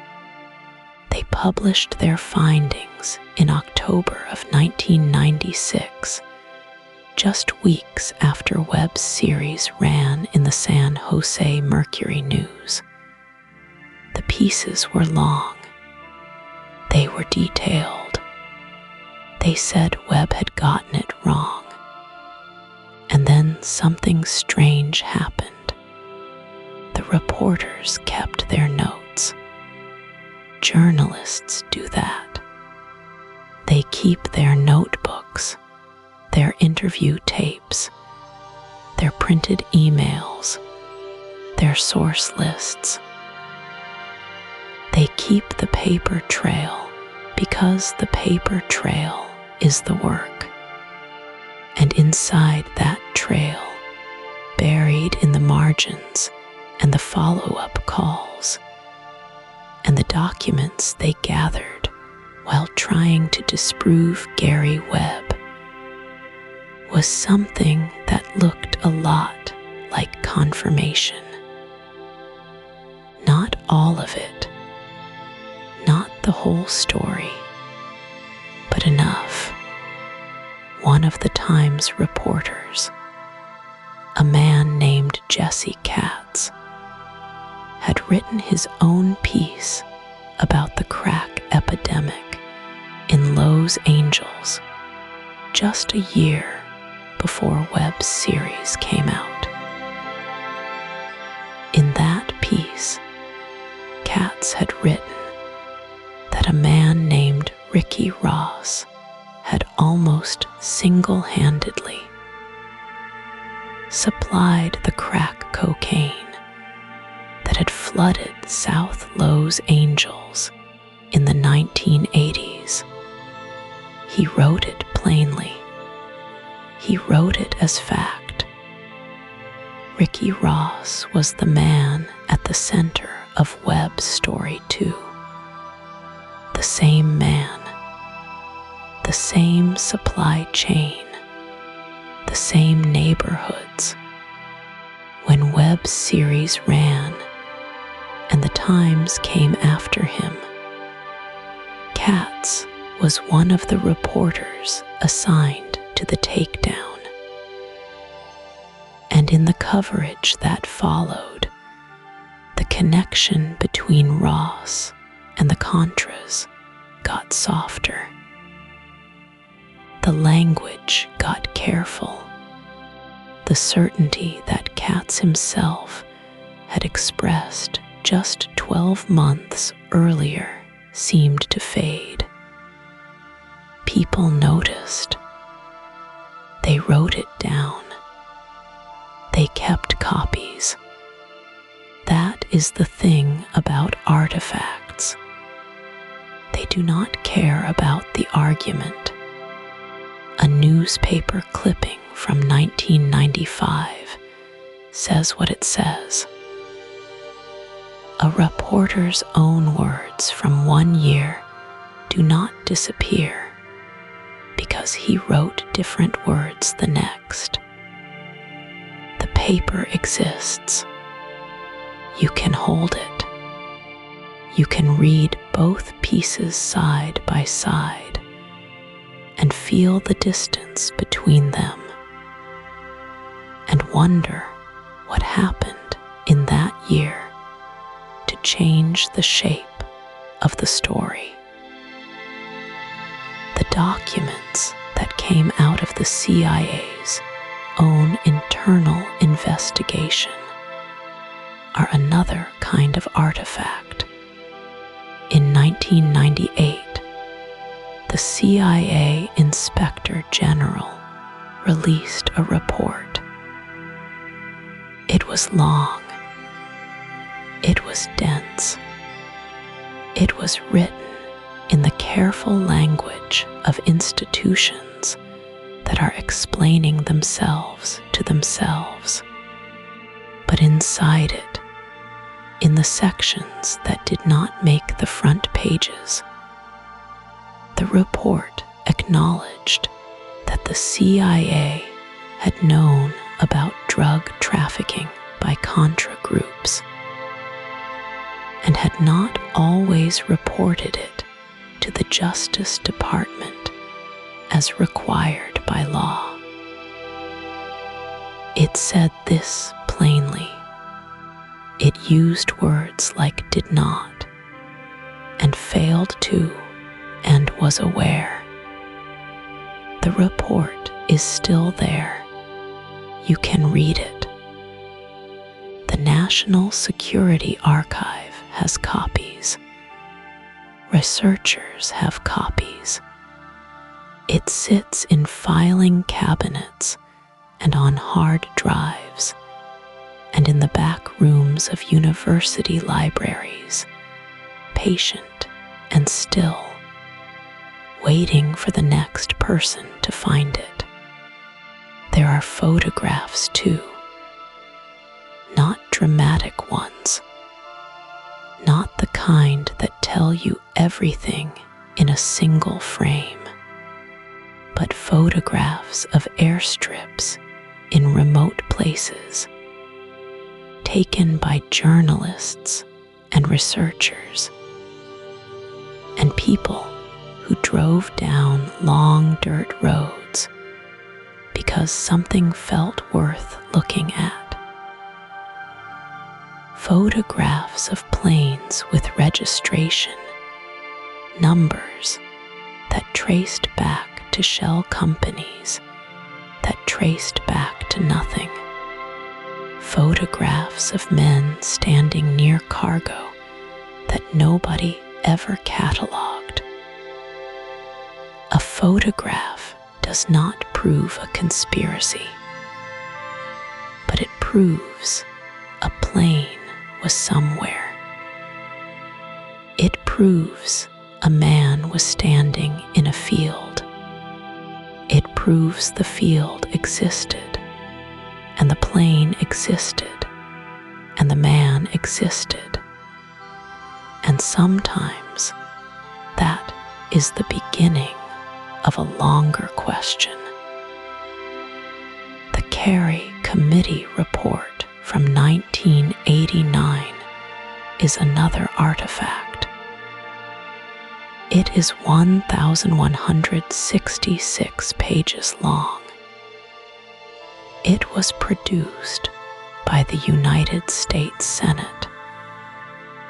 They published their findings in October of 1996, just weeks after Webb's series ran in the San Jose Mercury News. The pieces were long. They were detailed. They said Webb had gotten it wrong. And then something strange happened. The reporters kept their notes. Journalists do that. They keep their notebooks, their interview tapes, their printed emails, their source lists. They keep the paper trail because the paper trail is the work. And inside that trail, buried in the margins and the follow-up calls, and the documents they gathered while trying to disprove Gary Webb, was something that looked a lot like confirmation. Not all of it, not the whole story, but enough. One of the Times reporters, a man named Jesse Katz, had written his own piece about the crack epidemic in Los Angeles just a year before Webb's series came out. In that piece, Katz had written that a man named Ricky Ross had almost single-handedly supplied the crack cocaine that had flooded South Los Angeles in the 1980s. He wrote it plainly. He wrote it as fact. Ricky Ross was the man at the center of Webb's story too. The same man. The same supply chain, the same neighborhoods. When Webb's series ran and the Times came after him, Katz was one of the reporters assigned to the takedown. And in the coverage that followed, the connection between Ross and the Contras got softer. The language got careful. The certainty that Katz himself had expressed just 12 months earlier seemed to fade. People noticed. They wrote it down. They kept copies. That is the thing about artifacts. They do not care about the argument. A newspaper clipping from 1995 says what it says. A reporter's own words from 1 year do not disappear. because he wrote different words the next. The paper exists. You can hold it. You can read both pieces side by side and feel the distance between them and wonder what happened in that year to change the shape of the story. The documents that came out of the CIA's own internal investigation are another kind of artifact. In 1998, the CIA Inspector General released a report. It was long. It was dense. It was written in the careful language of institutions that are explaining themselves to themselves. But inside it, in the sections that did not make the front pages, the report acknowledged that the CIA had known about drug trafficking by Contra groups and had not always reported it to the Justice Department as required by law. It said this plainly. It used words like did not, and failed to, and was aware. The report is still there. You can read it. The National Security Archive has copies. Researchers have copies. It sits in filing cabinets and on hard drives and in the back rooms of university libraries, patient and still, waiting for the next person to find it. There are photographs too, not dramatic ones, not the kind that tell you everything in a single frame, but photographs of airstrips in remote places, taken by journalists and researchers, and people who drove down long dirt roads because something felt worth looking at. Photographs of planes with registration, numbers that traced back to shell companies, that traced back to nothing. Photographs of men standing near cargo that nobody ever cataloged. A photograph does not prove a conspiracy, but it proves a plane was somewhere. It proves a man was standing in a field. It proves the field existed, and the plane existed, and the man existed. And sometimes that is the beginning of a longer question. The Kerry Committee report from 1989 is another artifact. It is 1,166 pages long. It was produced by the United States Senate.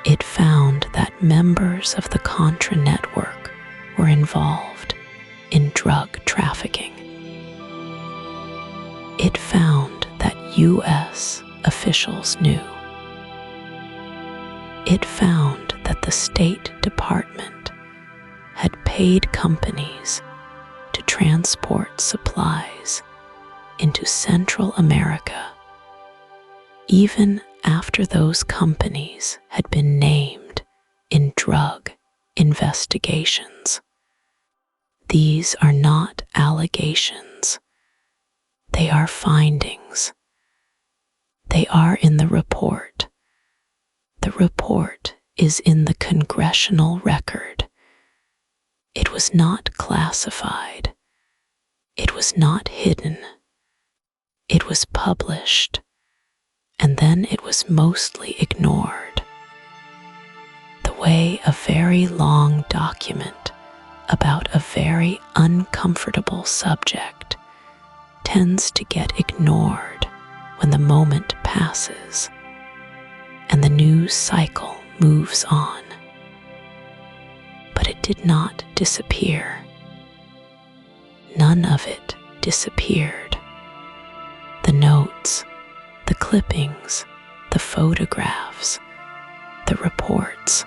It found that members of the Contra network were involved in drug trafficking. It found that U.S. officials knew. It found that the State Department had paid companies to transport supplies into Central America, even after those companies had been named in drug investigations. These are not allegations. They are findings. They are in the report. The report is in the congressional record. It was not classified. It was not hidden. It was published, and then it was mostly ignored. The way a very long document about a very uncomfortable subject tends to get ignored when the moment passes and the news cycle moves on. But it did not disappear. None of it disappeared. The notes, the clippings, the photographs, the reports,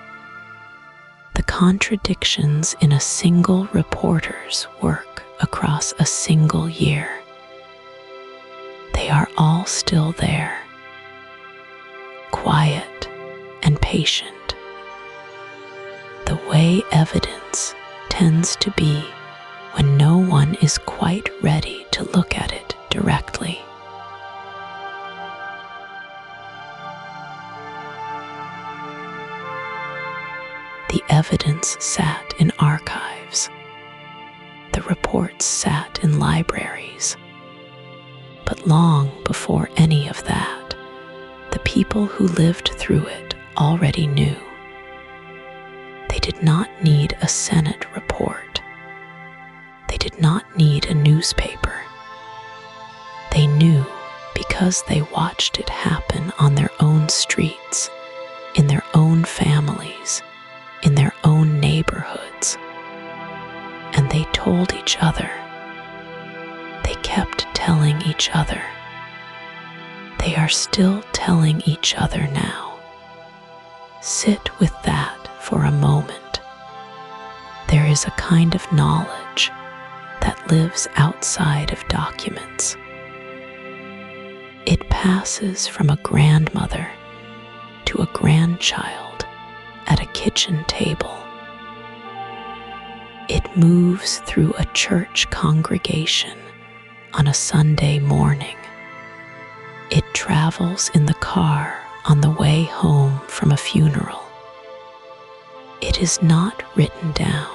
the contradictions in a single reporter's work across a single year. They are all still there, quiet and patient, the way evidence tends to be when no one is quite ready to look at it directly. The evidence sat in archives. The reports sat in libraries. But long before any of that, the people who lived through it already knew. They did not need a Senate report. They did not need a newspaper. They knew because they watched it happen on their own streets, in their own families, in their own neighborhoods. And they told each other. They kept telling each other. They are still telling each other now. Sit with that for a moment. There is a kind of knowledge that lives outside of documents. It passes from a grandmother to a grandchild at a kitchen table. It moves through a church congregation on a Sunday morning. It travels in the car on the way home from a funeral. It is not written down.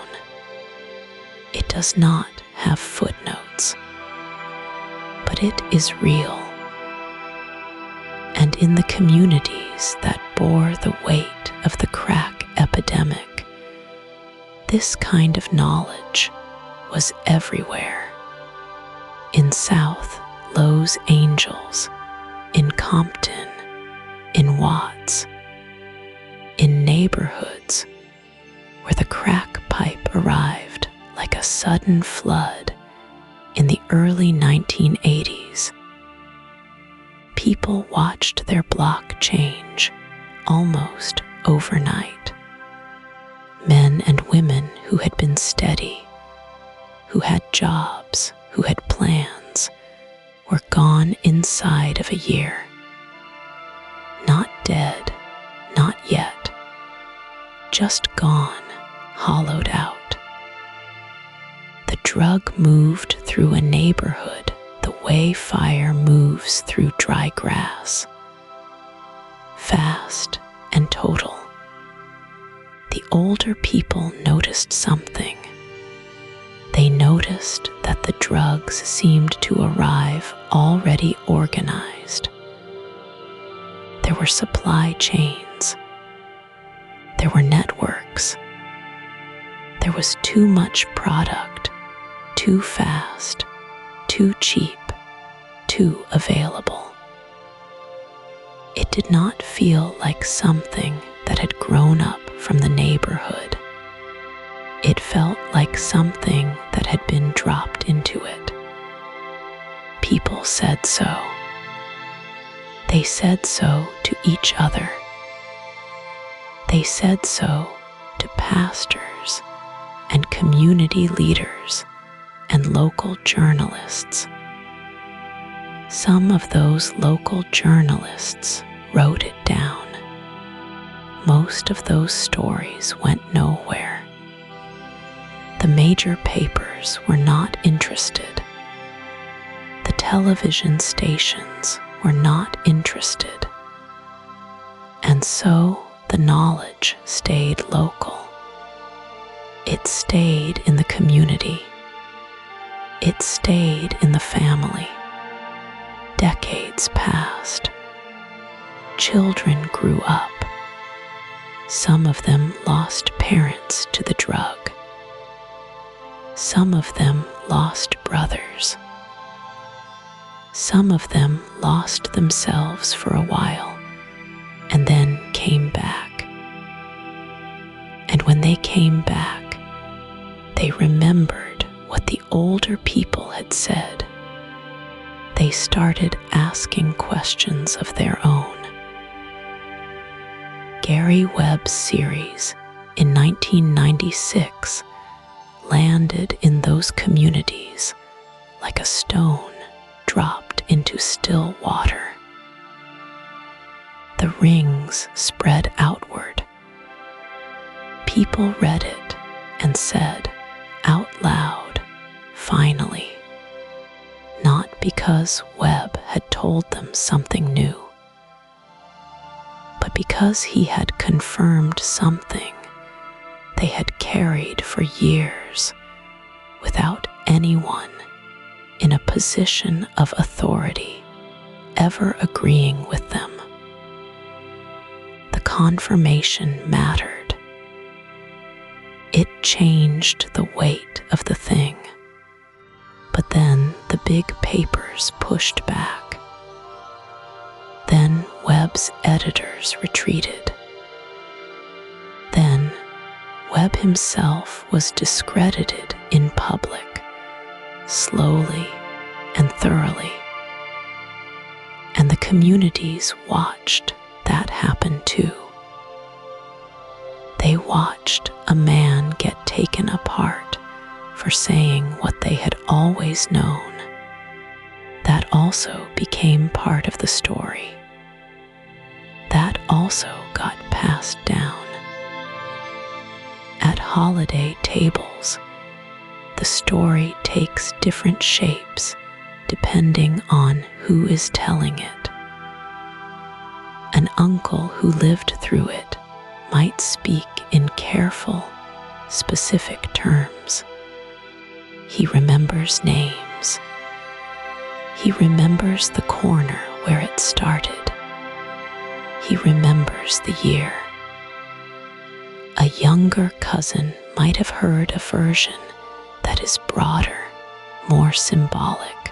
It does not have footnotes. But it is real. And in the communities that bore the weight of the crack epidemic, this kind of knowledge was everywhere. In South Los Angeles, in Compton, in Watts, in neighborhoods where the crack pipe arrived like a sudden flood in the early 1980s. People watched their block change almost overnight. Men and women who had been steady, who had jobs, who had plans, were gone inside of a year. Not dead, not yet, just gone, hollowed out. The drug moved through a neighborhood the way fire moves through dry grass. Fast and total. The older people noticed something. They noticed that the drugs seemed to arrive already organized. There were supply chains. There were networks. There was too much product, too fast, too cheap, too available. It did not feel like something that had grown up from the neighborhood. It felt like something that had been dropped into it. People said so. They said so to each other. They said so to pastors and community leaders and local journalists. Some of those local journalists wrote it down. Most of those stories went nowhere. The major papers were not interested. The television stations were not interested. And so the knowledge stayed local. It stayed in the community. It stayed in the family. Decades passed. Children grew up. Some of them lost parents to the drug. Some of them lost brothers. Some of them lost themselves for a while and then came back. And when they came back, they remembered what the older people had said. They started asking questions of their own. Gary Webb's series in 1996 landed in those communities like a stone dropped into still water. The rings spread outward. People read it and said out loud, finally, not because Webb had told them something new, but because he had confirmed something they had carried for years without anyone in a position of authority ever agreeing with them. The confirmation mattered. It changed the weight of the thing. But then the big papers pushed back. Then Webb's editors retreated. Then Webb himself was discredited in public, slowly and thoroughly. And the communities watched that happen too. They watched a man get taken apart for saying what they had always known. That also became part of the story. That also got passed down. At holiday tables, the story takes different shapes depending on who is telling it. An uncle who lived through it might speak in careful, specific terms. He remembers names. He remembers the corner where it started. He remembers the year. A younger cousin might have heard a version that is broader, more symbolic,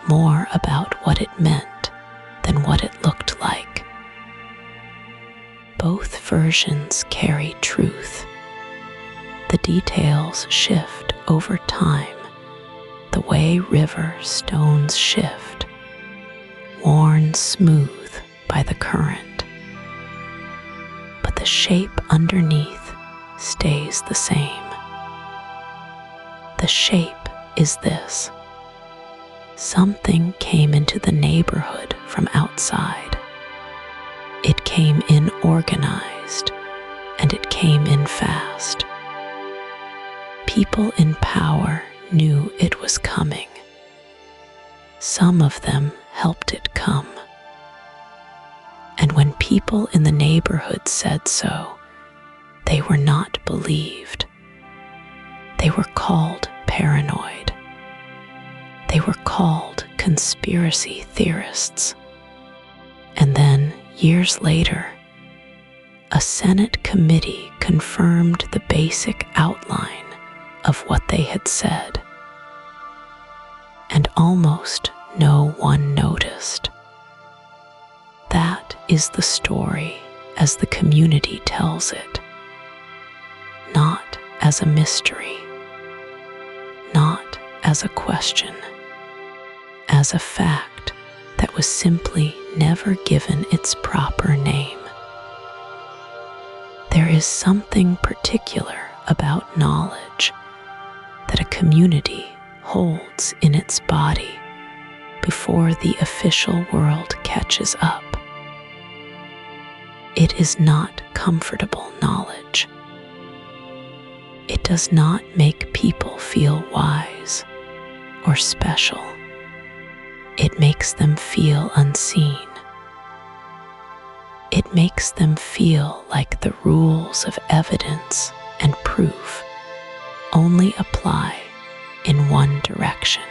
more about what it meant than what it looked like. Both versions carry truth. The details shift over time, the way river stones shift, worn smooth by the current. But the shape underneath stays the same. The shape is this. Something came into the neighborhood from outside. It came in organized, and it came in fast. People in power knew it was coming. Some of them helped it come. And when people in the neighborhood said so, they were not believed. They were called paranoid. They were called conspiracy theorists. And then, years later, a Senate committee confirmed the basic outline of what they had said. And almost no one noticed. That is the story as the community tells it, not as a mystery, not as a question, as a fact that was simply never given its proper name. There is something particular about knowledge that a community holds in its body before the official world catches up. It is not comfortable knowledge. It does not make people feel wise or special. It makes them feel unseen. It makes them feel like the rules of evidence and proof only apply in one direction.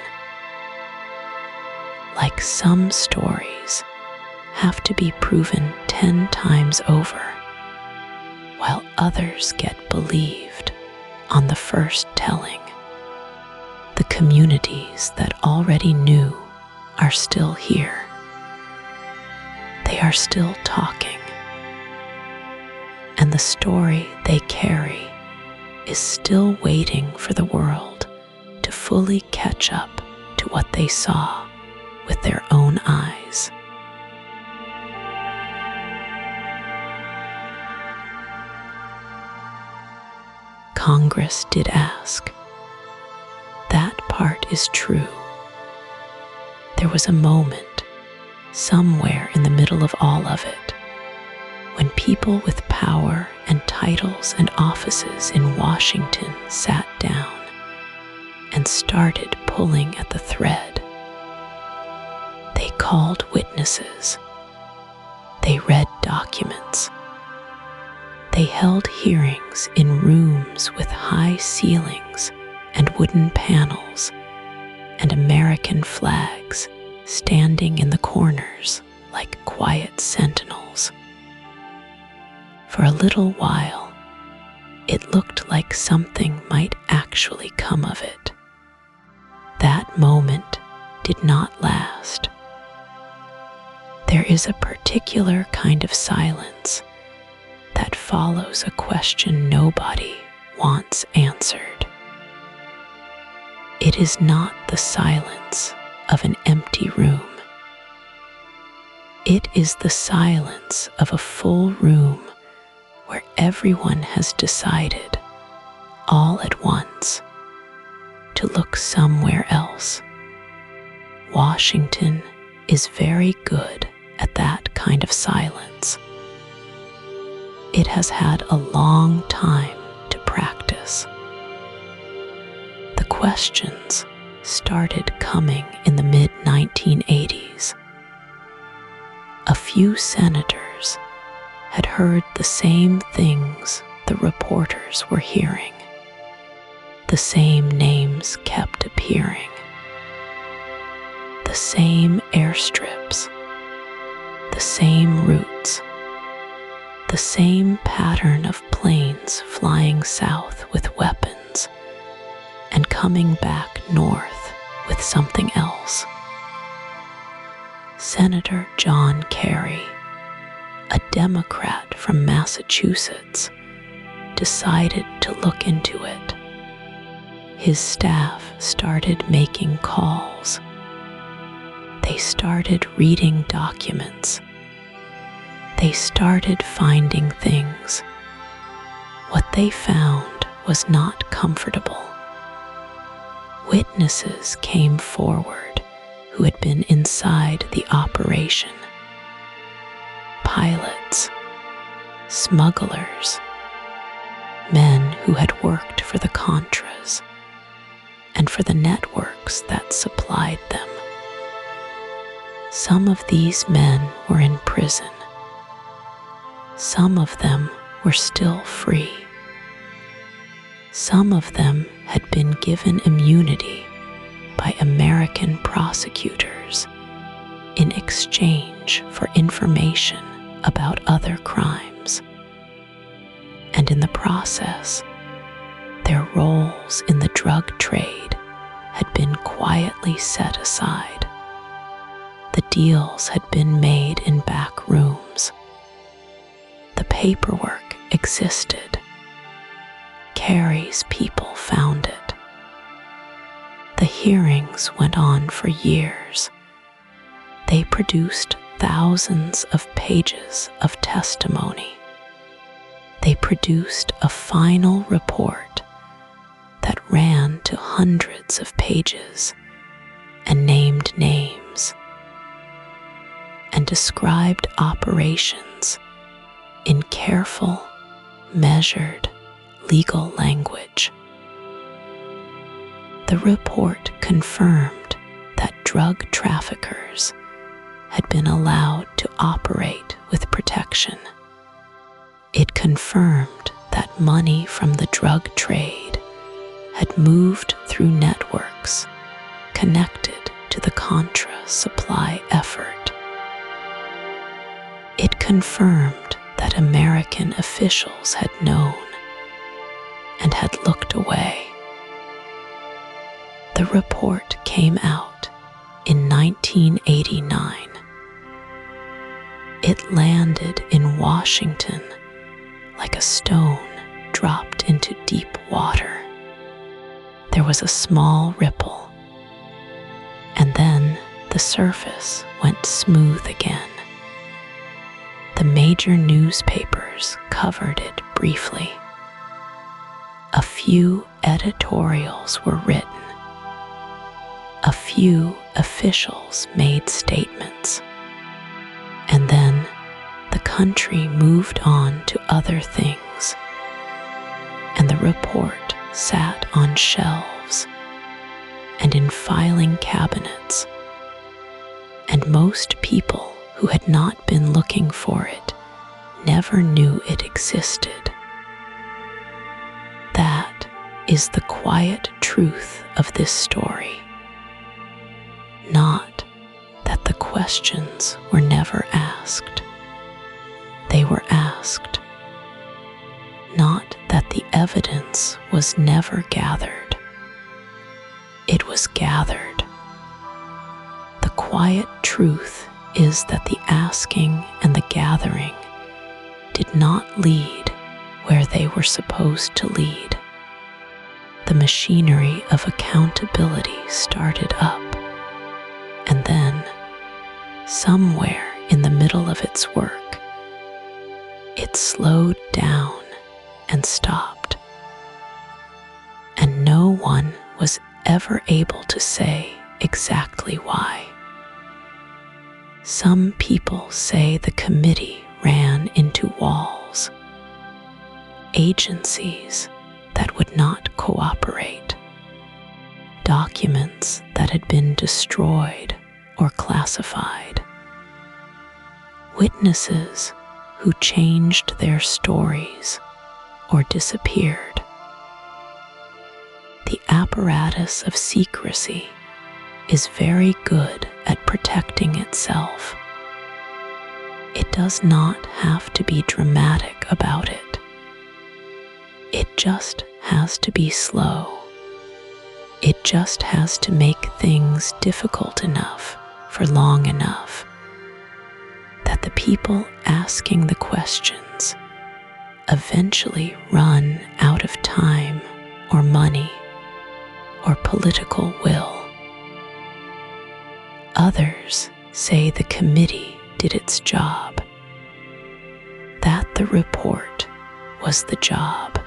Like some stories have to be proven 10 times over, while others get believed on the first telling. The communities that already knew are still here. They are still talking, and the story they carry is still waiting for the world to fully catch up to what they saw with their own eyes. Congress did ask. That part is true. There was a moment, somewhere in the middle of all of it, when people with power and titles and offices in Washington sat down and started pulling at the thread. They called witnesses. They read documents. They held hearings in rooms with high ceilings and wooden panels and American flags standing in the corners like quiet sentinels. For a little while, it looked like something might actually come of it. That moment did not last. There is a particular kind of silence that follows a question nobody wants answered. It is not the silence of an empty room. It is the silence of a full room where everyone has decided, all at once, to look somewhere else. Washington is very good at that kind of silence. It has had a long time to practice. The questions started coming in the mid-1980s. A few senators had heard the same things the reporters were hearing. The same names kept appearing. The same airstrips. The same routes. The same pattern of planes flying south with weapons and coming back north with something else. Senator John Kerry, a Democrat from Massachusetts, decided to look into it. His staff started making calls. They started reading documents. They started finding things. What they found was not comfortable. Witnesses came forward who had been inside the operation. Pilots, smugglers, men who had worked for the Contras and for the networks that supplied them. Some of these men were in prison. Some of them were still free. Some of them had been given immunity by American prosecutors in exchange for information about other crimes. And in the process, their roles in the drug trade had been quietly set aside. The deals had been made in back rooms. The paperwork existed. Kerry's people found it. The hearings went on for years. They produced thousands of pages of testimony. They produced a final report that ran to hundreds of pages and named names and described operations in careful, measured, legal language. The report confirmed that drug traffickers had been allowed to operate with protection. It confirmed that money from the drug trade had moved through networks connected to the Contra supply effort. It confirmed that American officials had known and had looked away. The report came out in 1989. It landed in Washington like a stone dropped into deep water. There was a small ripple, and then the surface went smooth again. The major newspapers covered it briefly. A few editorials were written. A few officials made statements. And then the country moved on to other things, and the report sat on shelves and in filing cabinets, and most people who had not been looking for it never knew it existed. That is the quiet truth of this story. Not that the questions were never asked. They were asked. Not that the evidence was never gathered. It was gathered. The quiet truth is that the asking and the gathering did not lead where they were supposed to lead. The machinery of accountability started up, and then, somewhere in the middle of its work, it slowed down and stopped. And no one was ever able to say exactly why. Some people say the committee ran into walls, agencies that would not cooperate, documents that had been destroyed or classified, witnesses who changed their stories or disappeared. The apparatus of secrecy is very good at protecting itself. It does not have to be dramatic about it. It just has to be slow. It just has to make things difficult enough for long enough that the people asking the questions eventually run out of time or money or political will. Others say the committee did its job, that the report was the job,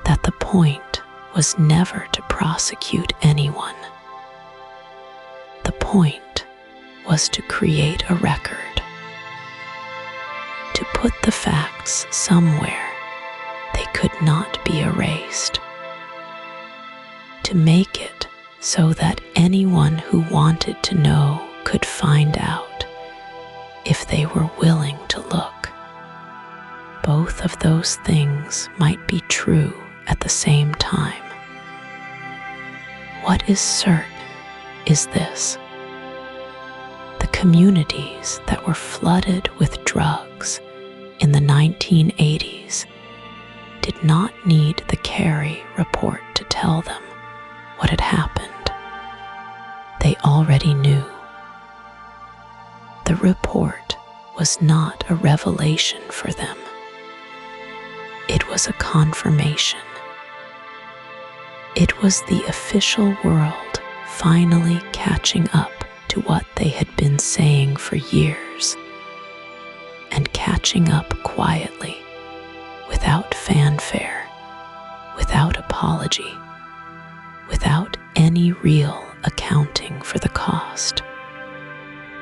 that the point was never to prosecute anyone. The point was to create a record, to put the facts somewhere they could not be erased, to make it so that anyone who wanted to know could find out if they were willing to look. Both of those things might be true at the same time. What is certain is this: the communities that were flooded with drugs in the 1980s did not need the Kerry report to tell them what had happened. They already knew. The report was not a revelation for them. It was a confirmation. It was the official world finally catching up to what they had been saying for years, and catching up quietly, without fanfare, without apology, without any real accounting for the cost.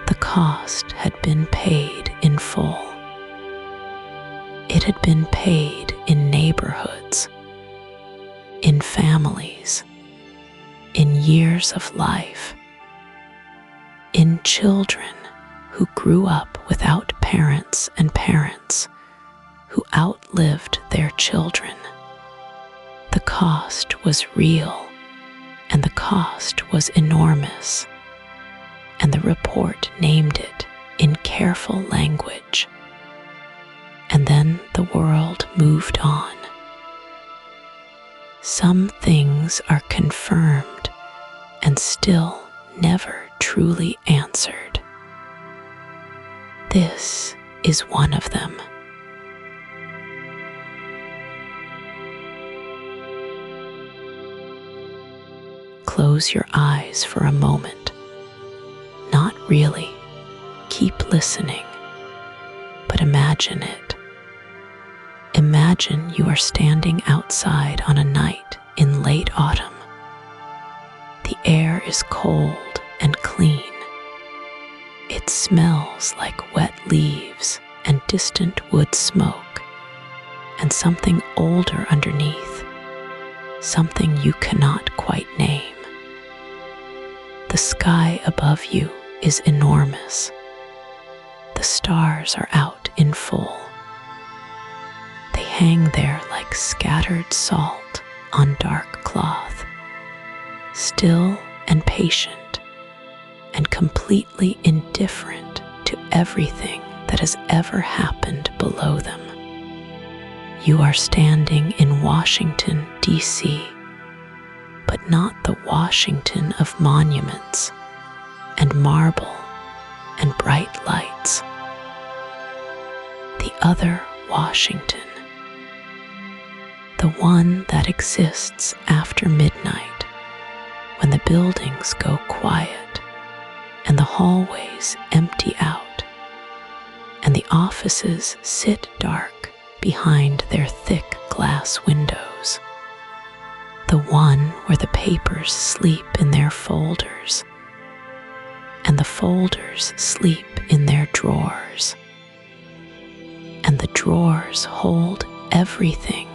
The cost had been paid in full. It had been paid in neighborhoods, in families, in years of life, in children who grew up without parents and parents who outlived their children. The cost was real, and the cost was enormous, and the report named it in careful language. And then the world moved on. Some things are confirmed and still never truly answered. This is one of them. Close your eyes for a moment. Not really. Keep listening. But imagine it. Imagine you are standing outside on a night in late autumn. The air is cold and clean. It smells like wet leaves and distant wood smoke, and something older underneath, something you cannot quite name. The sky above you is enormous. The stars are out in full. They hang there like scattered salt on dark cloth, still and patient, and completely indifferent to everything that has ever happened below them. You are standing in Washington, D.C., but not the Washington of monuments and marble and bright lights. The other Washington, the one that exists after midnight, when the buildings go quiet and the hallways empty out and the offices sit dark behind their thick glass windows. The one where the papers sleep in their folders and the folders sleep in their drawers, and the drawers hold everything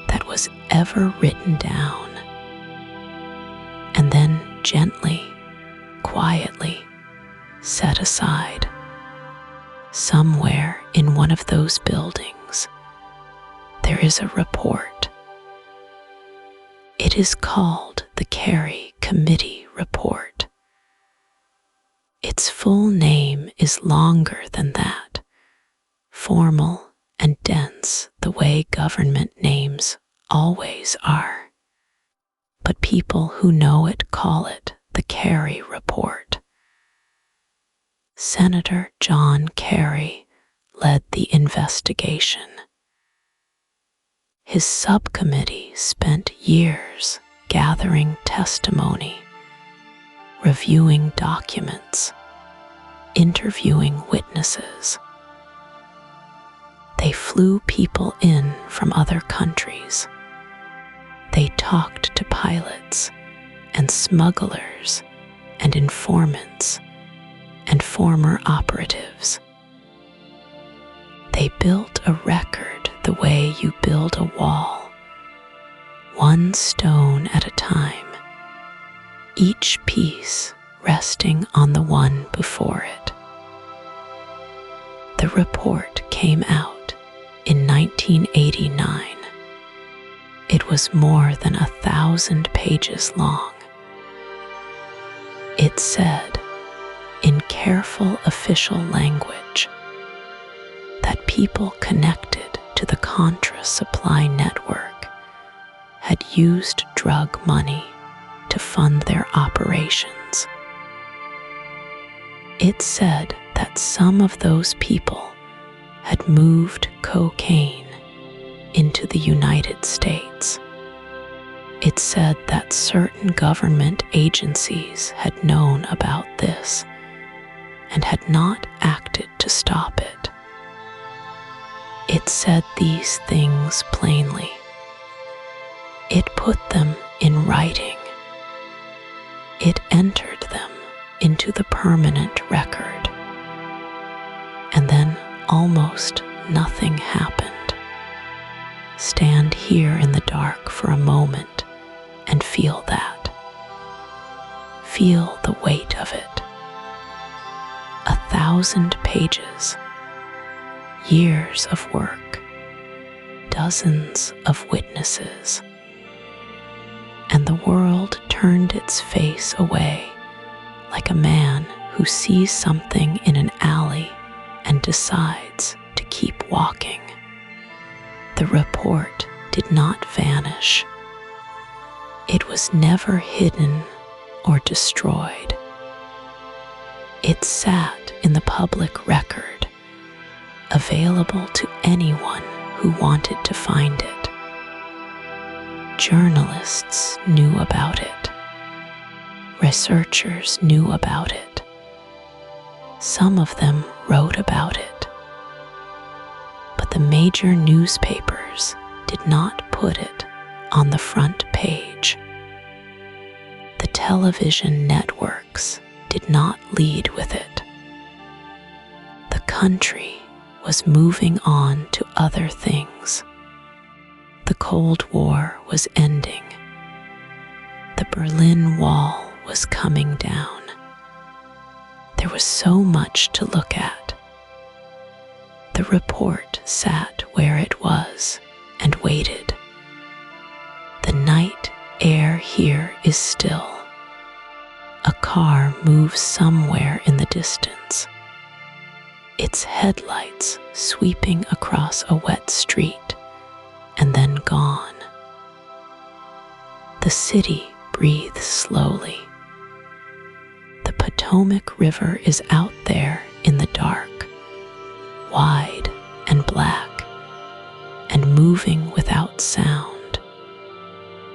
that was ever written down, and then gently, quietly set aside. Somewhere in one of those buildings, there is a report. It is called the Kerry Committee Report. Its full name is longer than that, formal and dense the way government names always are. But people who know it call it the Kerry Report. Senator John Kerry led the investigation. His subcommittee spent years gathering testimony, reviewing documents, interviewing witnesses. They flew people in from other countries. They talked to pilots and smugglers and informants and former operatives. They built a record the way you build a wall, one stone at a time, each piece resting on the one before it. The report came out in 1989. It was more than 1,000 pages long. It said, in careful official language, that people connected to the Contra supply network had used drug money to fund their operations. It said that some of those people had moved cocaine into the United States. It said that certain government agencies had known about this and had not acted to stop it. It said these things plainly. It put them in writing. It entered them into the permanent record. And then almost nothing happened. Stand here in the dark for a moment and feel that. Feel the weight of it. 1,000 pages, years of work, dozens of witnesses, turned its face away like a man who sees something in an alley and decides to keep walking. The report did not vanish. It was never hidden or destroyed. It sat in the public record, available to anyone who wanted to find it. Journalists knew about it. Researchers knew about it. Some of them wrote about it. But the major newspapers did not put it on the front page. The television networks did not lead with it. The country was moving on to other things. The Cold War was ending. The Berlin Wall was coming down. There was so much to look at. The report sat where it was and waited. The night air here is still. A car moves somewhere in the distance, its headlights sweeping across a wet street and then gone. The city breathes slowly. The Potomac River is out there in the dark, wide and black, and moving without sound,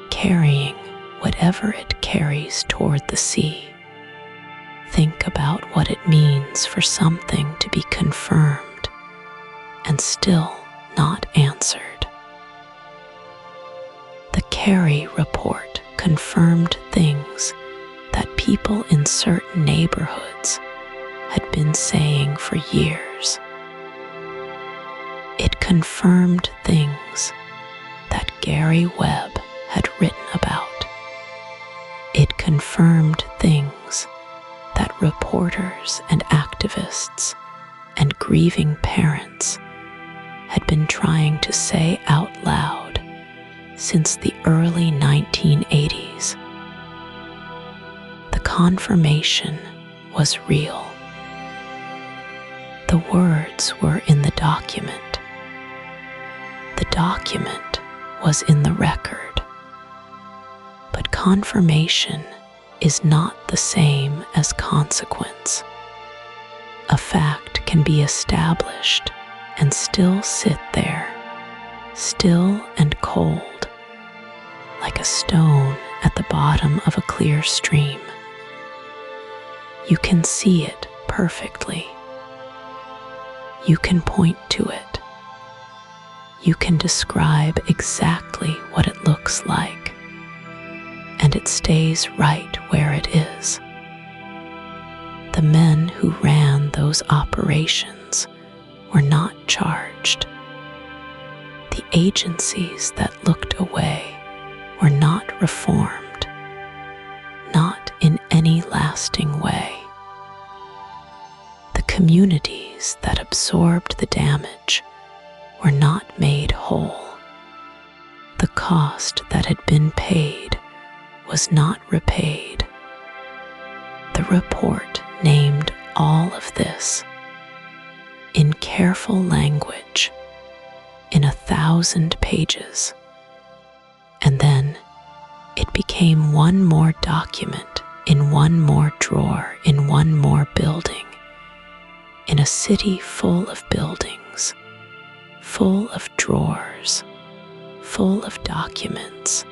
carrying whatever it carries toward the sea. Think about what it means for something to be confirmed and still not answered. The Kerry report confirmed things that people in certain neighborhoods had been saying for years. It confirmed things that Gary Webb had written about. It confirmed things that reporters and activists and grieving parents had been trying to say out loud since the early 1980s. The confirmation was real. The words were in the document. The document was in the record. But confirmation is not the same as consequence. A fact can be established and still sit there, still and cold, like a stone at the bottom of a clear stream. You can see it perfectly. You can point to it. You can describe exactly what it looks like. And it stays right where it is. The men who ran those operations were not charged. The agencies that looked away were not reformed, not in any lasting way. The communities that absorbed the damage were not made whole. The cost that had been paid was not repaid. The report named all of this in careful language in 1,000 pages, and then it became one more document in one more drawer in one more building, in a city full of buildings, full of drawers, full of documents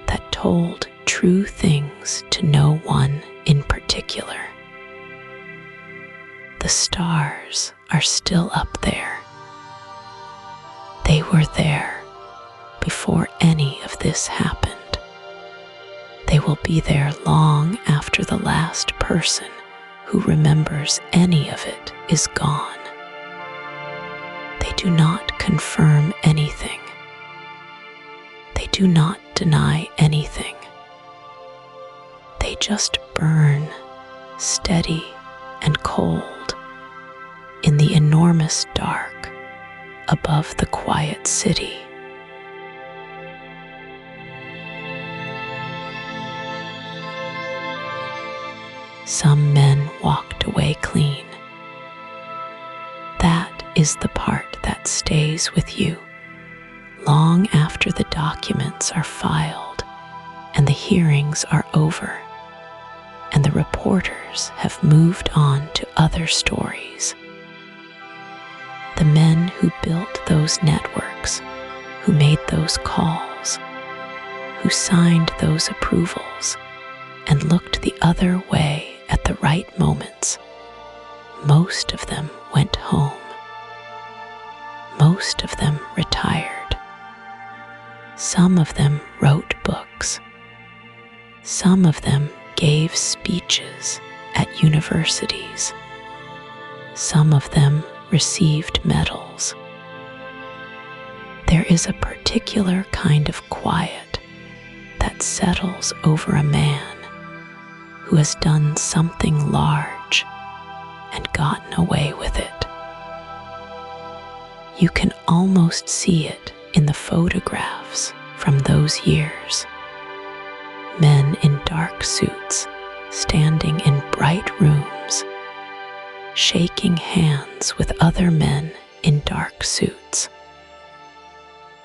that told true things to no one in particular. The stars are still up there. They were there before any of this happened. They will be there long after the last person who remembers any of it is gone. They do not confirm anything. They do not deny anything. They just burn, steady and cold, in the enormous dark above the quiet city. Some men walked away clean. That is the part that stays with you long after the documents are filed and the hearings are over and the reporters have moved on to other stories. The men who built those networks, who made those calls, who signed those approvals and looked the other way at the right moments, most of them went home. Most of them retired. Some of them wrote books. Some of them gave speeches at universities. Some of them received medals. There is a particular kind of quiet that settles over a man who has done something large and gotten away with it. You can almost see it in the photographs from those years. Men in dark suits standing in bright rooms, shaking hands with other men in dark suits,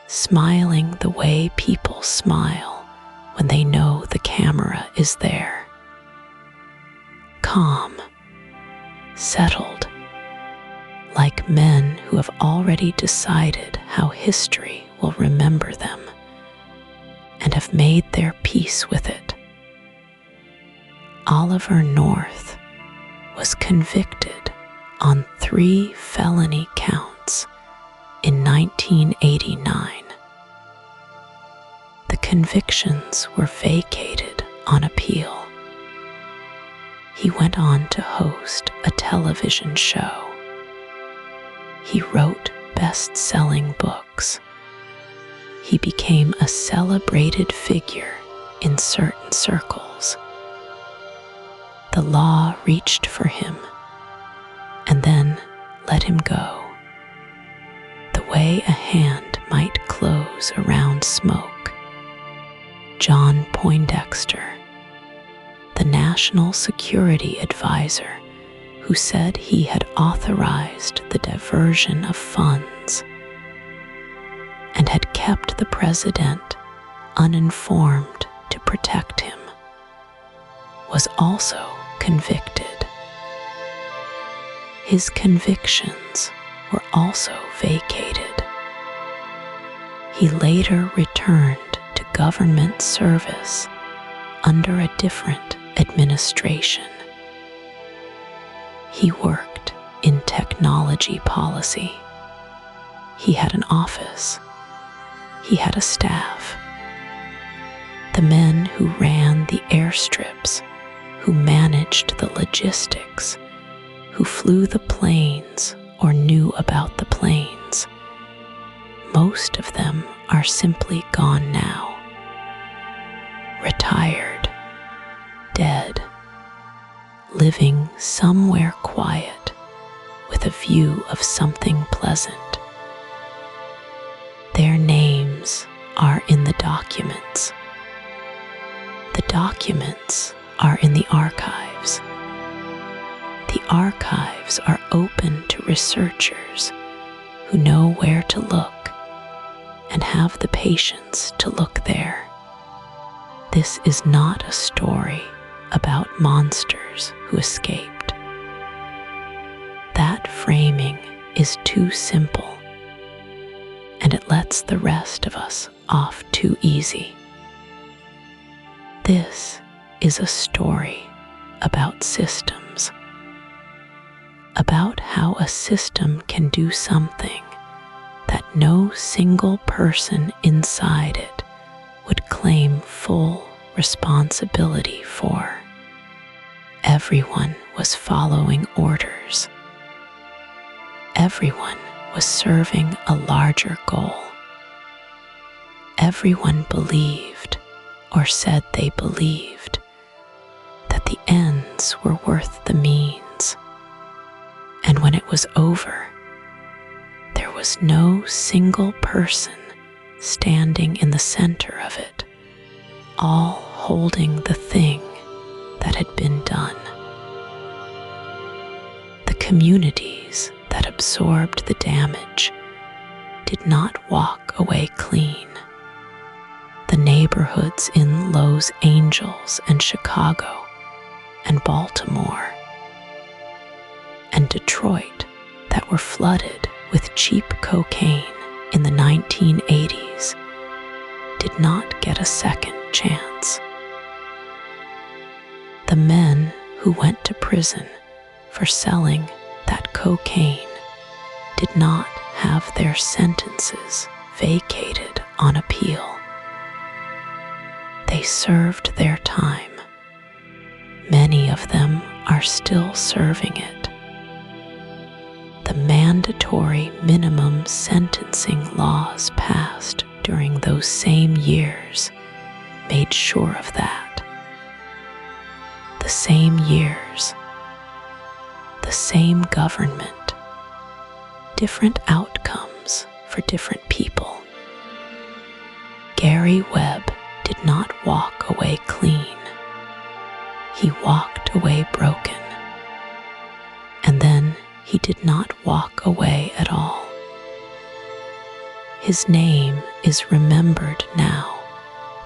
smiling the way people smile when they know the camera is there. Calm, settled, like men who have already decided how history will remember them and have made their peace with it. Oliver North was convicted on 3 felony counts in 1989. The convictions were vacated on appeal. He went on to host a television show. He wrote best-selling books. He became a celebrated figure in certain circles. The law reached for him and then let him go, the way a hand might close around smoke. John Poindexter, the national security advisor who said he had authorized the diversion of funds and had kept the president uninformed to protect him, was also convicted. His convictions were also vacated. He later returned to government service under a different administration. He worked in technology policy. He had an office. He had a staff. The men who ran the airstrips, who managed the logistics, who flew the planes or knew about the planes, most of them are simply gone now. Retired, dead, living somewhere quiet with a view of something pleasant. Their names are in the documents. The documents are in the archives. The archives are open to researchers who know where to look and have the patience to look there. This is not a story about monsters who escaped. That framing is too simple, and it lets the rest of us off too easy. This is a story about systems, about how a system can do something that no single person inside it would claim full responsibility for. Everyone was following orders. Everyone was serving a larger goal. Everyone believed, or said they believed, that the ends were worth the means. And when it was over, there was no single person standing in the center of it, all holding the thing that had been done. communities that absorbed the damage did not walk away clean. The neighborhoods in Los Angeles and Chicago and Baltimore and Detroit that were flooded with cheap cocaine in the 1980s did not get a second chance. The men who went to prison for selling that cocaine did not have their sentences vacated on appeal. They served their time. Many of them are still serving it. The mandatory minimum sentencing laws passed during those same years made sure of that. The same years, the same government, different outcomes for different people. Gary Webb did not walk away clean. He walked away broken. And then he did not walk away at all. His name is remembered now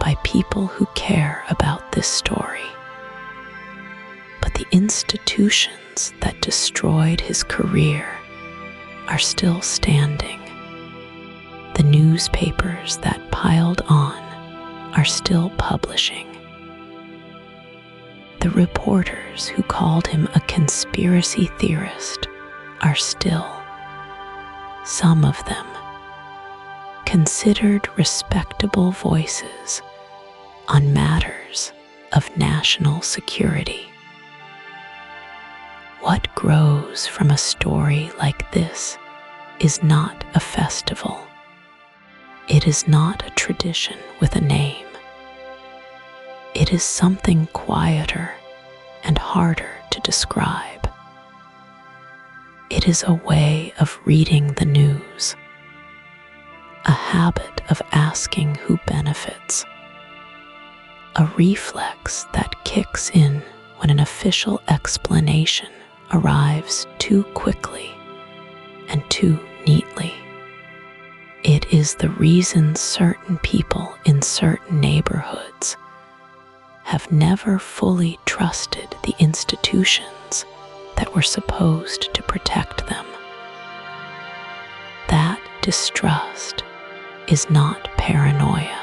by people who care about this story. But the institutions that destroyed his career are still standing. The newspapers that piled on are still publishing. The reporters who called him a conspiracy theorist are still, some of them, considered respectable voices on matters of national security. What grows from a story like this is not a festival. It is not a tradition with a name. It is something quieter and harder to describe. It is a way of reading the news, a habit of asking who benefits, a reflex that kicks in when an official explanation arrives too quickly and too neatly. It is the reason certain people in certain neighborhoods have never fully trusted the institutions that were supposed to protect them. That distrust is not paranoia.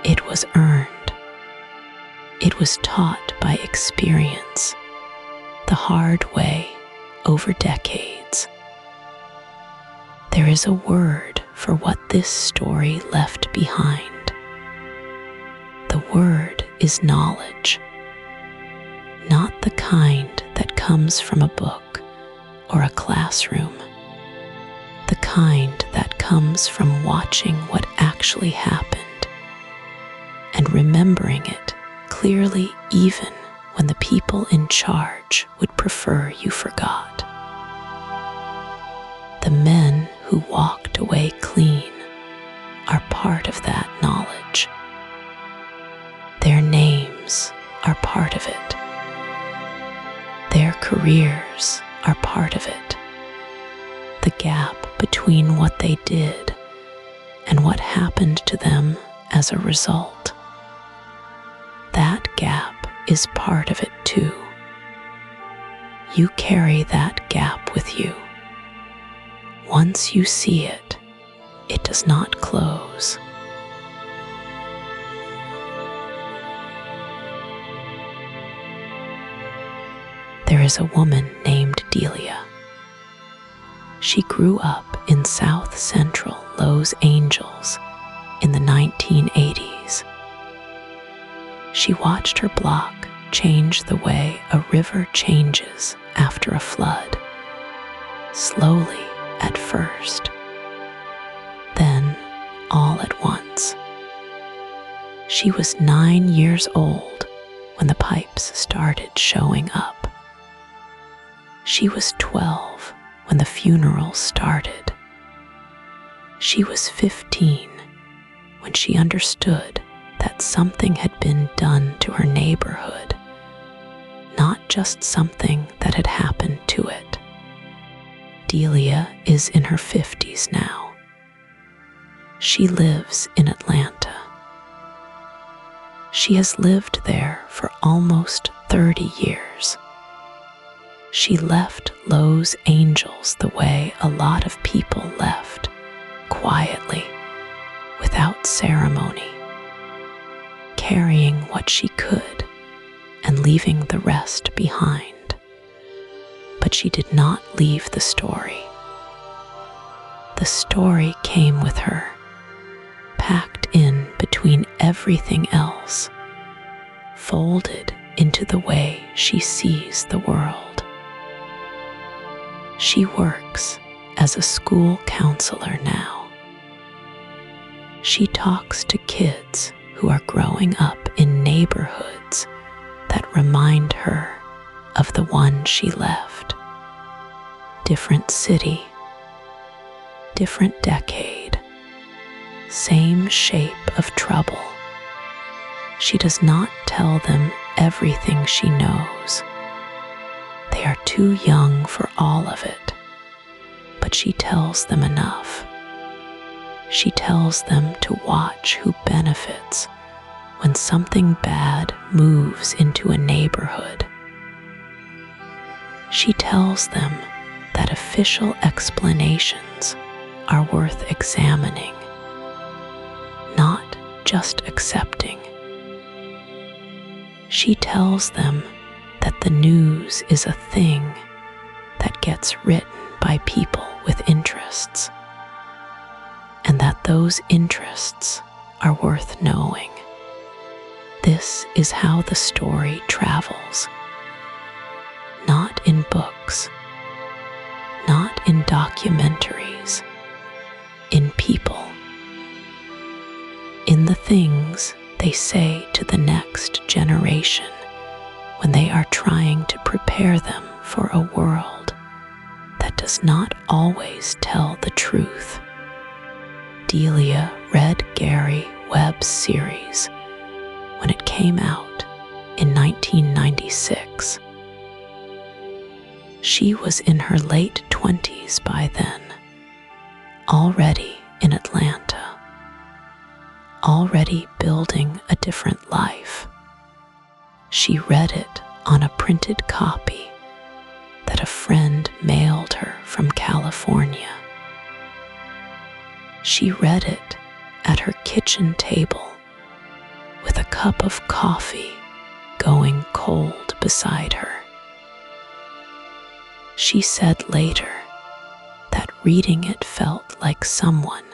It was earned. It was taught by experience, the hard way, over decades. There is a word for what this story left behind. The word is knowledge, not the kind that comes from a book or a classroom, the kind that comes from watching what actually happened and remembering it clearly even when the people in charge would prefer you forgot. The men who walked away clean are part of that knowledge. Their names are part of it. Their careers are part of it. The gap between what they did and what happened to them as a result. That gap is part of it too. You carry that gap with you. Once you see it, it does not close. There is a woman named Delia. She grew up in South Central Los Angeles in the 1980s. She watched her block change the way a river changes after a flood, slowly at first, then all at once. She was 9 years old when the pipes started showing up. She was 12 when the funeral started. She was 15 when she understood that something had been done to her neighborhood, not just something that had happened to to it. Delia is in her 50s now. She lives in Atlanta. She has lived there for almost 30 years. She left Los Angeles the way a lot of people left, quietly, without ceremony, carrying what she could and leaving the rest behind. But she did not leave the story. The story came with her, packed in between everything else, folded into the way she sees the world. She works as a school counselor now. She talks to kids who are growing up in neighborhoods that remind her of the one she left. Different city, different decade, same shape of trouble. She does not tell them everything she knows. They are too young for all of it, but she tells them enough. She tells them to watch who benefits when something bad moves into a neighborhood. She tells them that official explanations are worth examining, not just accepting. She tells them that the news is a thing that gets written by people with interests, and that those interests are worth knowing. This is how the story travels. Not in books, not in documentaries, in people, in the things they say to the next generation when they are trying to prepare them for a world that does not always tell the truth. Delia read Gary Webb's series when it came out in 1996. She was in her late 20s by then, already in Atlanta, already building a different life. She read it on a printed copy that a friend mailed her from California. She read it at her kitchen table with a cup of coffee going cold beside her. She said later that reading it felt like someone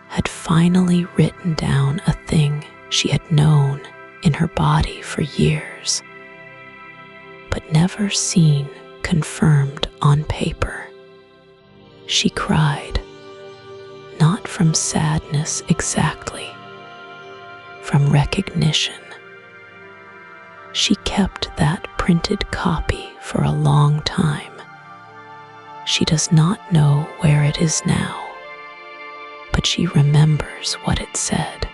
had finally written down a thing she had known in her body for years, but never seen confirmed on paper. She cried, not from sadness exactly, from recognition. She kept that printed copy for a long time. She does not know where it is now, but she remembers what it said.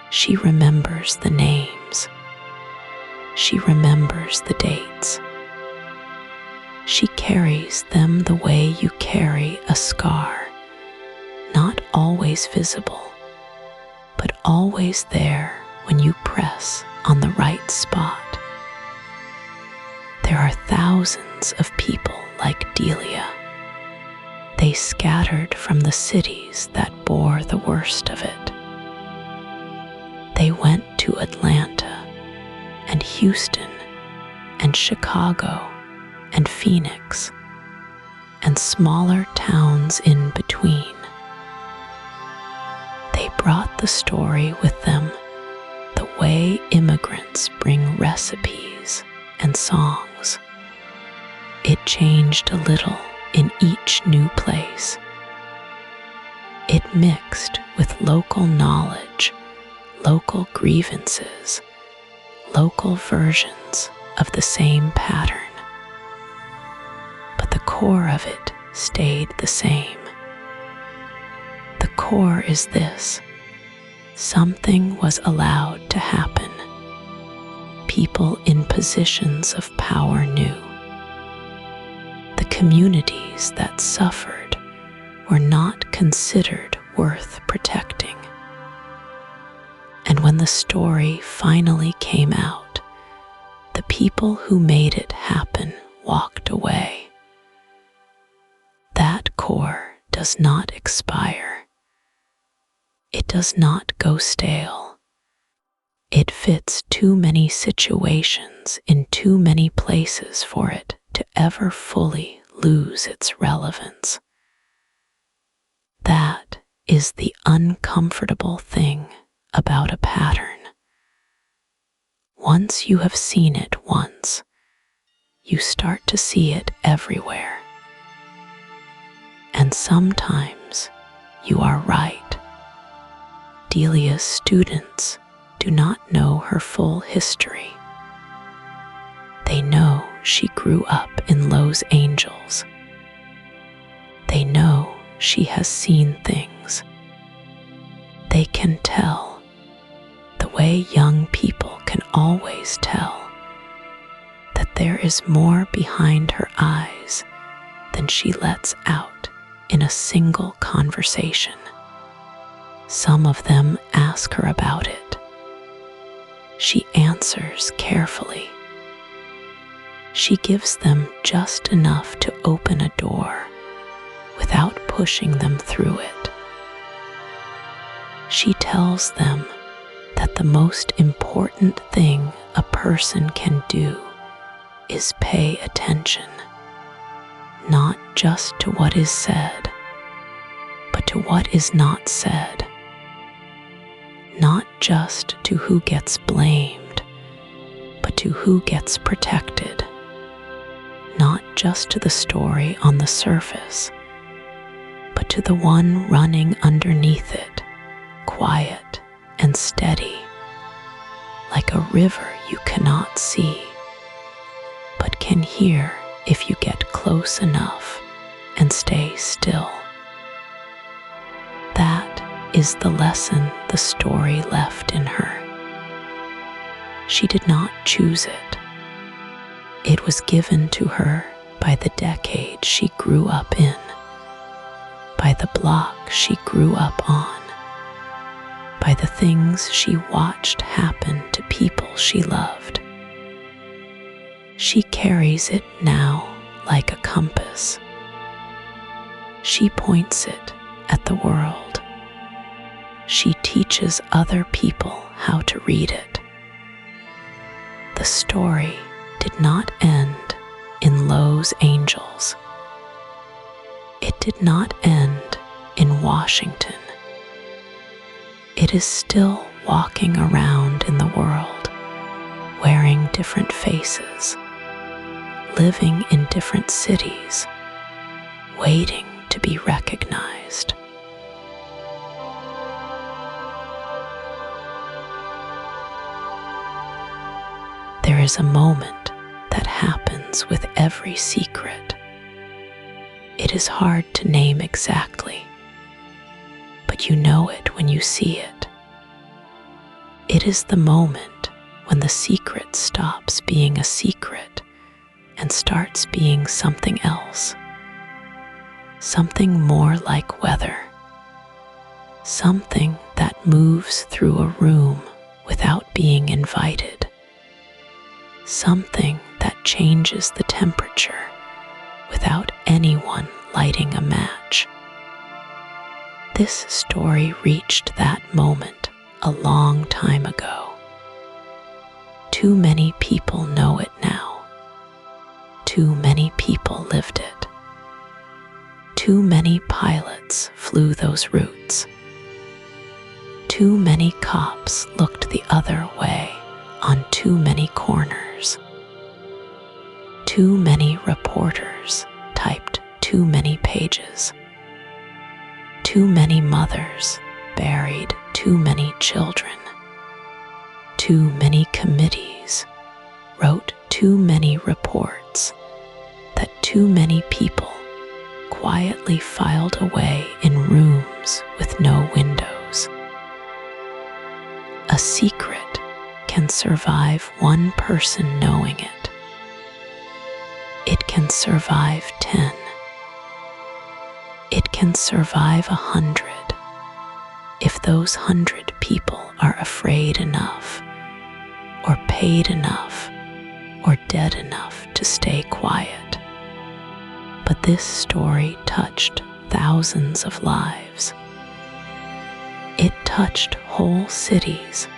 She remembers the names. She remembers the dates. She carries them the way you carry a scar, not always visible, but always there when you press on the right spot. There are thousands of people like Delia. They scattered from the cities that bore the worst of it. They went to Atlanta and Houston and Chicago and Phoenix and smaller towns in between. They brought the story with them the way immigrants bring recipes and songs. It changed a little in each new place. It mixed with local knowledge, local grievances, local versions of the same pattern. But the core of it stayed the same. The core is this: something was allowed to happen. People in positions of power knew. communities that suffered were not considered worth protecting. And when the story finally came out, the people who made it happen walked away. That core does not expire. It does not go stale. It fits too many situations in too many places for it to ever fully lose its relevance. That is the uncomfortable thing about a pattern. Once you have seen it once, you start to see it everywhere. And sometimes you are right. Delia's students do not know her full history. They know she grew up in Los Angeles. They know she has seen things. They can tell, the way young people can always tell, that there is more behind her eyes than she lets out in a single conversation. Some of them ask her about it. She answers carefully. She gives them just enough to open a door without pushing them through it. She tells them that the most important thing a person can do is pay attention, not just to what is said, but to what is not said. Not just to who gets blamed, but to who gets protected. Not just to the story on the surface, but to the one running underneath it, quiet and steady, like a river you cannot see, but can hear if you get close enough and stay still. That is the lesson the story left in her. She did not choose it. It was given to her by the decade she grew up in, by the block she grew up on, by the things she watched happen to people she loved. She carries it now like a compass. She points it at the world. She teaches other people how to read it. The story did not end in Los Angeles. It did not end in Washington. It is still walking around in the world, wearing different faces, living in different cities, waiting to be recognized. There is a moment that happens with every secret. It is hard to name exactly, but you know it when you see it. It is the moment when the secret stops being a secret and starts being something else, something more like weather, something that moves through a room without being invited, something that changes the temperature without anyone lighting a match. This story reached that moment a long time ago. Too many people know it now. Too many people lived it. Too many pilots flew those routes. Too many cops looked the other way on too many corners. Too many reporters typed too many pages. Too many mothers buried too many children. Too many committees wrote too many reports that too many people quietly filed away in rooms with no windows. A secret can survive one person knowing it. It can can survive 10. It can survive 100 if those 100 people are afraid enough, or paid enough, or dead enough to stay quiet. But this story touched thousands of lives. It touched whole cities.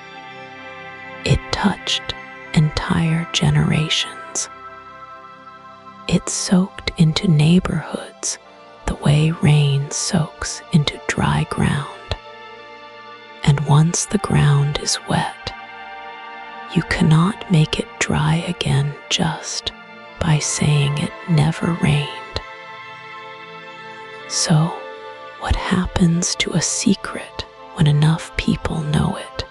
It touched entire generations. It soaked into neighborhoods the way rain soaks into dry ground. And once the ground is wet, you cannot make it dry again just by saying it never rained. So, what happens to a secret when enough people know it?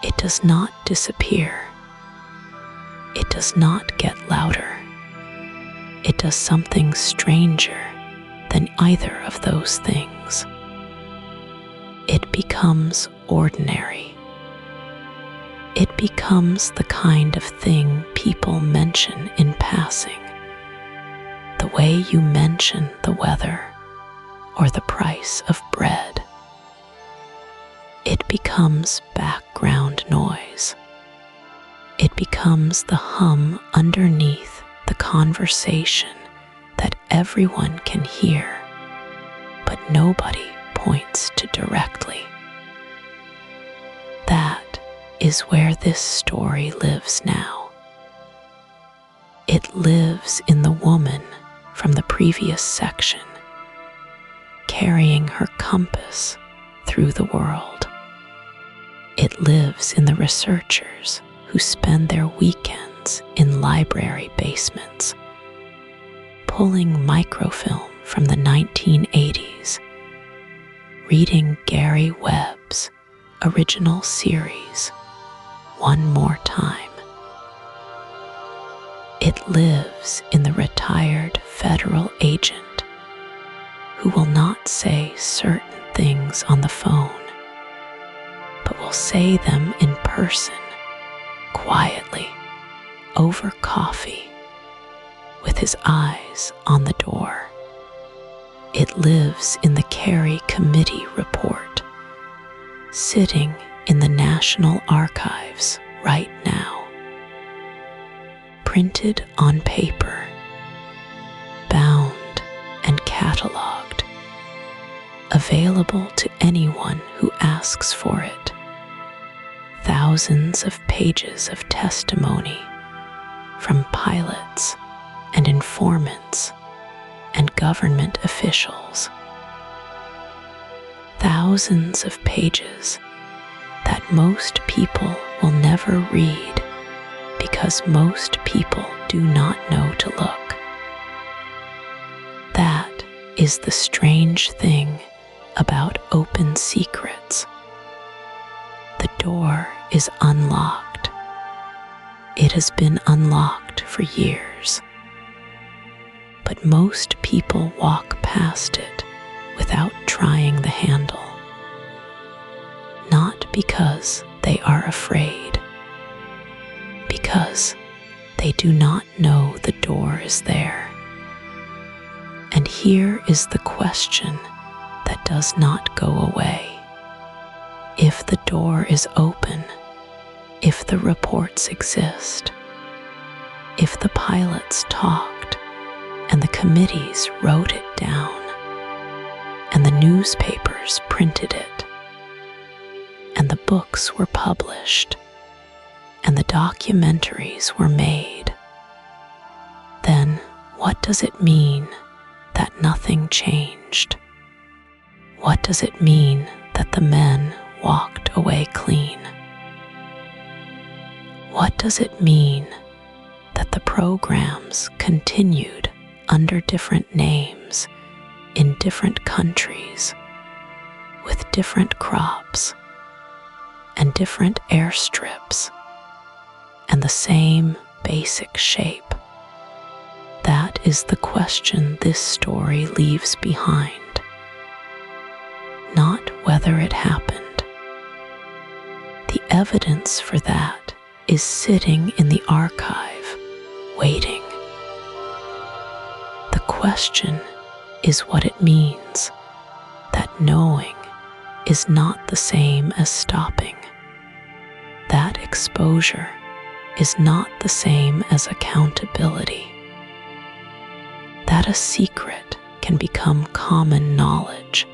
It does not disappear. It does not get louder. It does something stranger than either of those things. It becomes ordinary. It becomes the kind of thing people mention in passing, the way you mention the weather or the price of bread. It becomes background noise. It becomes the hum underneath the conversation that everyone can hear, but nobody points to directly. That is where this story lives now. It lives in the woman from the previous section, carrying her compass through the world. It lives in the researchers who spend their weekends in library basements, pulling microfilm from the 1980s, reading Gary Webb's original series one more time. It lives in the retired federal agent who will not say certain things on the phone, but will say them in person, quietly, over coffee, with his eyes on the door. It lives in the Kerry committee report, sitting in the National Archives right now, printed on paper, bound and catalogued, available to anyone who asks for it. Thousands of pages of testimony from pilots and informants and government officials. Thousands of pages that most people will never read because most people do not know to look. That is the strange thing about open secrets. The door is unlocked. It has been unlocked for years. But most people walk past it without trying the handle. Not because they are afraid, because they do not know the door is there. And here is the question that does not go away. If the door is open, if the reports exist, if the pilots talked and the committees wrote it down and the newspapers printed it and the books were published and the documentaries were made, then what does it mean that nothing changed? What does it mean that the men walked away clean? What does it mean that the programs continued under different names in different countries with different crops and different airstrips and the same basic shape? That is the question this story leaves behind. Not whether it happened. The evidence for that is sitting in the archive, waiting, question is what it means that knowing is not the same as stopping. That exposure is not the same as accountability. That a secret can become common knowledge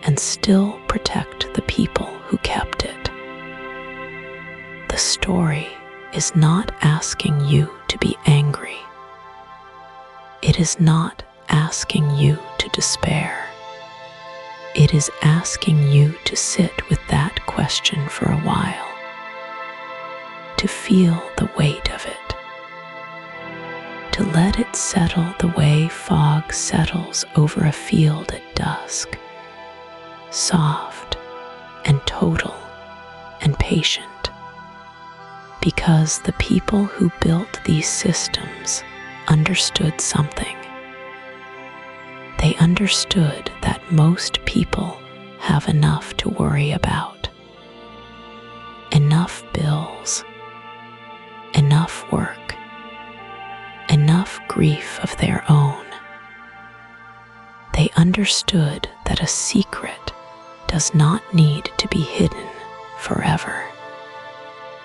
and still protect the people who kept it. The story is not asking you to be angry. It is not asking you to despair. It is asking you to sit with that question for a while, to feel the weight of it, to let it settle the way fog settles over a field at dusk, soft and total and patient, because the people who built these systems understood something. They understood that most people have enough to worry about, enough bills, enough work, enough grief of their own. They understood that a secret does not need to be hidden forever.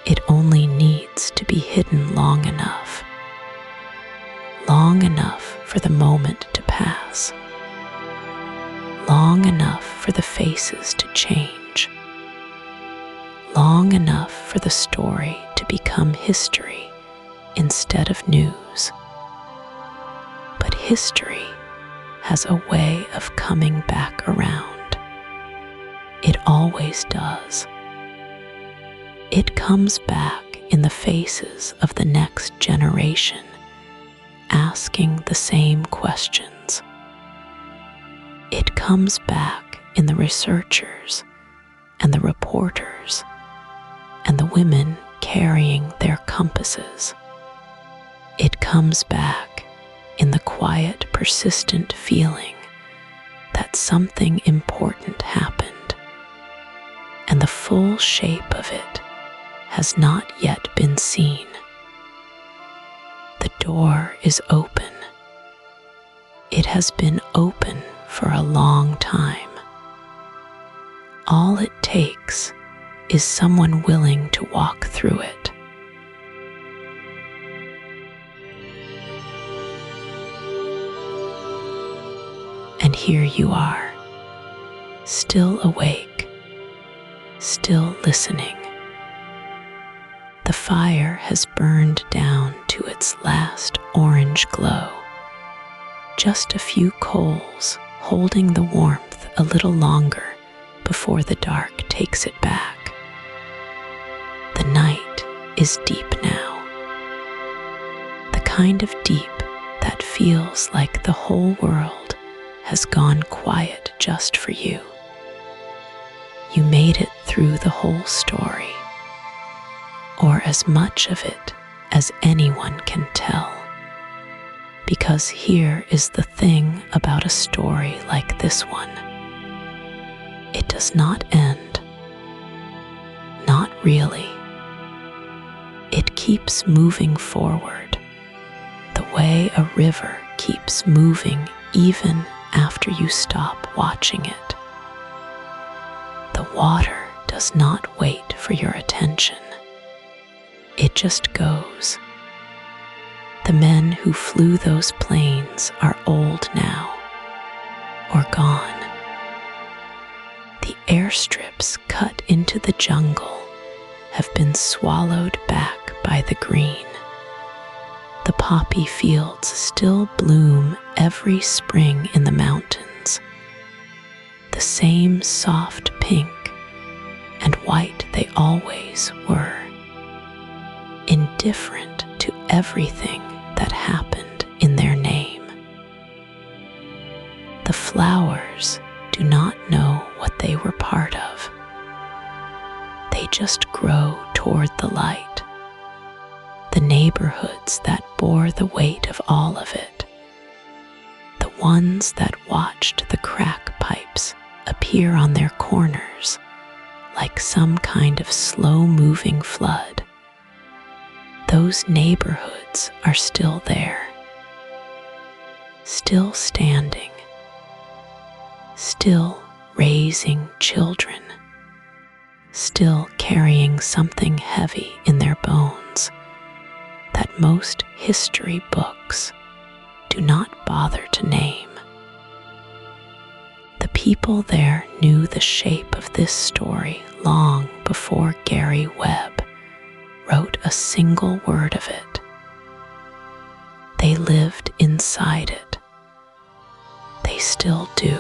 It only needs to be hidden long enough for the moment to pass, long enough for the faces to change, long enough for the story to become history instead of news. But history has a way of coming back around. It always does. It comes back in the faces of the next generation, asking the same questions. It comes back in the researchers and the reporters and the women carrying their compasses. It comes back in the quiet, persistent feeling that something important happened, and the full shape of it has not yet been seen. The door is open. It has been open for a long time. All it takes is someone willing to walk through it. And here you are, still awake, still listening. The fire has burned down to its last orange glow. Just a few coals holding the warmth a little longer before the dark takes it back. The night is deep now. The kind of deep that feels like the whole world has gone quiet just for you. You made it through the whole story, or as much of it as anyone can tell. Because here is the thing about a story like this one. It does not end. Not really. It keeps moving forward, the way a river keeps moving even after you stop watching it. The water does not wait for your attention. It just goes. The men who flew those planes are old now, or gone. The airstrips cut into the jungle have been swallowed back by the green. The poppy fields still bloom every spring in the mountains. The same soft pink and white they always were, indifferent to everything that happened in their name. The flowers do not know what they were part of. They just grow toward the light. The neighborhoods that bore the weight of all of it. The ones that watched the crack pipes appear on their corners like some kind of slow-moving flood. Those neighborhoods are still there. still standing, still raising children, still carrying something heavy in their bones that most history books do not bother to name. The people there knew the shape of this story long before Gary Webb wrote a single word of it. They lived inside it. They still do.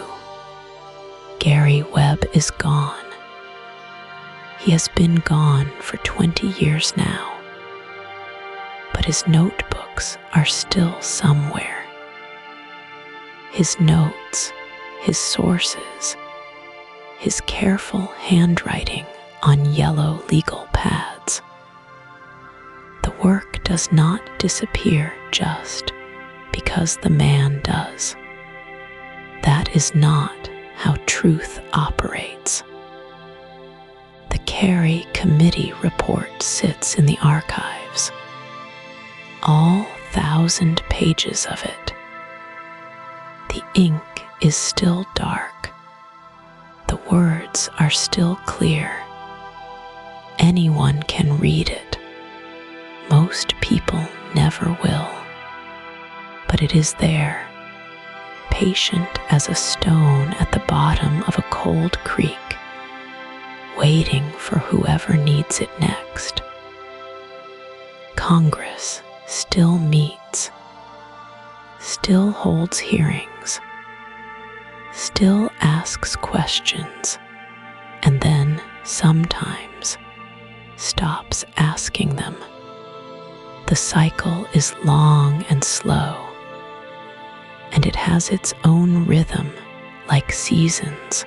Gary Webb is gone. He has been gone for 20 years now, but his notebooks are still somewhere. His notes, his sources, his careful handwriting on yellow legal pads. The work does not disappear just because the man does. That is not how truth operates. The Kerry committee report sits in the archives, all 1,000 pages of it. The ink is still dark. The words are still clear. Anyone can read it. Most people never will. But it is there, patient as a stone at the bottom of a cold creek, waiting for whoever needs it next. Congress still meets, still holds hearings, still asks questions, and then sometimes stops asking them. The cycle is long and slow, and it has its own rhythm, like seasons,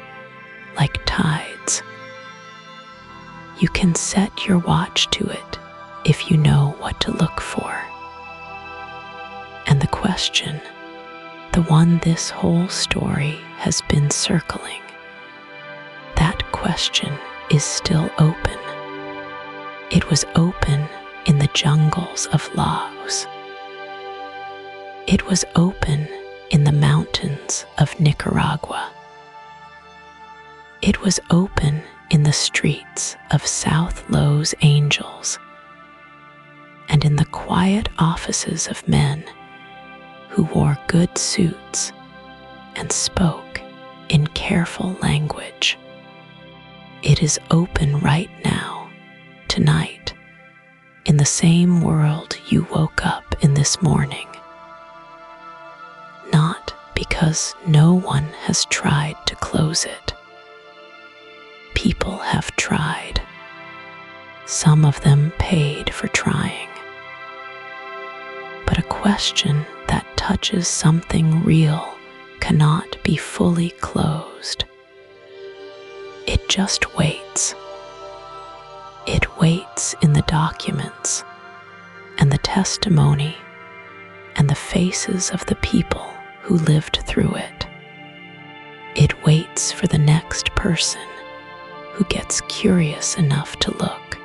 like tides. You can set your watch to it if you know what to look for. And the question, the one this whole story has been circling, that question is still open. It was open in the jungles of Laos. It was open in the mountains of Nicaragua. It was open in the streets of South Los Angeles, and in the quiet offices of men who wore good suits and spoke in careful language. It is open right now, tonight, in the same world you woke up in this morning. Not because no one has tried to close it. People have tried. Some of them paid for trying. But a question that touches something real cannot be fully closed. It just waits. It waits in the documents and the testimony and the faces of the people who lived through it. It waits for the next person who gets curious enough to look.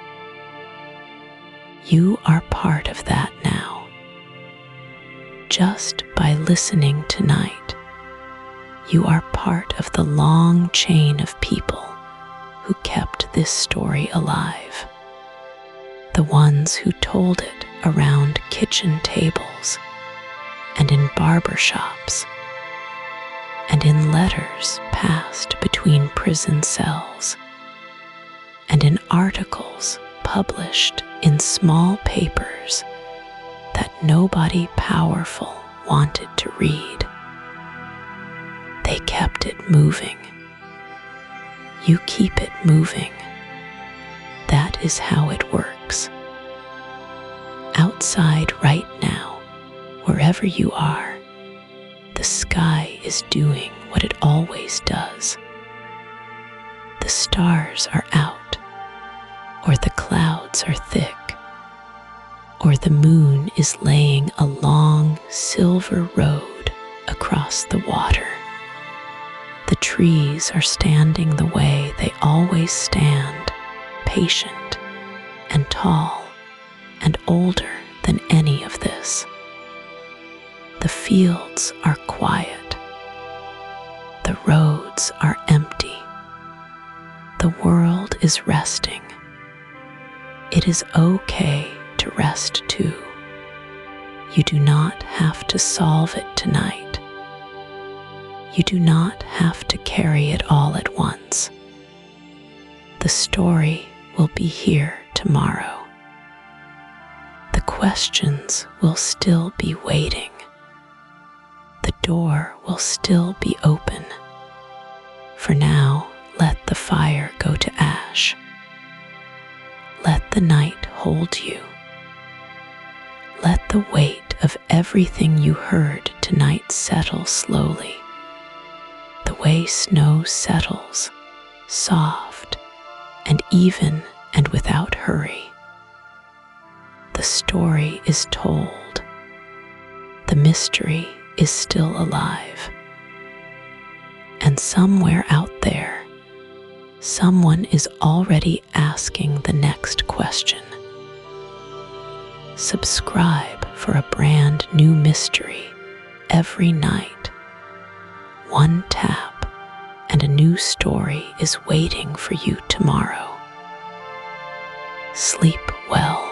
You are part of that now. Just by listening tonight, you are part of the long chain of people who kept this story alive. The ones who told it around kitchen tables and in barber shops and in letters passed between prison cells and in articles published in small papers that nobody powerful wanted to read. They kept it moving. You keep it moving. That is how it works. Outside right now, wherever you are, the sky is doing what it always does. The stars are out, or the clouds are thick, or the moon is laying a long silver road across the water. The trees are standing the way they always stand, patient and tall and older than any of this. The fields are the world is resting, it is okay to rest too. You do not have to solve it tonight. You do not have to carry it all at once. The story will be here tomorrow. The questions will still be waiting. The door will still be open. For now, let the fire go to ash. Let the night hold you. Let the weight of everything you heard tonight settle slowly, the way snow settles, soft and even and without hurry. The story is told. The mystery is still alive. And somewhere out there, someone is already asking the next question. Subscribe for a brand new mystery every night. One tap and a new story is waiting for you tomorrow. Sleep well.